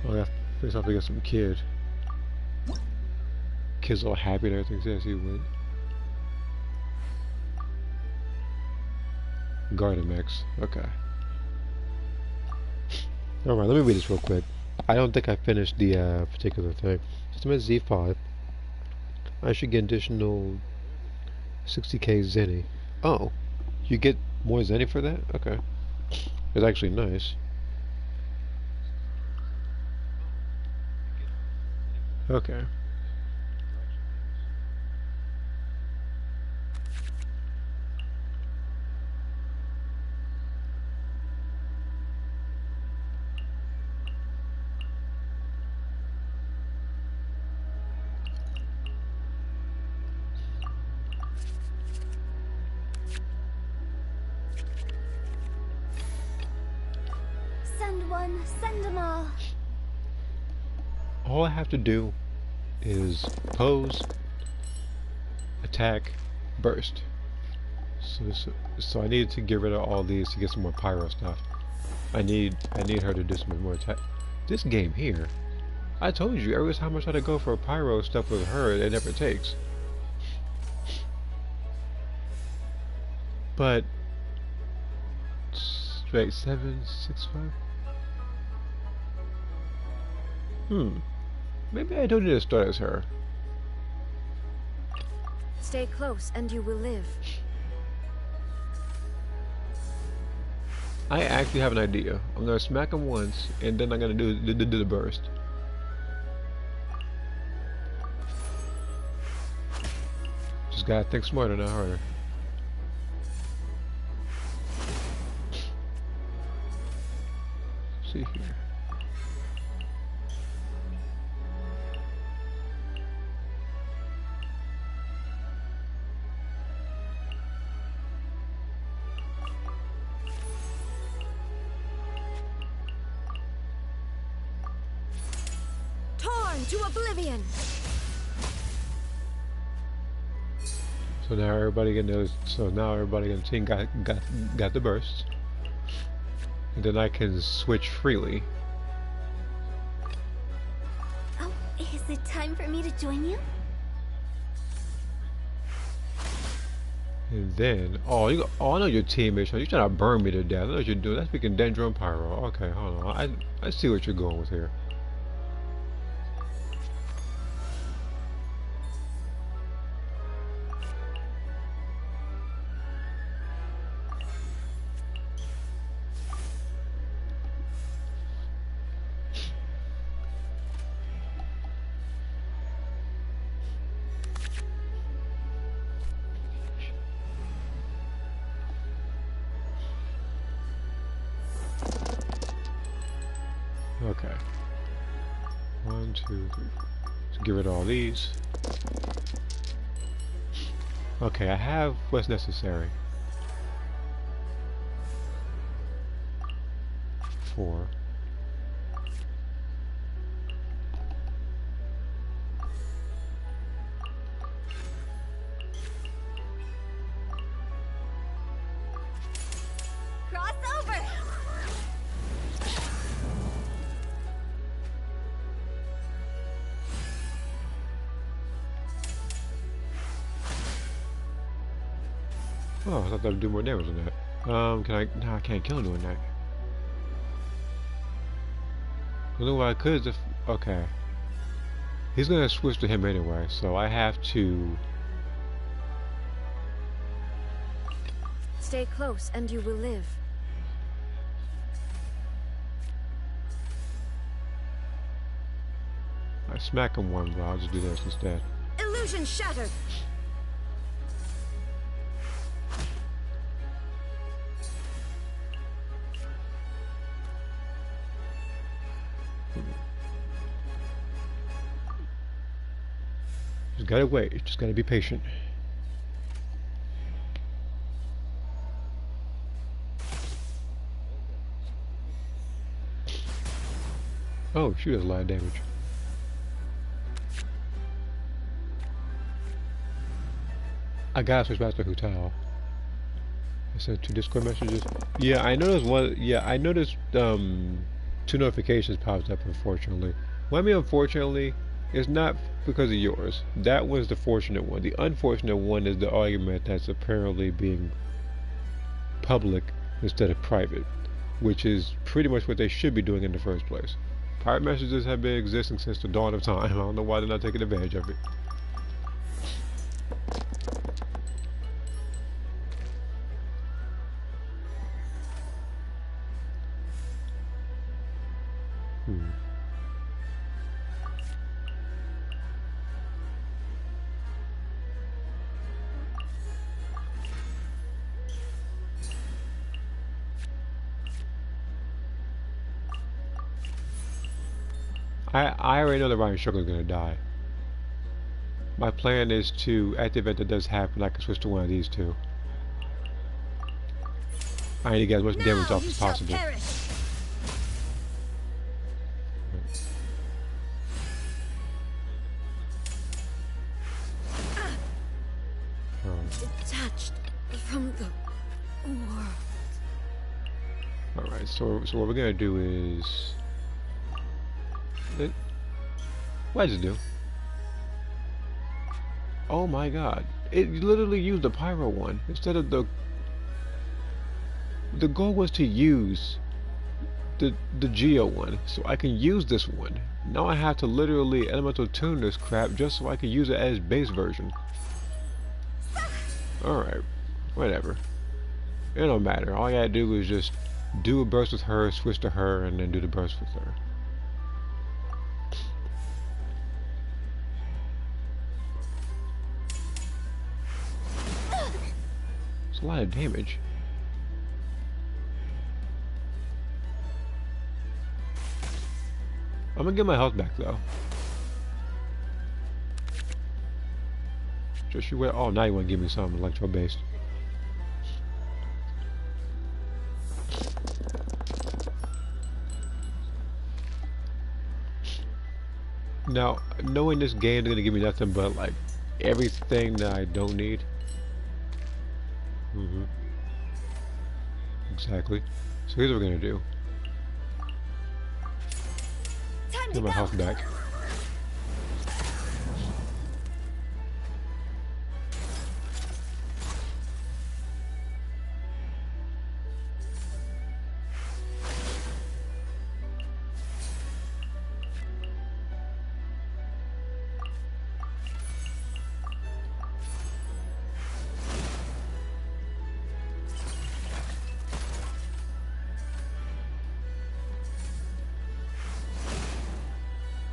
Oh, I face off against some kid. Kid's all happy and everything, says he win. Gardamex, okay. Alright, let me read this real quick. I don't think I finished the particular thing. System at Z5. I should get additional 60k Zenny. Oh, you get more Zenny for that? Okay. It's actually nice. Okay. Send one, send them all. All I have to do is pose, attack, burst. So I need to get rid of all these to get some more pyro stuff. I need her to do some more attack. This game here, I told you every time I try to go for pyro stuff with her, it never takes. But wait, 7, 6, 5. Maybe I don't need to start as her. Stay close and you will live. I actually have an idea. I'm gonna smack him once, and then I'm gonna do the burst. Just gotta think smarter, not harder. Let's see here. To oblivion. So now everybody in the team got the burst, and then I can switch freely. Oh, is it time for me to join you? And then, I know your teammates. You're trying to burn me to death. I know what you're doing. That's speaking Dendro and Pyro. Okay, hold on. I see what you're going with here. Okay. 1, 2, 3, 4. Let's get rid of all these. Okay, I have what's necessary. 4. Oh, I thought that would do more damage than that. No, I can't kill him doing that. You know what I could if, okay. He's gonna switch to him anyway, so I have to... Stay close and you will live. I smack him one, but I'll just do this instead. Illusion shattered. Just gotta wait. Just gotta be patient. Oh, she does a lot of damage. I gotta switch back to Hutao. I sent 2 Discord messages. Yeah, I noticed one. Yeah, I noticed 2 notifications popped up. Unfortunately, well, I mean, unfortunately, it's not because of yours. That was the fortunate one. The unfortunate one is the argument that's apparently being public instead of private, which is pretty much what they should be doing in the first place. Private messages have been existing since the dawn of time. I don't know why they're not taking advantage of it. I already know that Ryan Sugar is going to die. My plan is to, at the event that does happen, I can switch to one of these 2. I need to get as much damage off as possible. from the world. Alright, so what we're gonna do is... What does it do? Oh my god. It literally used the pyro one instead of the... The goal was to use the Geo one, so I can use this one. Now I have to literally elemental tune this crap just so I can use it as base version. Alright, whatever. It don't matter. All I gotta do is just do a burst with her, switch to her, and then do the burst with her. It's a lot of damage. I'm gonna get my health back though. Just you wait. Oh, now you wanna give me something electro based. Now, knowing this game is gonna give me nothing but like everything that I don't need. Exactly. So here's what we're gonna do. Get my health back.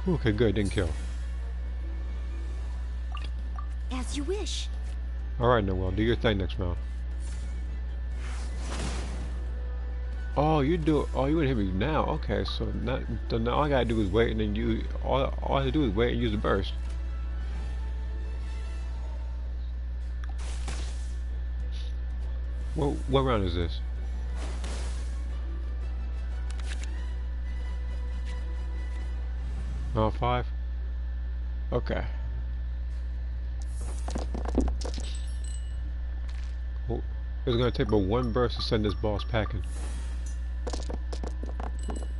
Okay, good, didn't kill. As you wish. Alright, Noel, do your thing next round. Oh, you would hit me now. Okay, so now all I gotta do is wait, and then you all I have to do is wait and use the burst. What round is this? Round 5? Okay. Well, it's gonna take but one burst to send this boss packing.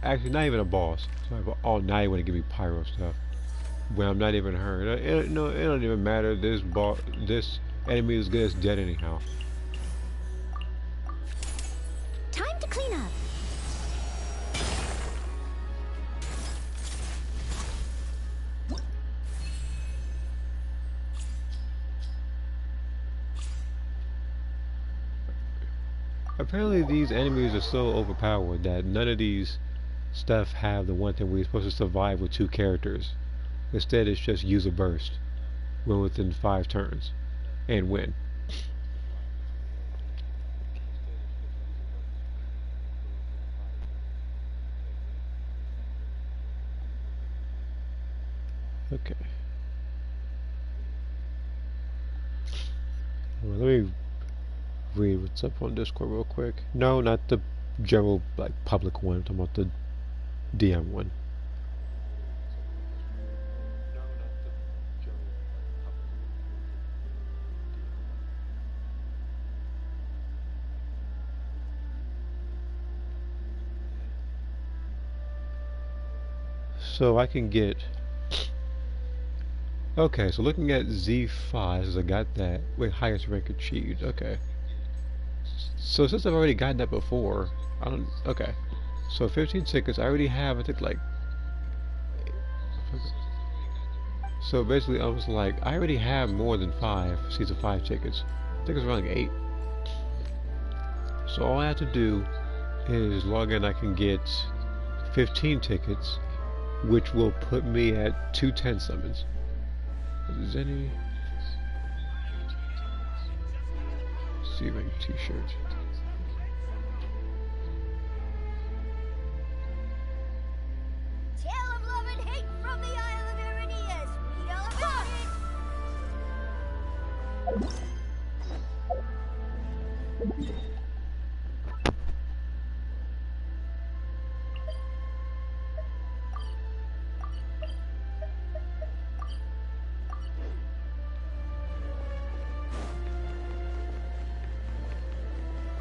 Actually, not even a boss. Sorry, but oh, now you want to give me pyro stuff. When I'm not even hurt. It don't even matter. This enemy is good as dead anyhow. Time to clean up. Apparently these enemies are so overpowered that none of these stuff have the one thing we're supposed to survive with 2 characters. Instead it's just use a burst when within 5 turns and win. Okay. Well, let me read what's up on Discord real quick. No, not the general like public one. I'm talking about the DM one. So I can get... Okay, so looking at Z5, I got that. Wait, highest rank achieved. Okay. So since I've already gotten that before, I don't... Okay. So 15 tickets, I already have, I think like... So basically I was like, I already have more than 5 Season 5 tickets. I think it's around like 8. So all I have to do is log in, I can get 15 tickets, which will put me at 210 summons. Is there any... Receiving t-shirt. Tale of love and hate from the Isle of Iridius. Read all about it.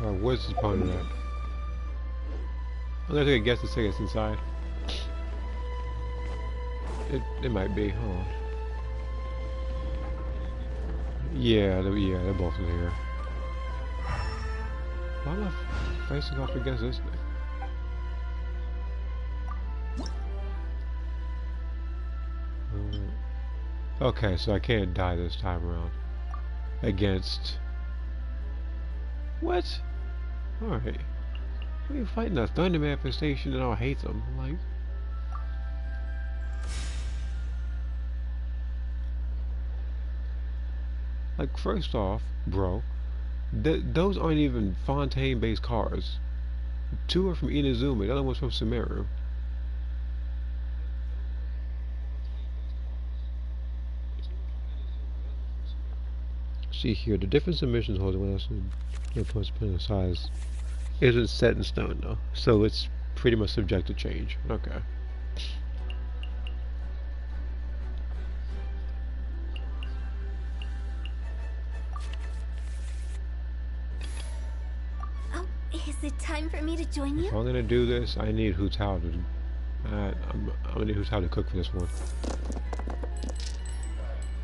Alright, where's this opponent at? I'm gonna take a guess to say it's inside. It might be. Hold on. Yeah, they're both in here. Why am I facing off against this thing? Okay, so I can't die this time around. Against... What? Alright. We're fighting a thunder manifestation and I hate them. Like, first off, bro, those aren't even Fontaine-based cars. 2 are from Inazuma, the other one's from Sumeru. See here, the difference in missions holder when else opponents depending on size isn't set in stone though, so it's pretty much subject to change. Okay. Oh, is it time for me to join you? If I'm gonna do this, I need Hu Tao to. I'm gonna need Hu Tao to cook for this one.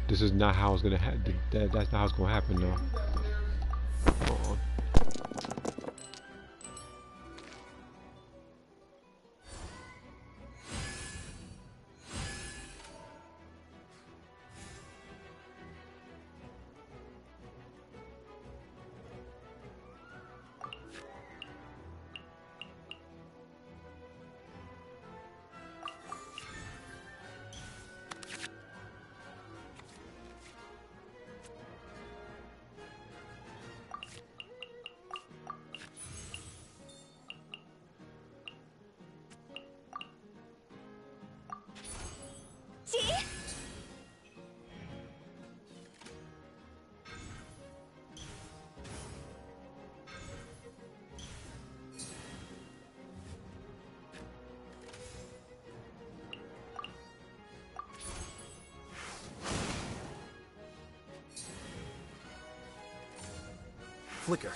This is not how it's gonna happen. That's not how it's gonna happen, though. Hold on. Flicker.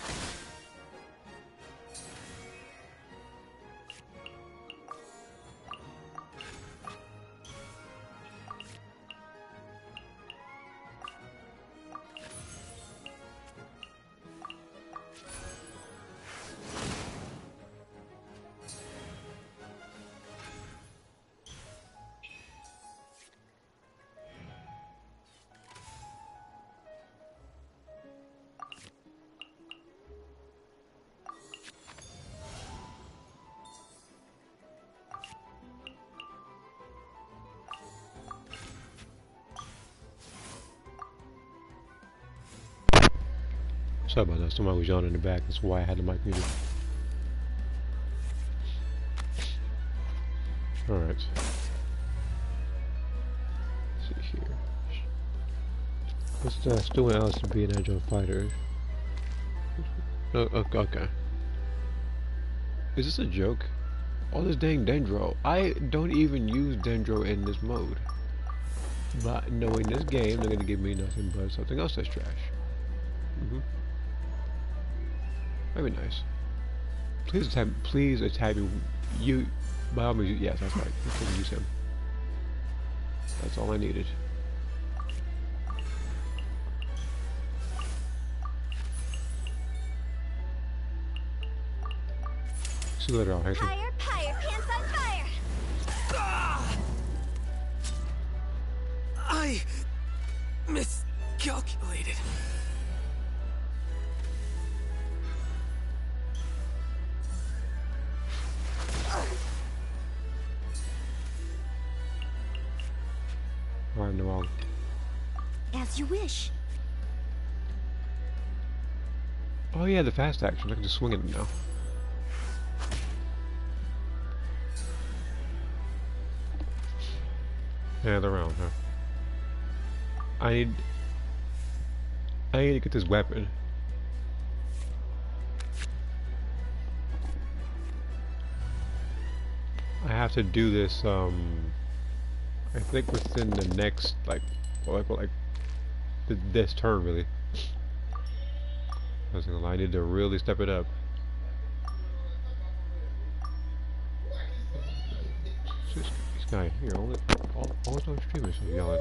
Sorry about that. Somebody was yawning in the back. That's why I had the mic muted. Alright. Let's see here. Let's still want Alice to be an agile fighter. Oh, okay. Is this a joke? All this dang Dendro. I don't even use Dendro in this mode. But knowing this game, they're gonna give me nothing but something else that's trash. Very nice. Please attack me. You, by all means, yes, that's right. You can use him. That's all I needed. See you later, I'll hate you. Pyre, pants on fire! Ah! I miscalculated. I'm the wrong. As you wish. Oh yeah, the fast action. I can just swing at him now. Yeah, they're around, huh? I need to get this weapon. I have to do this, I think within the next, this turn, really. I was gonna lie, I need to really step it up. This guy here, always on streamers is yelling.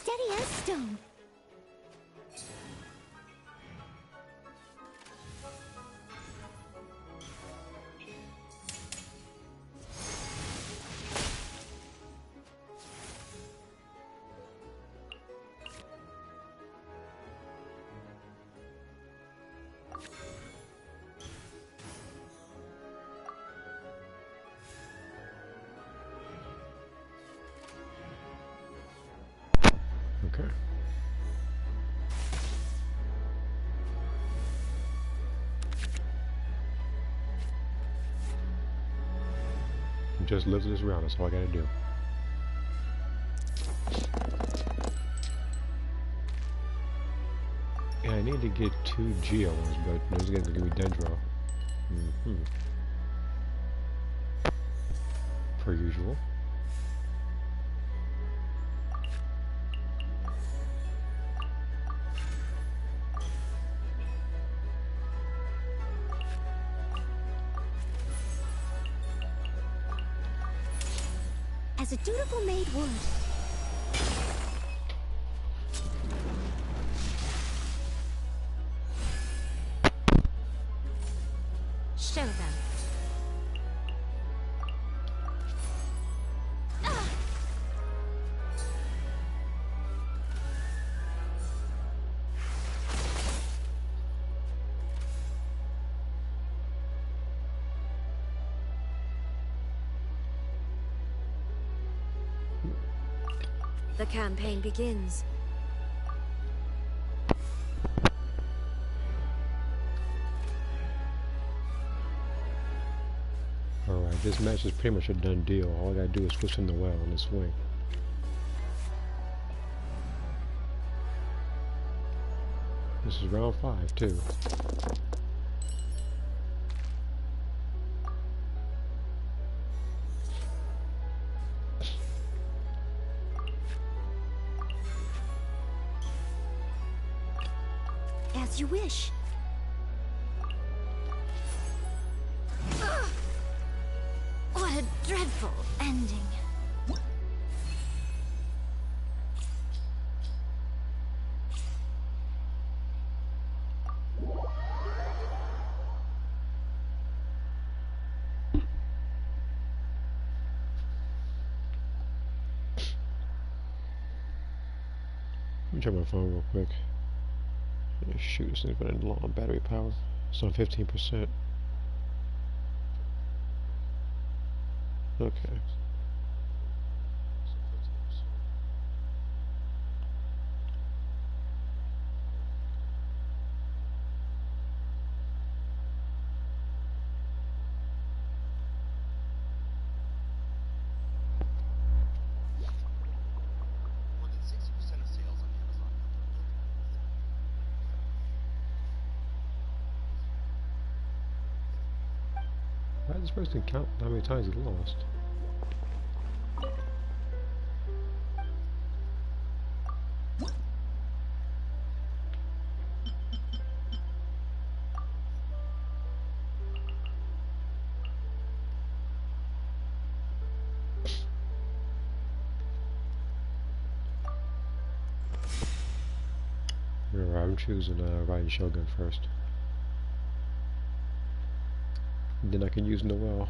Steady as stone. Okay. Just live this round, that's all I gotta do. And I need to get 2 Geo ones, but those guys are gonna give me Dendro. Per usual. As a dutiful maid would. Show them. The campaign begins. Alright, this match is pretty much a done deal. All I gotta do is switch in the well and swing. This is round 5 too. As you wish. What a dreadful ending. Let me check my phone real quick. Shoot, this thing's running low on battery power. It's on 15%. Okay. Why does this person count how many times he lost? I'm choosing riding Shogun first. Then I can use Noel.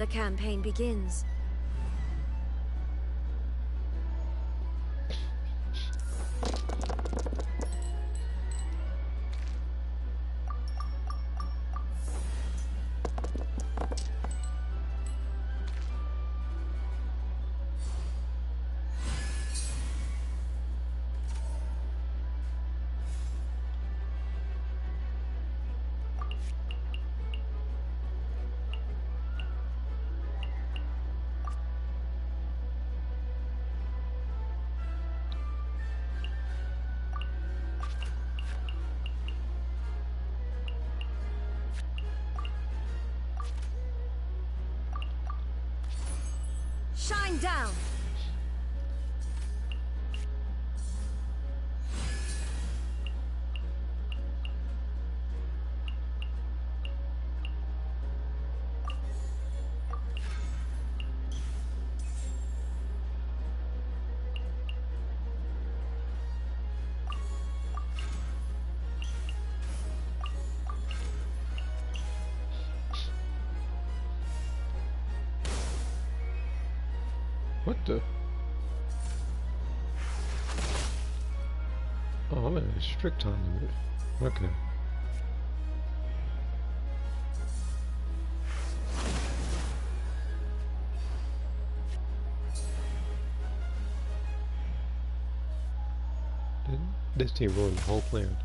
The campaign begins. Shine down! What the? Oh, I'm in a strict time limit. Okay. This team ruined the whole plan.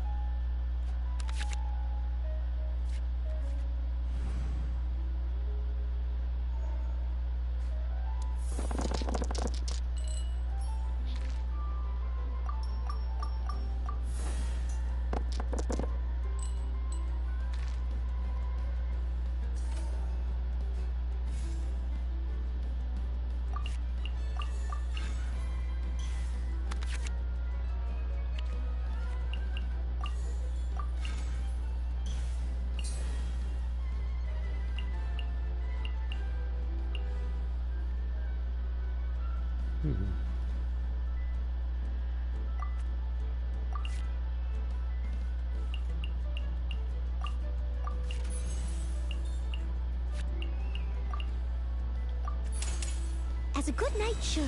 As a good knight should.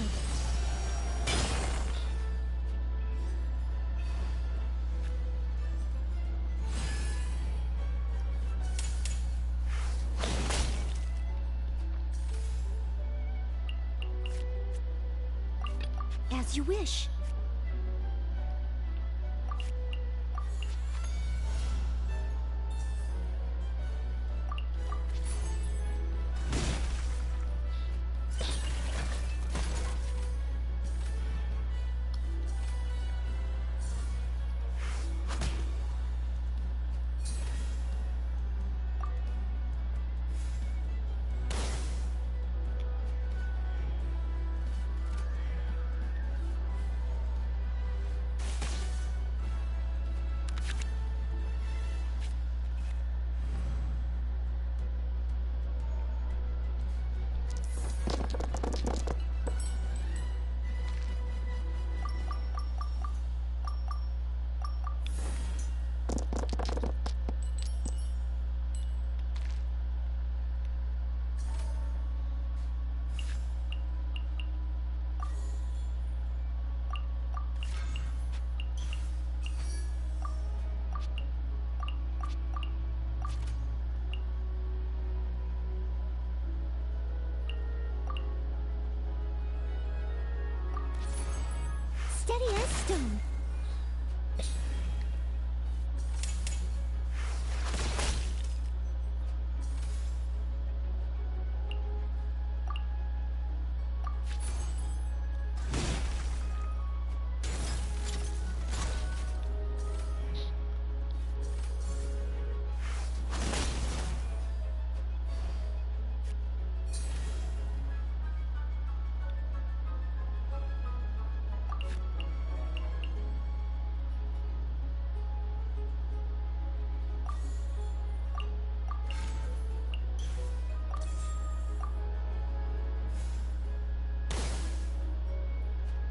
As you wish. Steady as stone.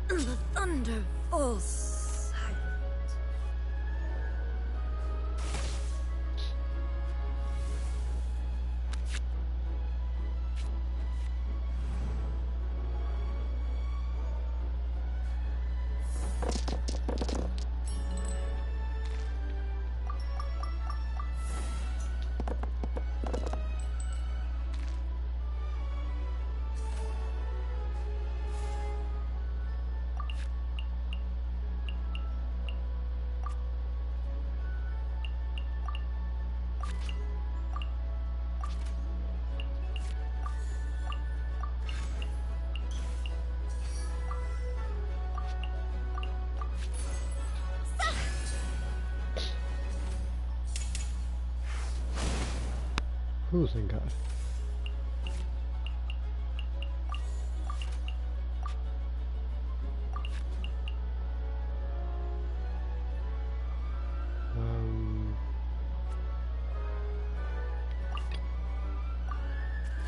The thunder falls silent. Oh, thank God.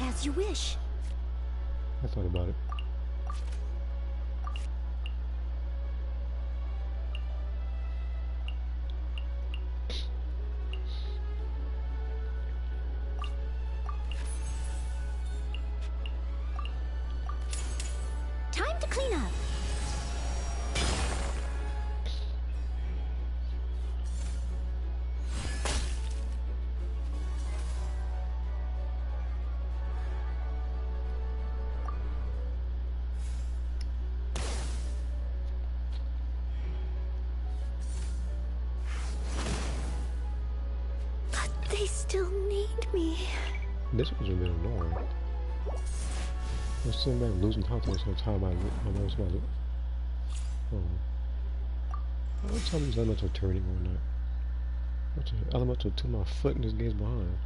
As you wish. I thought about it. Time to clean up. But they still need me. This was a bit annoying. I was sitting back losing confidence every time I noticed my look. Oh. I don't tell me these elements are turning or not. What's the elemental to my foot and this game's behind?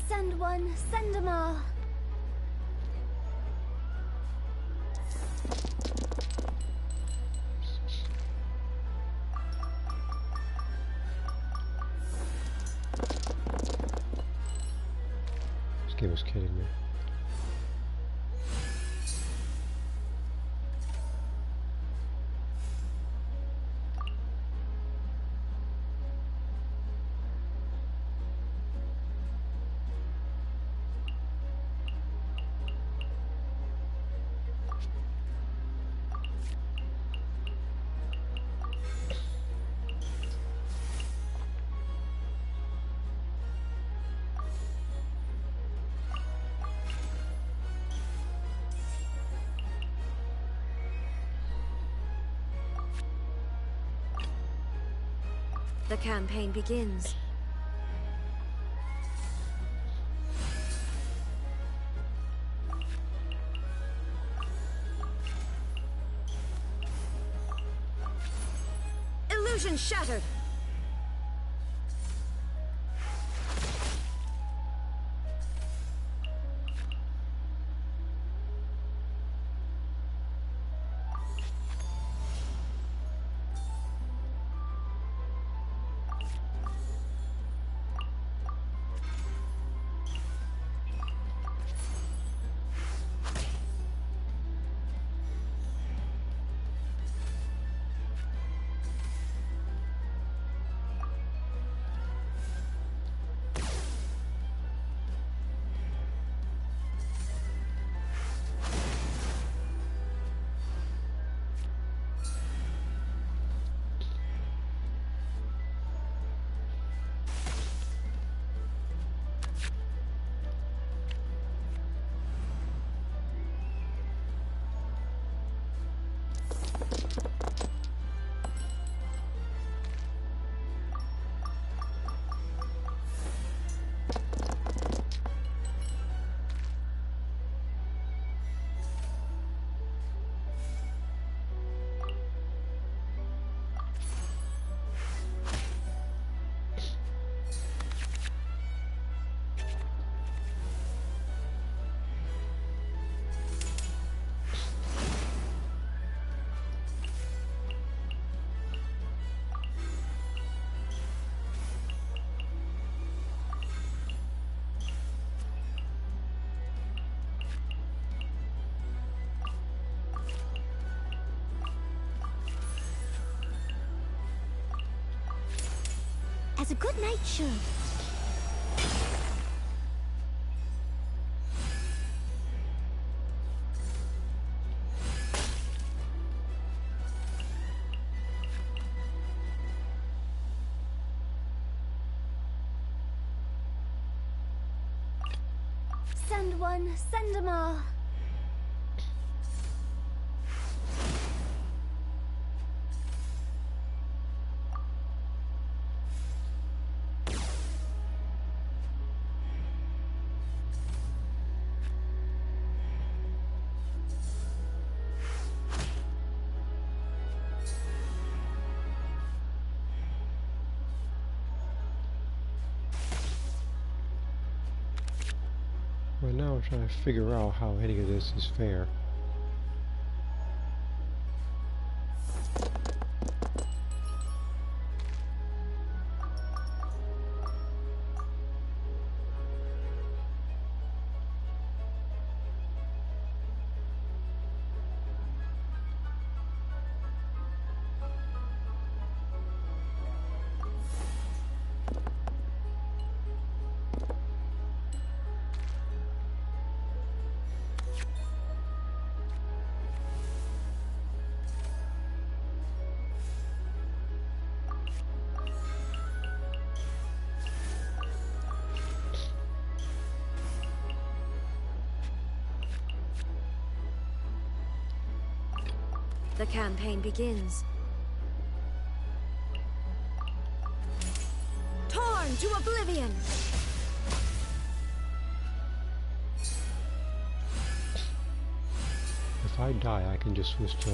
Send one, send them all. This game is kidding me. The campaign begins. Illusion shattered! as a good knight should. Send one, send them all. Right now I'm trying to figure out how any of this is fair. The campaign begins. Torn to oblivion! If I die, I can just switch to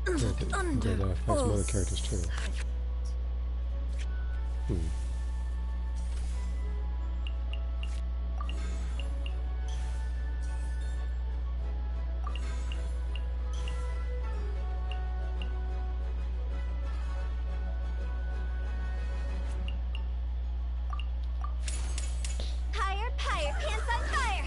affect some other characters too. Higher, higher, pants on fire.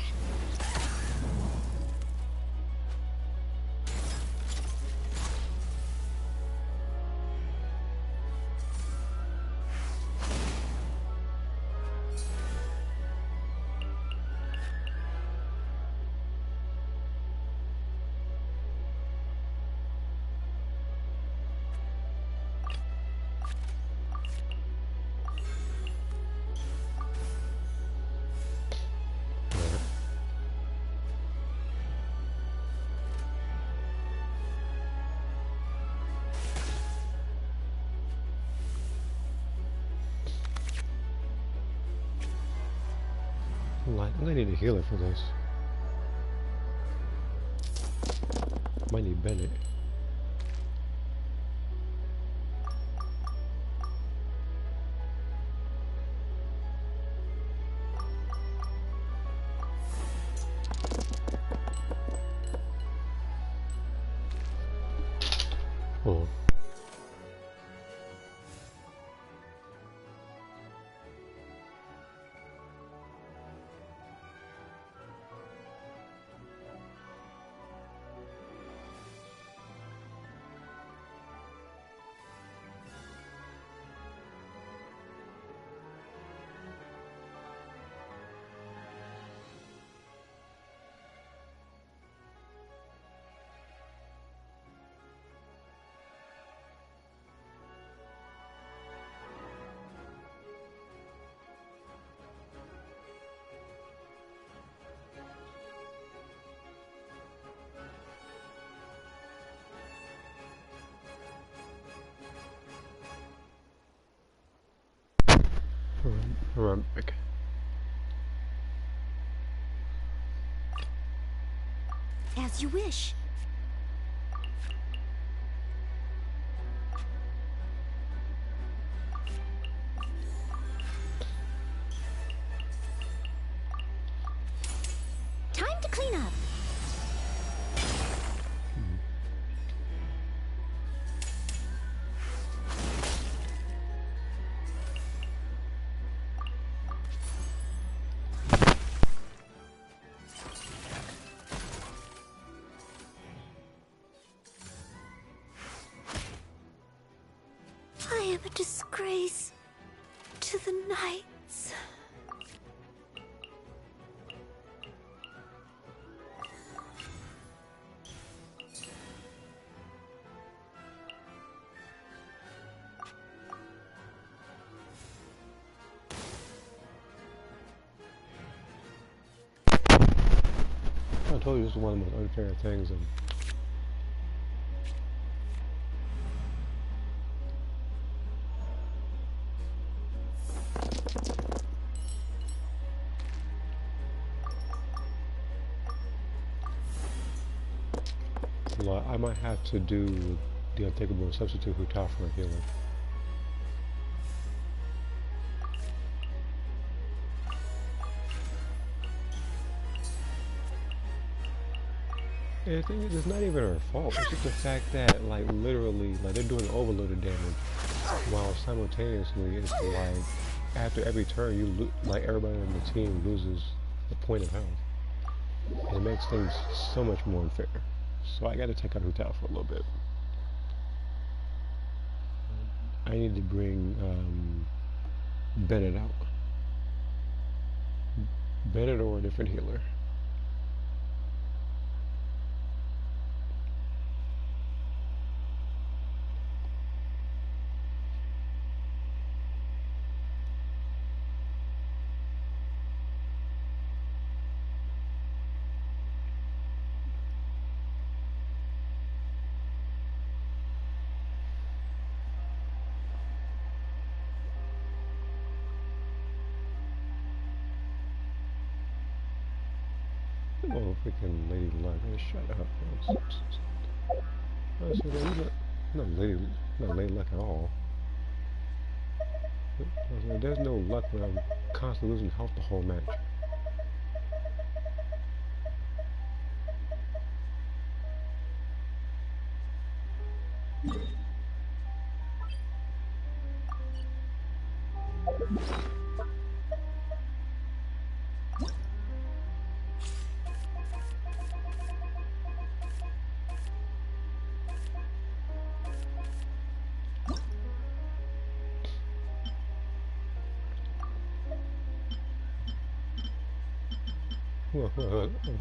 I need a healer for this. Might need Bennett. Oh. Heroic. As you wish. Time to clean up. am a disgrace to the knights. I told you this is one of the most unfair things. I might have to do the unthinkable and substitute Huta for a healer. And the thing is, it's not even her fault. It's just the fact that, like, literally, like, they're doing overloaded damage, while simultaneously, it's like, after every turn, like, everybody on the team loses a point of health. And it makes things so much more unfair. So I gotta take out Huta for a little bit. I need to bring Bennett out. Bennett or a different healer. Oh, freaking Lady Luck, shut up. Oh, so not Lady Luck at all. There's no luck when I'm constantly losing health the whole match.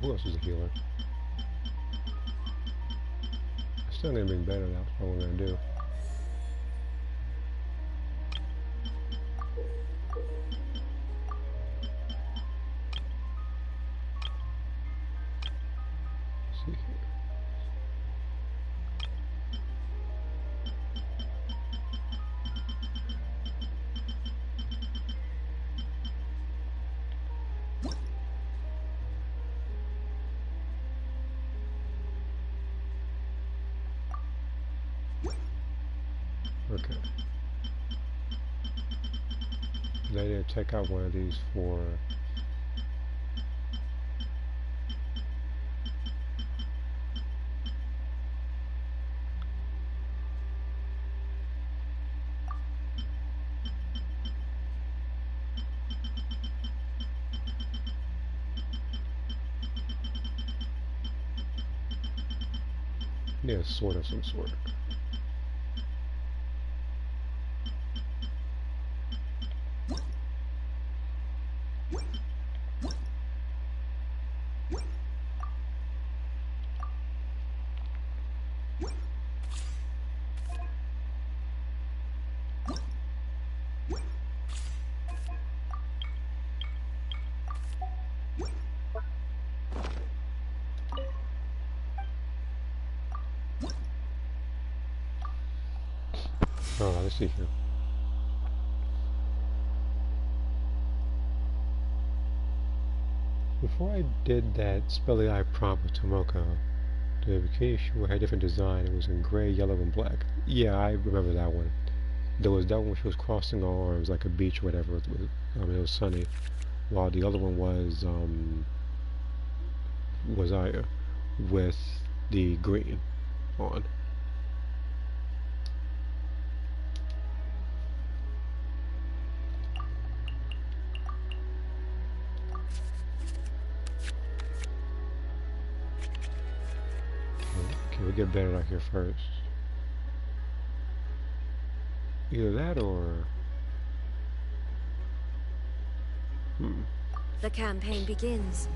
Who else is a healer? I still need to bring better. That's what we're gonna do. Let's see here. Okay. Then I need to take out one of these for a sword of some sort. Oh, let's see here. Before I did that Spelly Eye prompt with Tomoka, the bikini shoe had a different design. It was in gray, yellow, and black. Yeah, I remember that one. There was that one where she was crossing her arms like a beach or whatever. It was sunny. While the other one was Aya with the green on. Okay, we'll get better out here first. Either that or... The campaign begins.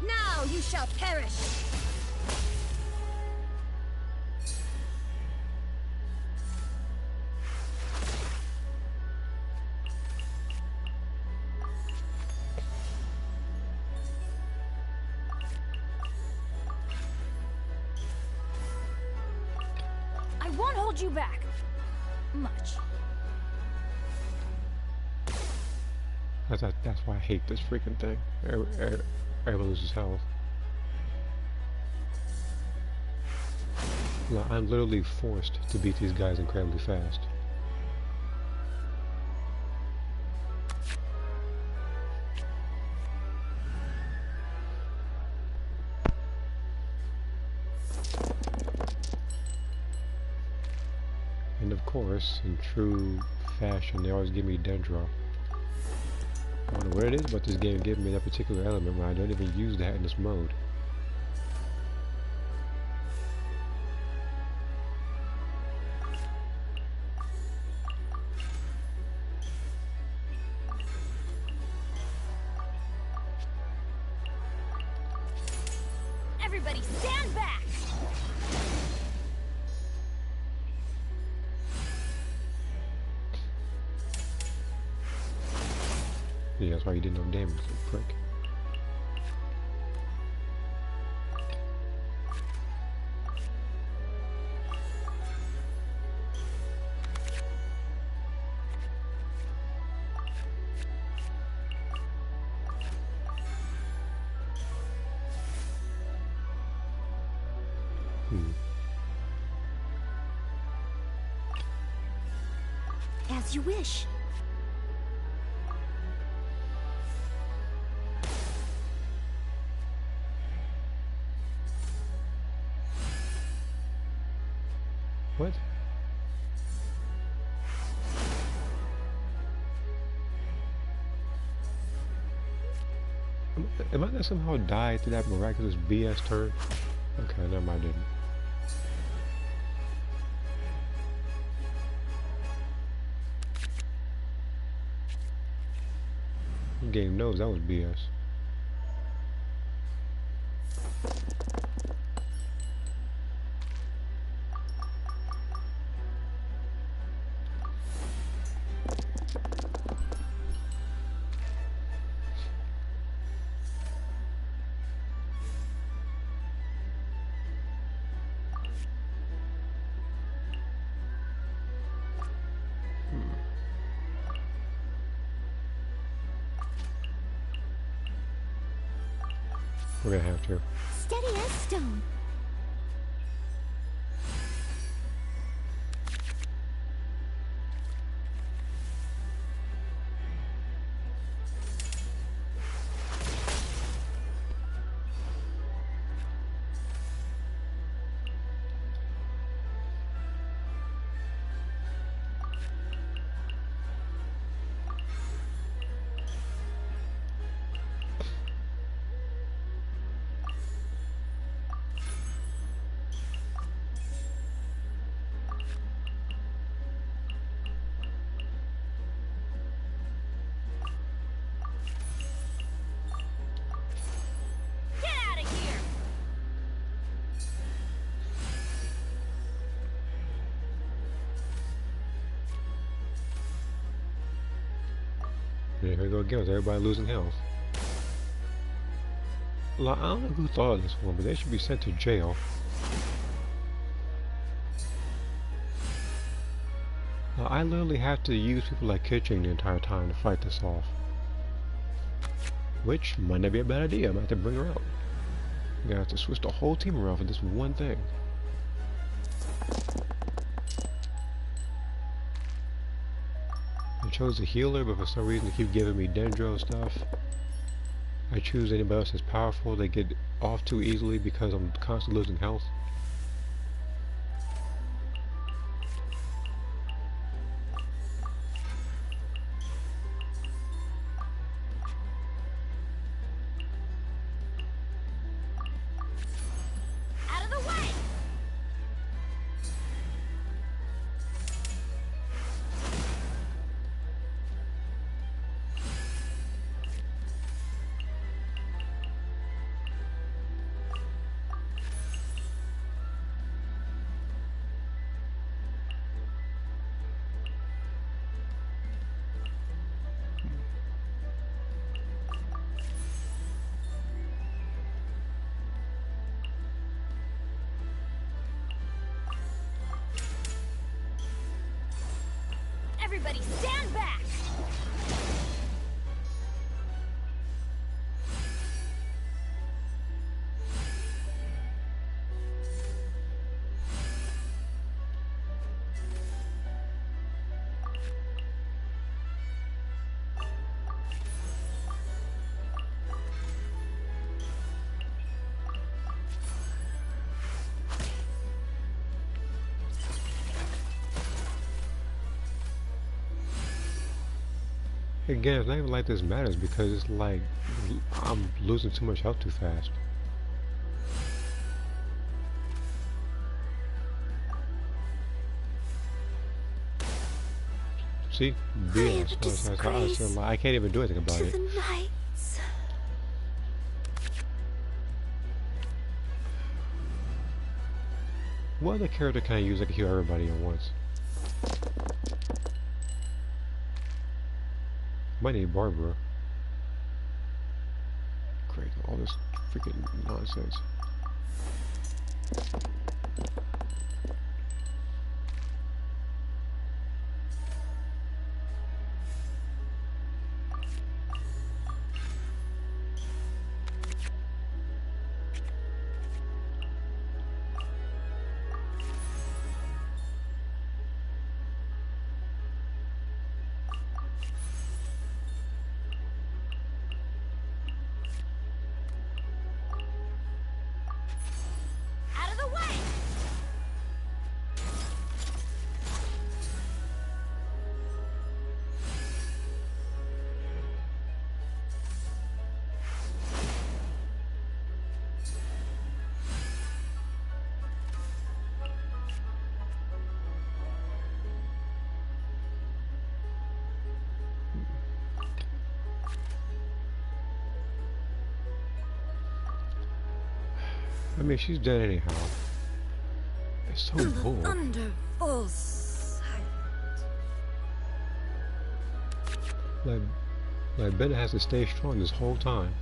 Now you shall perish! I won't hold you back. Much. That's why I hate this freaking thing. Everyone loses health. Like, I'm literally forced to beat these guys incredibly fast. And of course, in true fashion, they always give me dead draw. I don't know what it is, but this game gave me that particular element where I don't even use that in this mode. Everybody stand back! Yeah, that's why you did no damage, you prick. As you wish. What? Am I gonna somehow die to that miraculous BS turn? Okay, never mind, I didn't. The game knows that was BS. We're gonna have to. Steady as stone. And here we go again with everybody losing health. Like, I don't know who thought of this one, but they should be sent to jail. I literally have to use people like Kitching the entire time to fight this off. Which might not be a bad idea. I might have to bring her out. I'm gonna have to switch the whole team around for this one thing. I chose a healer, but for some reason they keep giving me Dendro stuff. I choose anybody else that's powerful. They get off too easily because I'm constantly losing health. Everybody stand back! Again, it's not even like this matters because it's like I'm losing too much health too fast. See? BS. I can't even do anything about it. What other character can I use that can heal everybody at once? Might need Barbara. Great, all this freaking nonsense. I mean, she's dead anyhow. It's so bull. Under full sight. Like Bennett has to stay strong this whole time.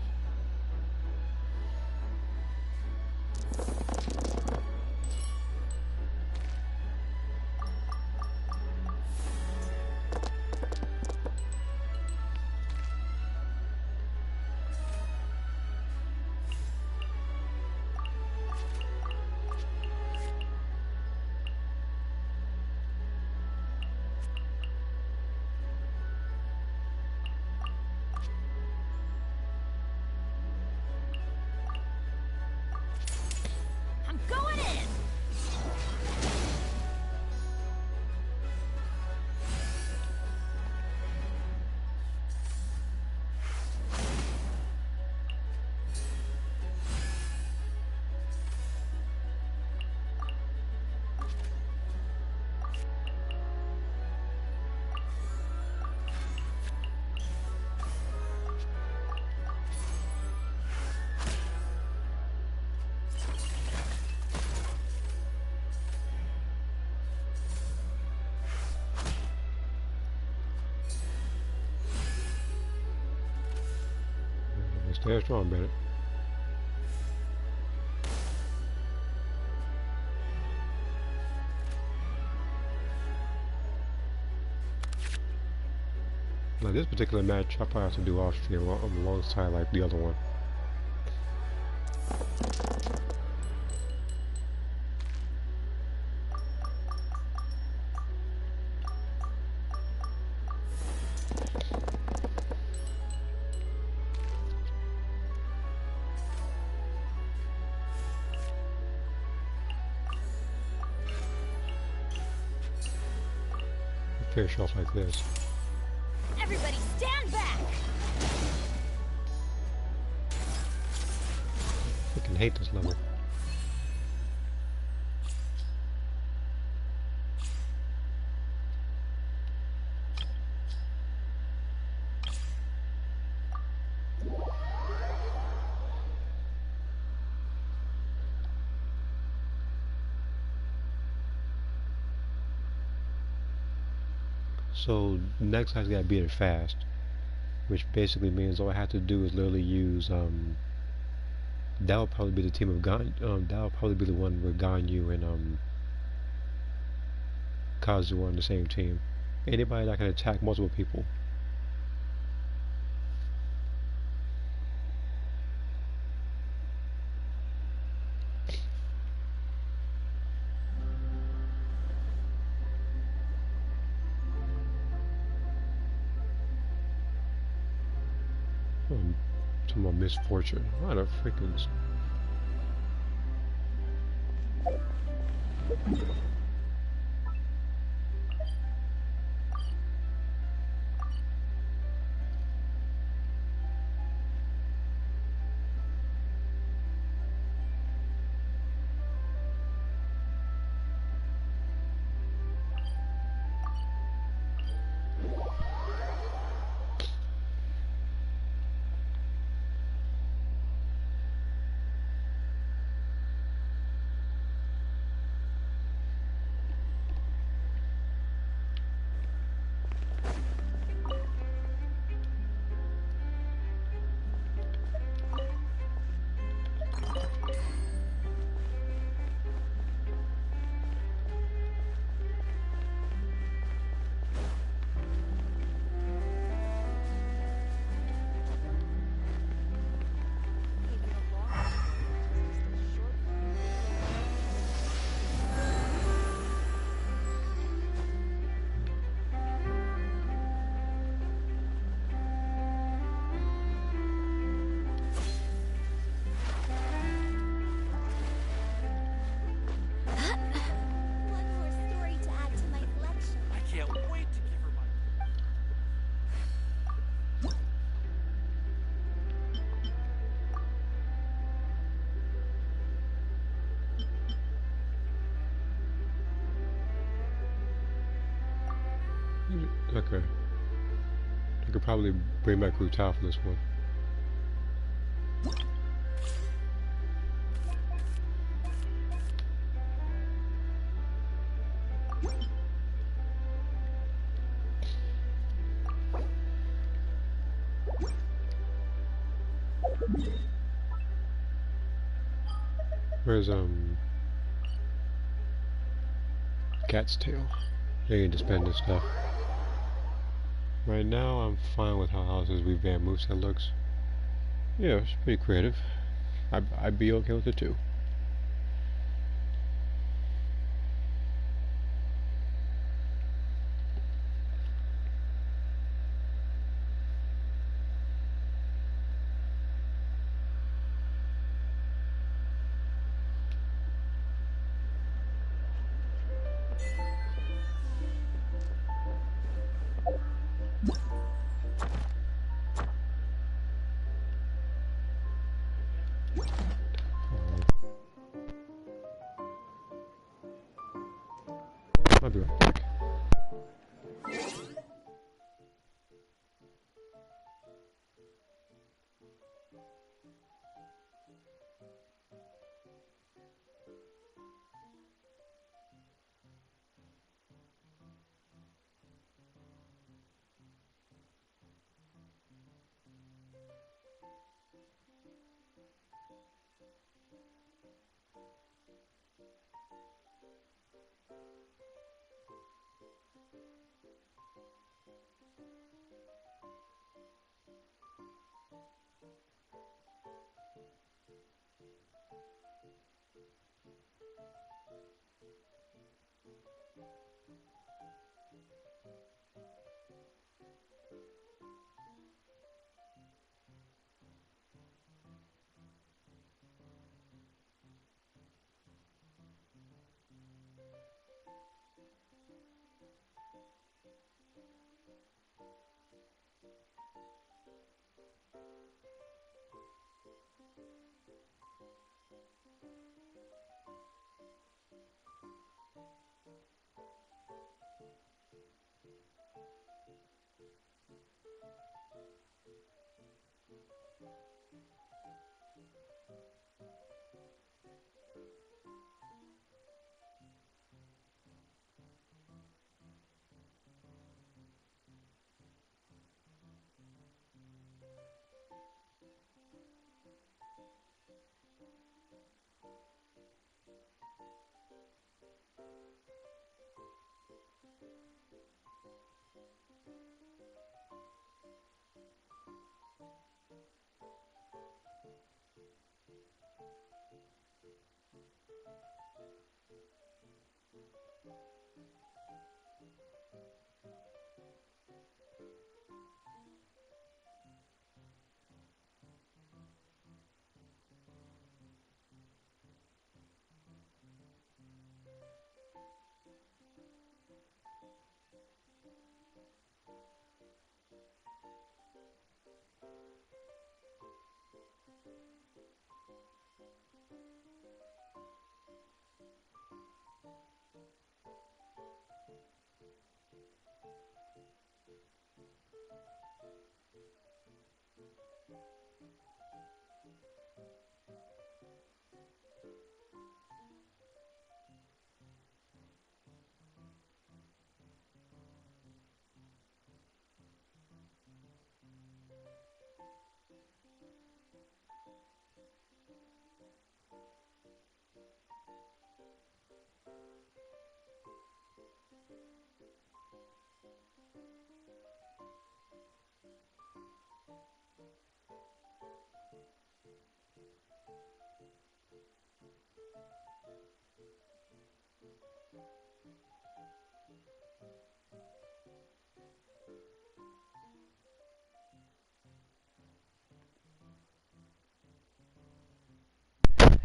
Yeah, strong, Bennett. Now this particular match, I probably have to do off stream alongside like the other one. Finish off like this. Everybody stand back! I freaking hate this level. So next I gotta beat it fast, which basically means all I have to do is literally use that'll probably be the team of that'll probably be the one where Ganyu and Kazu are on the same team. Anybody that can attack multiple people. To my misfortune. What a freaking... Okay. I could probably bring back Rutal for this one. Where's Cat's Tail? They need to spend this stuff. Right now, I'm fine with how House's revamped moveset looks. Yeah, it's pretty creative. I'd be okay with it too. I'll be right back.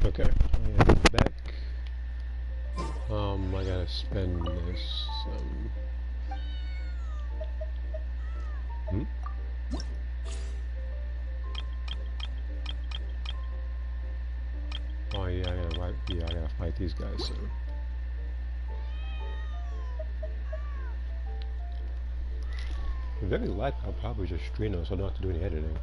Okay, I am back. I gotta spend this, hmm? Oh yeah, I gotta fight these guys soon. If any luck, I'll probably just stream them so I don't have to do any editing.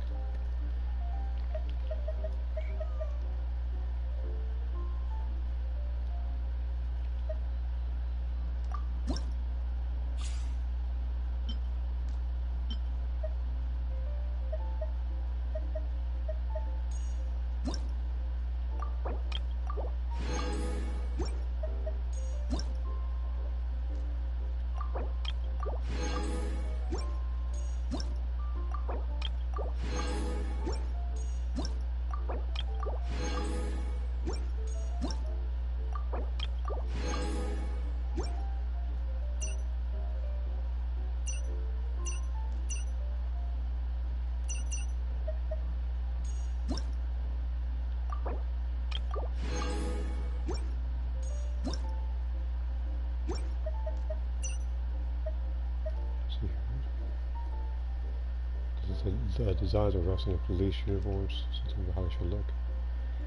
The designs of wrestling police uniforms, something about how they should look.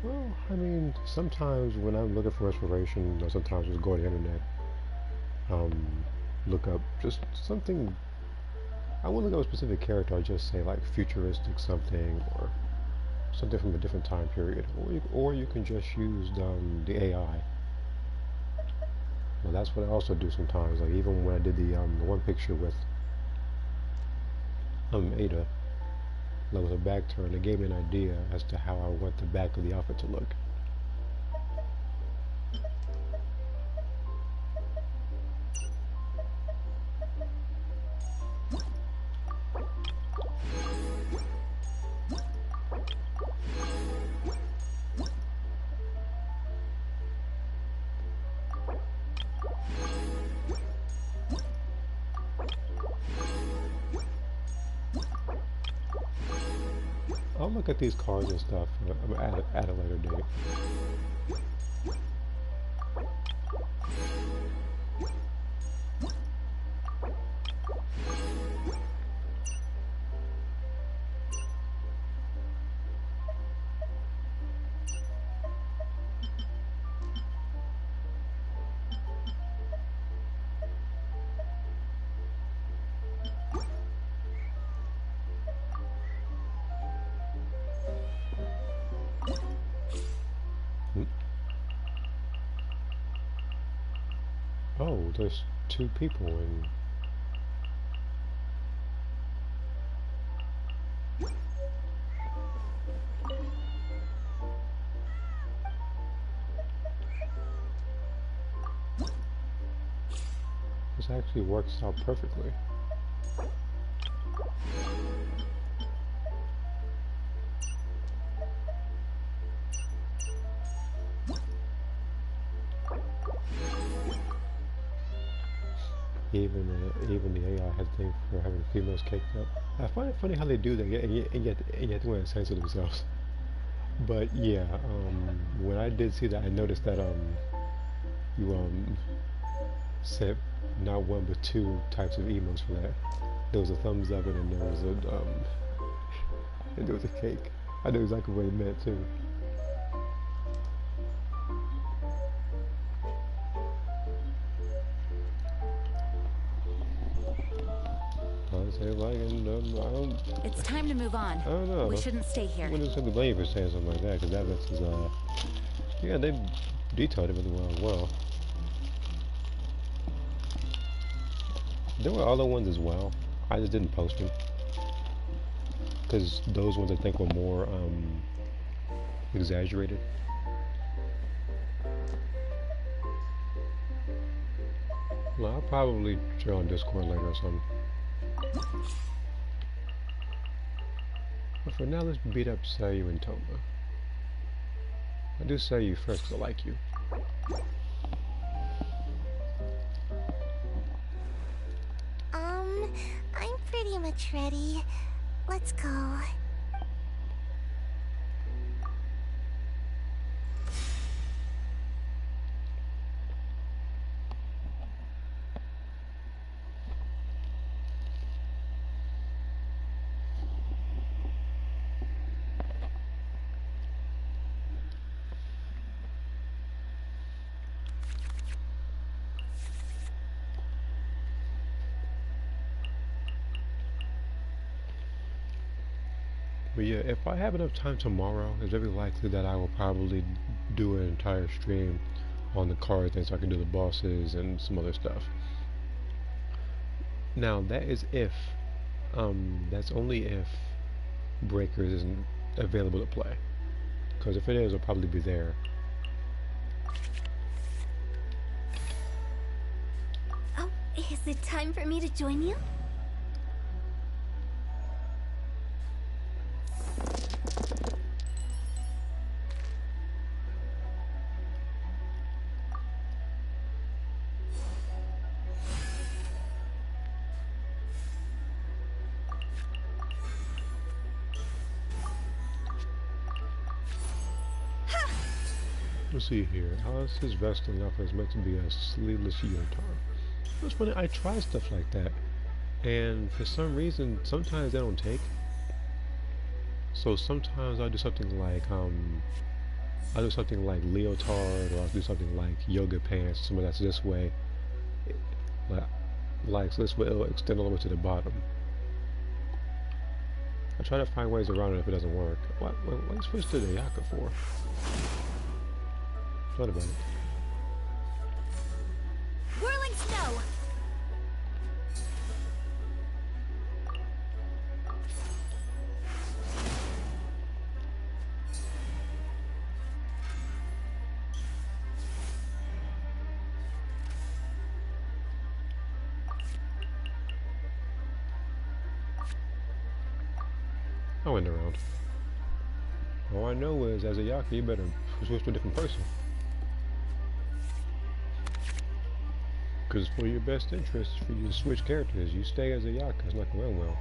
Well, I mean, sometimes when I'm looking for inspiration, or sometimes just go to the internet, look up just something. I won't look up a specific character. I just say like futuristic something or something from a different time period, or you can just use the AI. Well, that's what I also do sometimes. Like even when I did the one picture with Ada, that was a back turn. It gave me an idea as to how I want the back of the outfit to look. look at these cards and stuff at a later date. Oh, there's two people in. This actually works out perfectly. Even the AI has things for having females caked up. I find it funny how they do that, and yet they want to censor themselves. But yeah, when I did see that, I noticed that you sent not one but two types of emotes for that. There was a thumbs up, and then there was a cake. I knew exactly what it meant too. It's time to move on. I don't know. We shouldn't stay here. I wouldn't necessarily blame you for saying something like that, because that is, yeah, they detailed it really well. There were other ones as well. I just didn't post them, because those ones I think were more exaggerated. Well, I'll probably share on Discord later or something. But for now, let's beat up Sayu and Toma. I do Sayu first because I like you. I'm pretty much ready. Let's go. But yeah, if I have enough time tomorrow, it's very likely that I will probably do an entire stream on the cards, and so I can do the bosses and some other stuff. Now that is if, that's only if Breakers isn't available to play. Because if it is, I'll probably be there. Oh, is it time for me to join you? Let's see here. Alice's wrestling offer is meant to be a sleeveless unitard. It's funny, I try stuff like that, and for some reason, sometimes they don't take. So sometimes I'll do something like, leotard, or I'll do something like yoga pants, some of that's this way. So this way it'll extend all the way to the bottom. I try to find ways around it if it doesn't work. What did I switch to the Yaka for? Thought about it. Whirling snow. I went around. All I know is, as a Yaka, you better switch to a different person. Because for your best interest, for you to switch characters, you stay as a Yaka. It's not going to run well.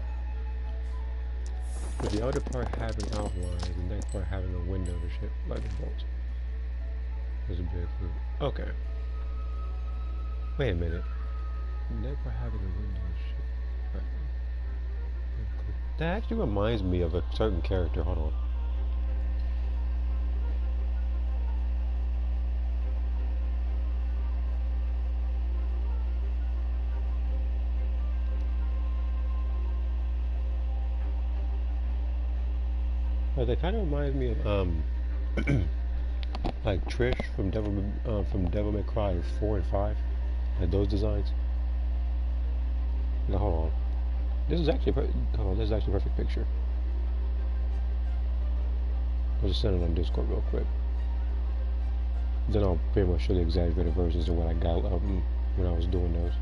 With the outer part having outlines, the next part having a window to ship lightning bolts. There's a big clue. Okay. Wait a minute. The next part having a window to ship lightning. That actually reminds me of a certain character. Hold on. That kind of reminds me of like Trish from Devil May Cry 4 and 5, like those designs. Now hold on, this is actually this is actually a perfect picture. I'll just send it on Discord real quick. Then I'll pretty much show the exaggerated versions of what I got when I was doing those.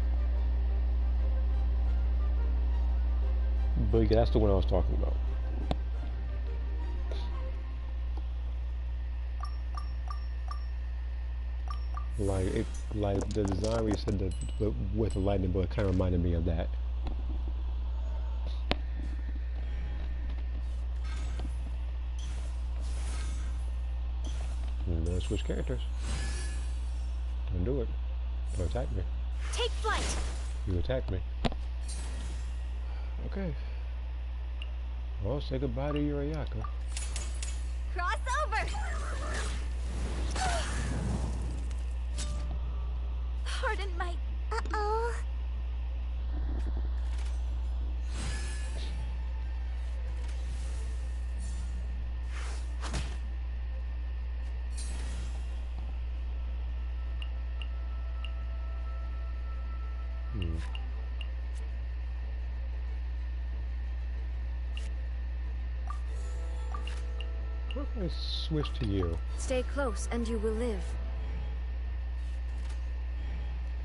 But yeah, that's the one I was talking about. Like the design where you said that with the lightning bolt kind of reminded me of that. I'm gonna switch characters. Don't do it. Don't attack me. Take flight. You attack me. Okay. Well, say goodbye to Yurayaka. Cross over. Pardon my... Uh-oh. What if I switch to you? Stay close and you will live.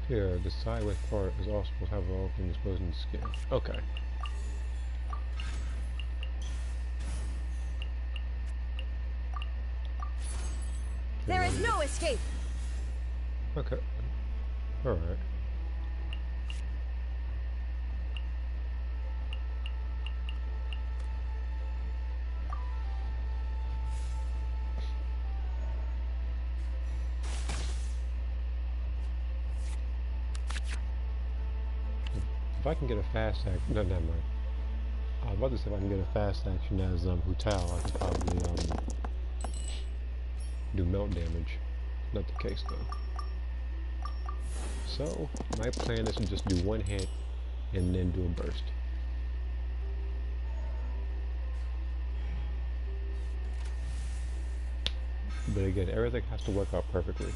Here, the sideways part is also supposed to have all things exposed in the skin. Okay. There is no escape. Okay. Alright. If I can get a fast action, no, never mind. I was about to say if I can get a fast action as Hutao, I could probably do melt damage. Not the case though. So my plan is to just do one hit and then do a burst. But again, everything has to work out perfectly.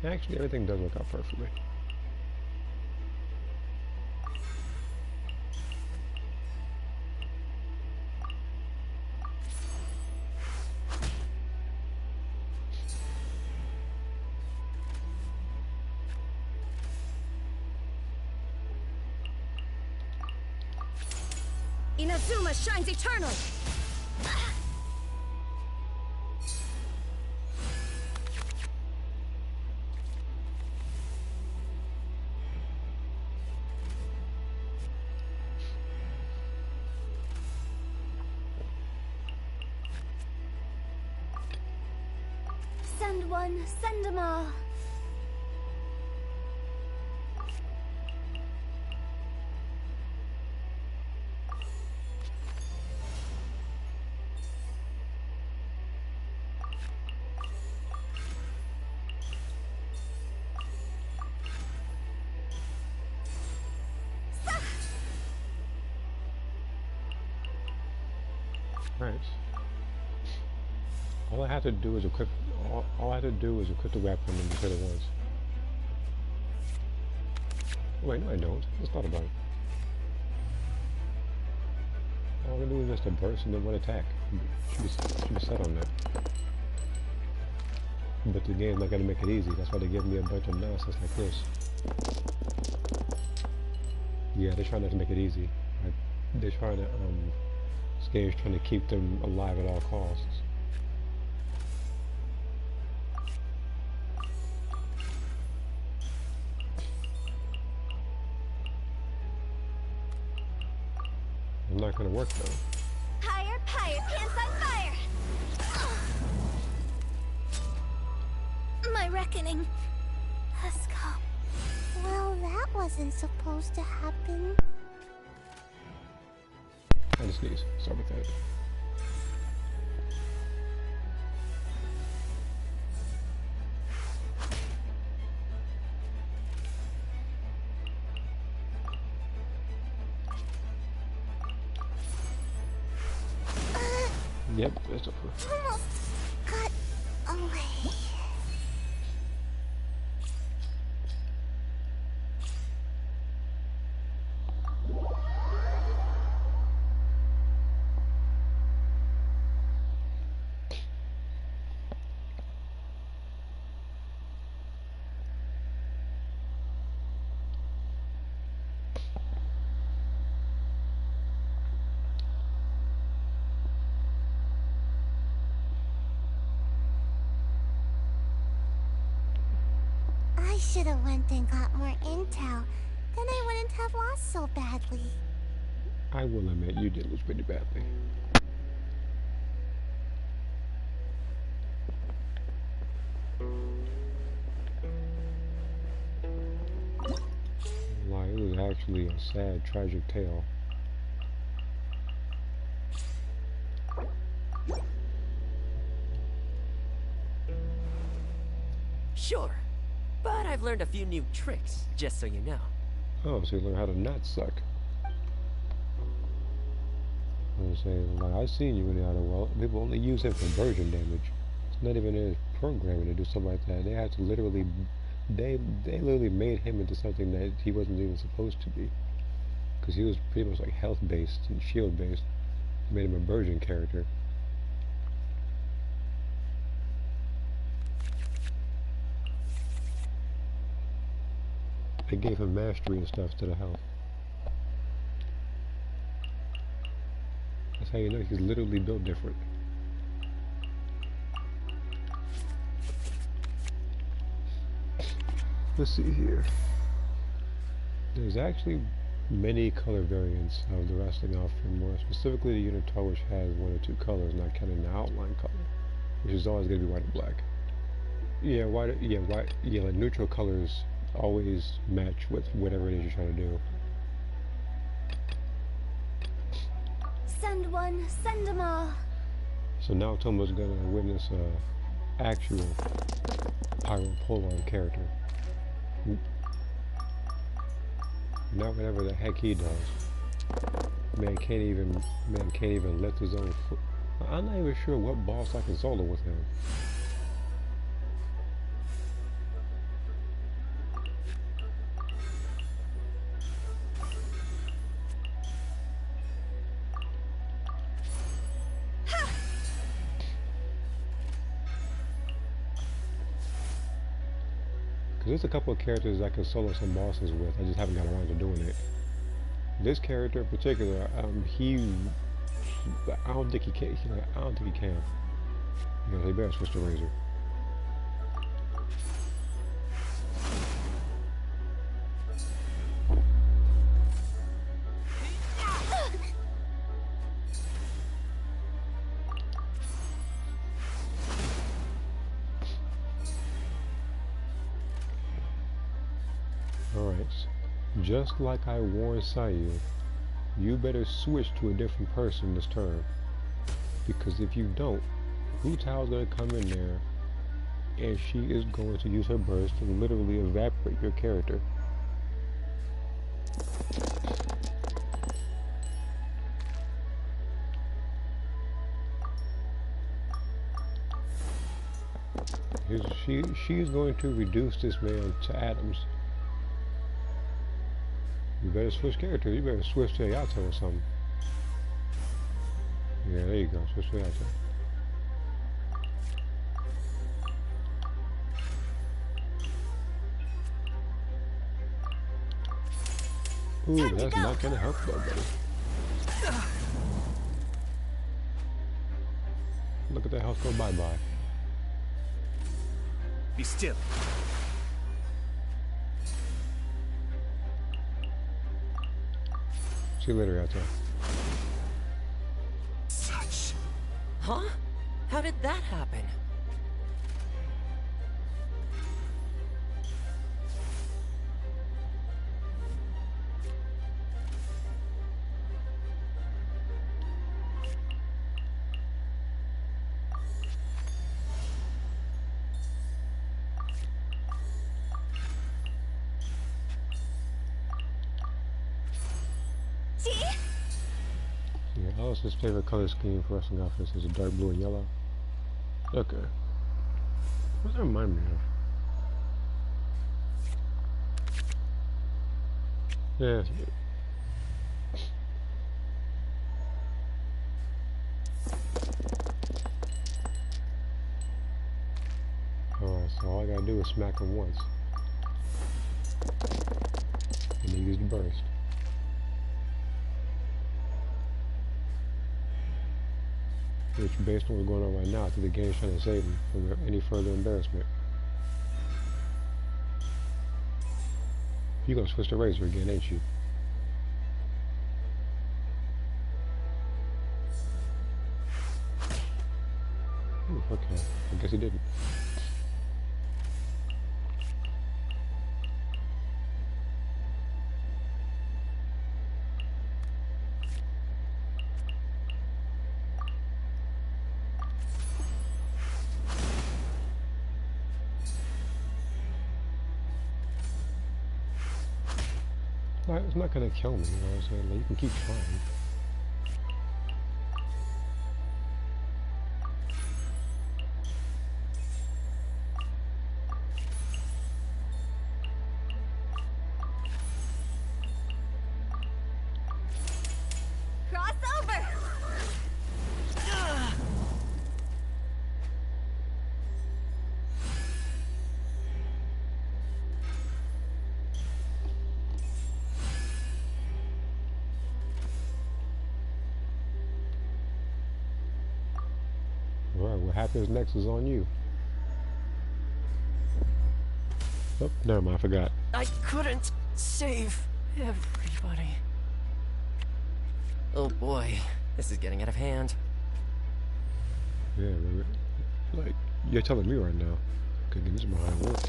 Actually, everything does work out perfectly. Inazuma shines eternally. Send one, send them all. Right. All I have to do is equip. All I have to do is equip the weapon and just hit it once. Wait, no, I don't. Let's thought about it. All I'm gonna do is just a burst and then one attack. Should be set on that. But the game's not gonna make it easy. That's why they give me a bunch of nonsense like this. Yeah, they're trying not to make it easy. Like, they're trying to this game's trying to keep them alive at all costs. I'm not gonna work though. Higher, higher, pants on fire! My reckoning has come. Well, that wasn't supposed to happen. I just sneeze. Sorry about that. Yep, that's over. Almost got away. I should have went and got more intel. Then I wouldn't have lost so badly. I will admit you did lose pretty badly. Why, it was actually a sad, tragic tale. Sure, but I've learned a few new tricks, just so you know. Oh, so you learn how to not suck. I was saying, like, I've seen you in the outer world. People only use him for version damage. It's not even in his programming to do something like that. They had to literally, they literally made him into something that he wasn't even supposed to be. Because he was pretty much like health based and shield based. They made him a version character. They gave him mastery and stuff to the health. That's how you know he's literally built different. Let's see here. There's actually many color variants of the wrestling outfit, more specifically the Unitar, which has 1 or 2 colors, not counting the outline color, which is always going to be white and black. Yeah, white. Yeah, white. Yeah, like neutral colors always match with whatever it is you're trying to do. Send one, send them all. So now Tomo's gonna witness a actual Pyro Polon character. Not whatever the heck he does. Man can't even lift his own foot. I'm not even sure what boss I can solo with him. There's a couple of characters I can solo some bosses with. I just haven't got around to doing it. This character in particular, I don't think he can. I don't think he can. You know, they better switch to Razor. Alright, just like I warned Sayu, you better switch to a different person this turn. Because if you don't, Hu Tao's gonna come in there and she is going to use her burst to literally evaporate your character. She is going to reduce this man to atoms. You better switch character. You better switch to Yato or something. Yeah, there you go. Switch to Yato. Ooh, but that's not gonna help though, buddy. Look at that health go bye-bye. Be still. See you later, Yato. Huh? How did that happen? See? Yeah, Alice's favorite color scheme for wrestling outfits is a dark blue and yellow. Okay. What does that remind me of? Yeah. Alright, so all I gotta do is smack him once. And then use the burst. Which, based on what's going on right now, I think the game's trying to save me from any further embarrassment. You're gonna switch the razor again, ain't you? Ooh, okay, I guess he didn't. It's not gonna kill me, you know what I'm saying? Like, you can keep trying. Crossover! Alright, what happens next is on you. Oh, never mind, I forgot. I couldn't save everybody. Oh boy, this is getting out of hand. Yeah, like, you're telling me right now. Could get this behind work.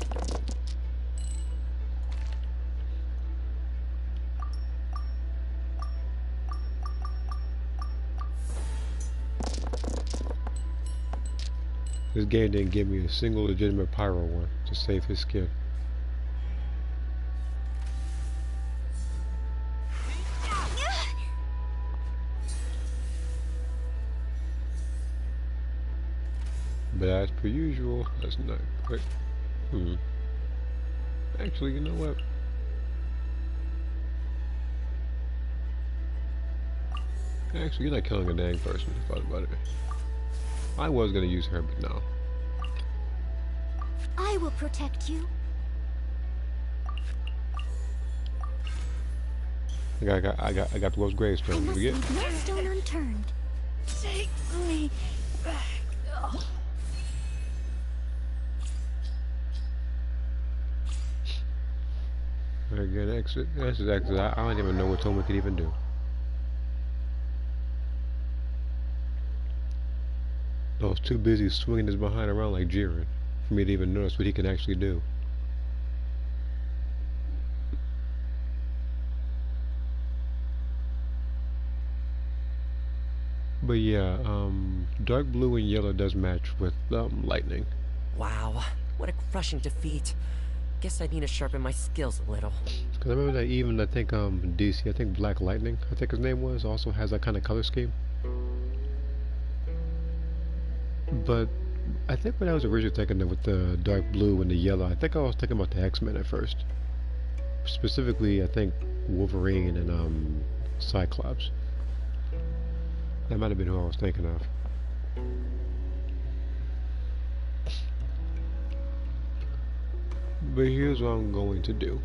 This game didn't give me a single legitimate pyro one to save his skin. But as per usual, that's not quick. Actually, you know what? Actually, you're not killing a dang person, if I thought about it. I was gonna use her, but no. I will protect you. I got the most gravestone. I You must forget? leave no stone unturned. Take me back. Oh. Again, exit. This is exit. I don't even know what Toma could even do. I was too busy swinging his behind around like Jiren for me to even notice what he can actually do. But yeah, dark blue and yellow does match with lightning. Wow, what a crushing defeat. Guess I need to sharpen my skills a little. Because I remember that even, I think DC, I think Black Lightning, I think his name was, also has that kind of color scheme. But I think when I was originally thinking with the dark blue and the yellow, I think I was thinking about the X-Men at first. Specifically, I think Wolverine and Cyclops. That might have been who I was thinking of. But here's what I'm going to do.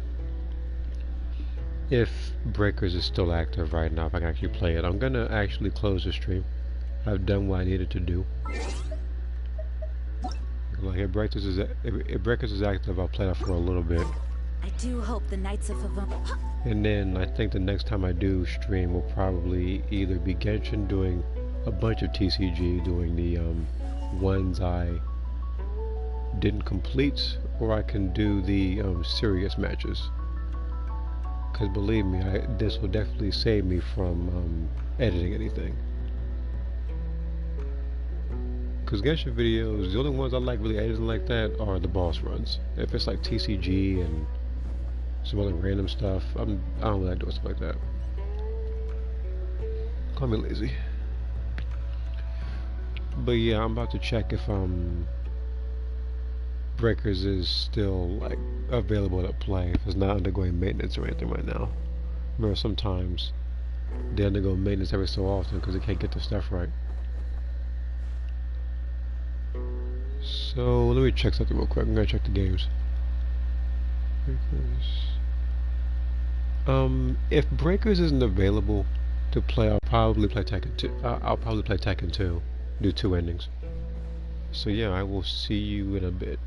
If Breakers is still active right now, if I can actually play it, I'm going to actually close the stream. I've done what I needed to do. Like, if Breakers is active, I'll play that for a little bit. I do hope the Knights of Favon... And then I think the next time I do stream will probably either be Genshin doing a bunch of TCG doing the ones I didn't complete, or I can do the serious matches. Because believe me, this will definitely save me from editing anything. Because Genshin videos, the only ones I like really editing like that are the boss runs. If it's like TCG and some other random stuff, I don't really like doing stuff like that. Call me lazy. But yeah, I'm about to check if Breakers is still like available to play, if it's not undergoing maintenance or anything right now. Remember, sometimes they undergo maintenance every so often because they can't get the stuff right. So let me check something real quick. I'm gonna check the games. If Breakers isn't available to play, I'll probably play Tekken 2. I'll probably play Tekken 2, do 2 endings. So yeah, I will see you in a bit.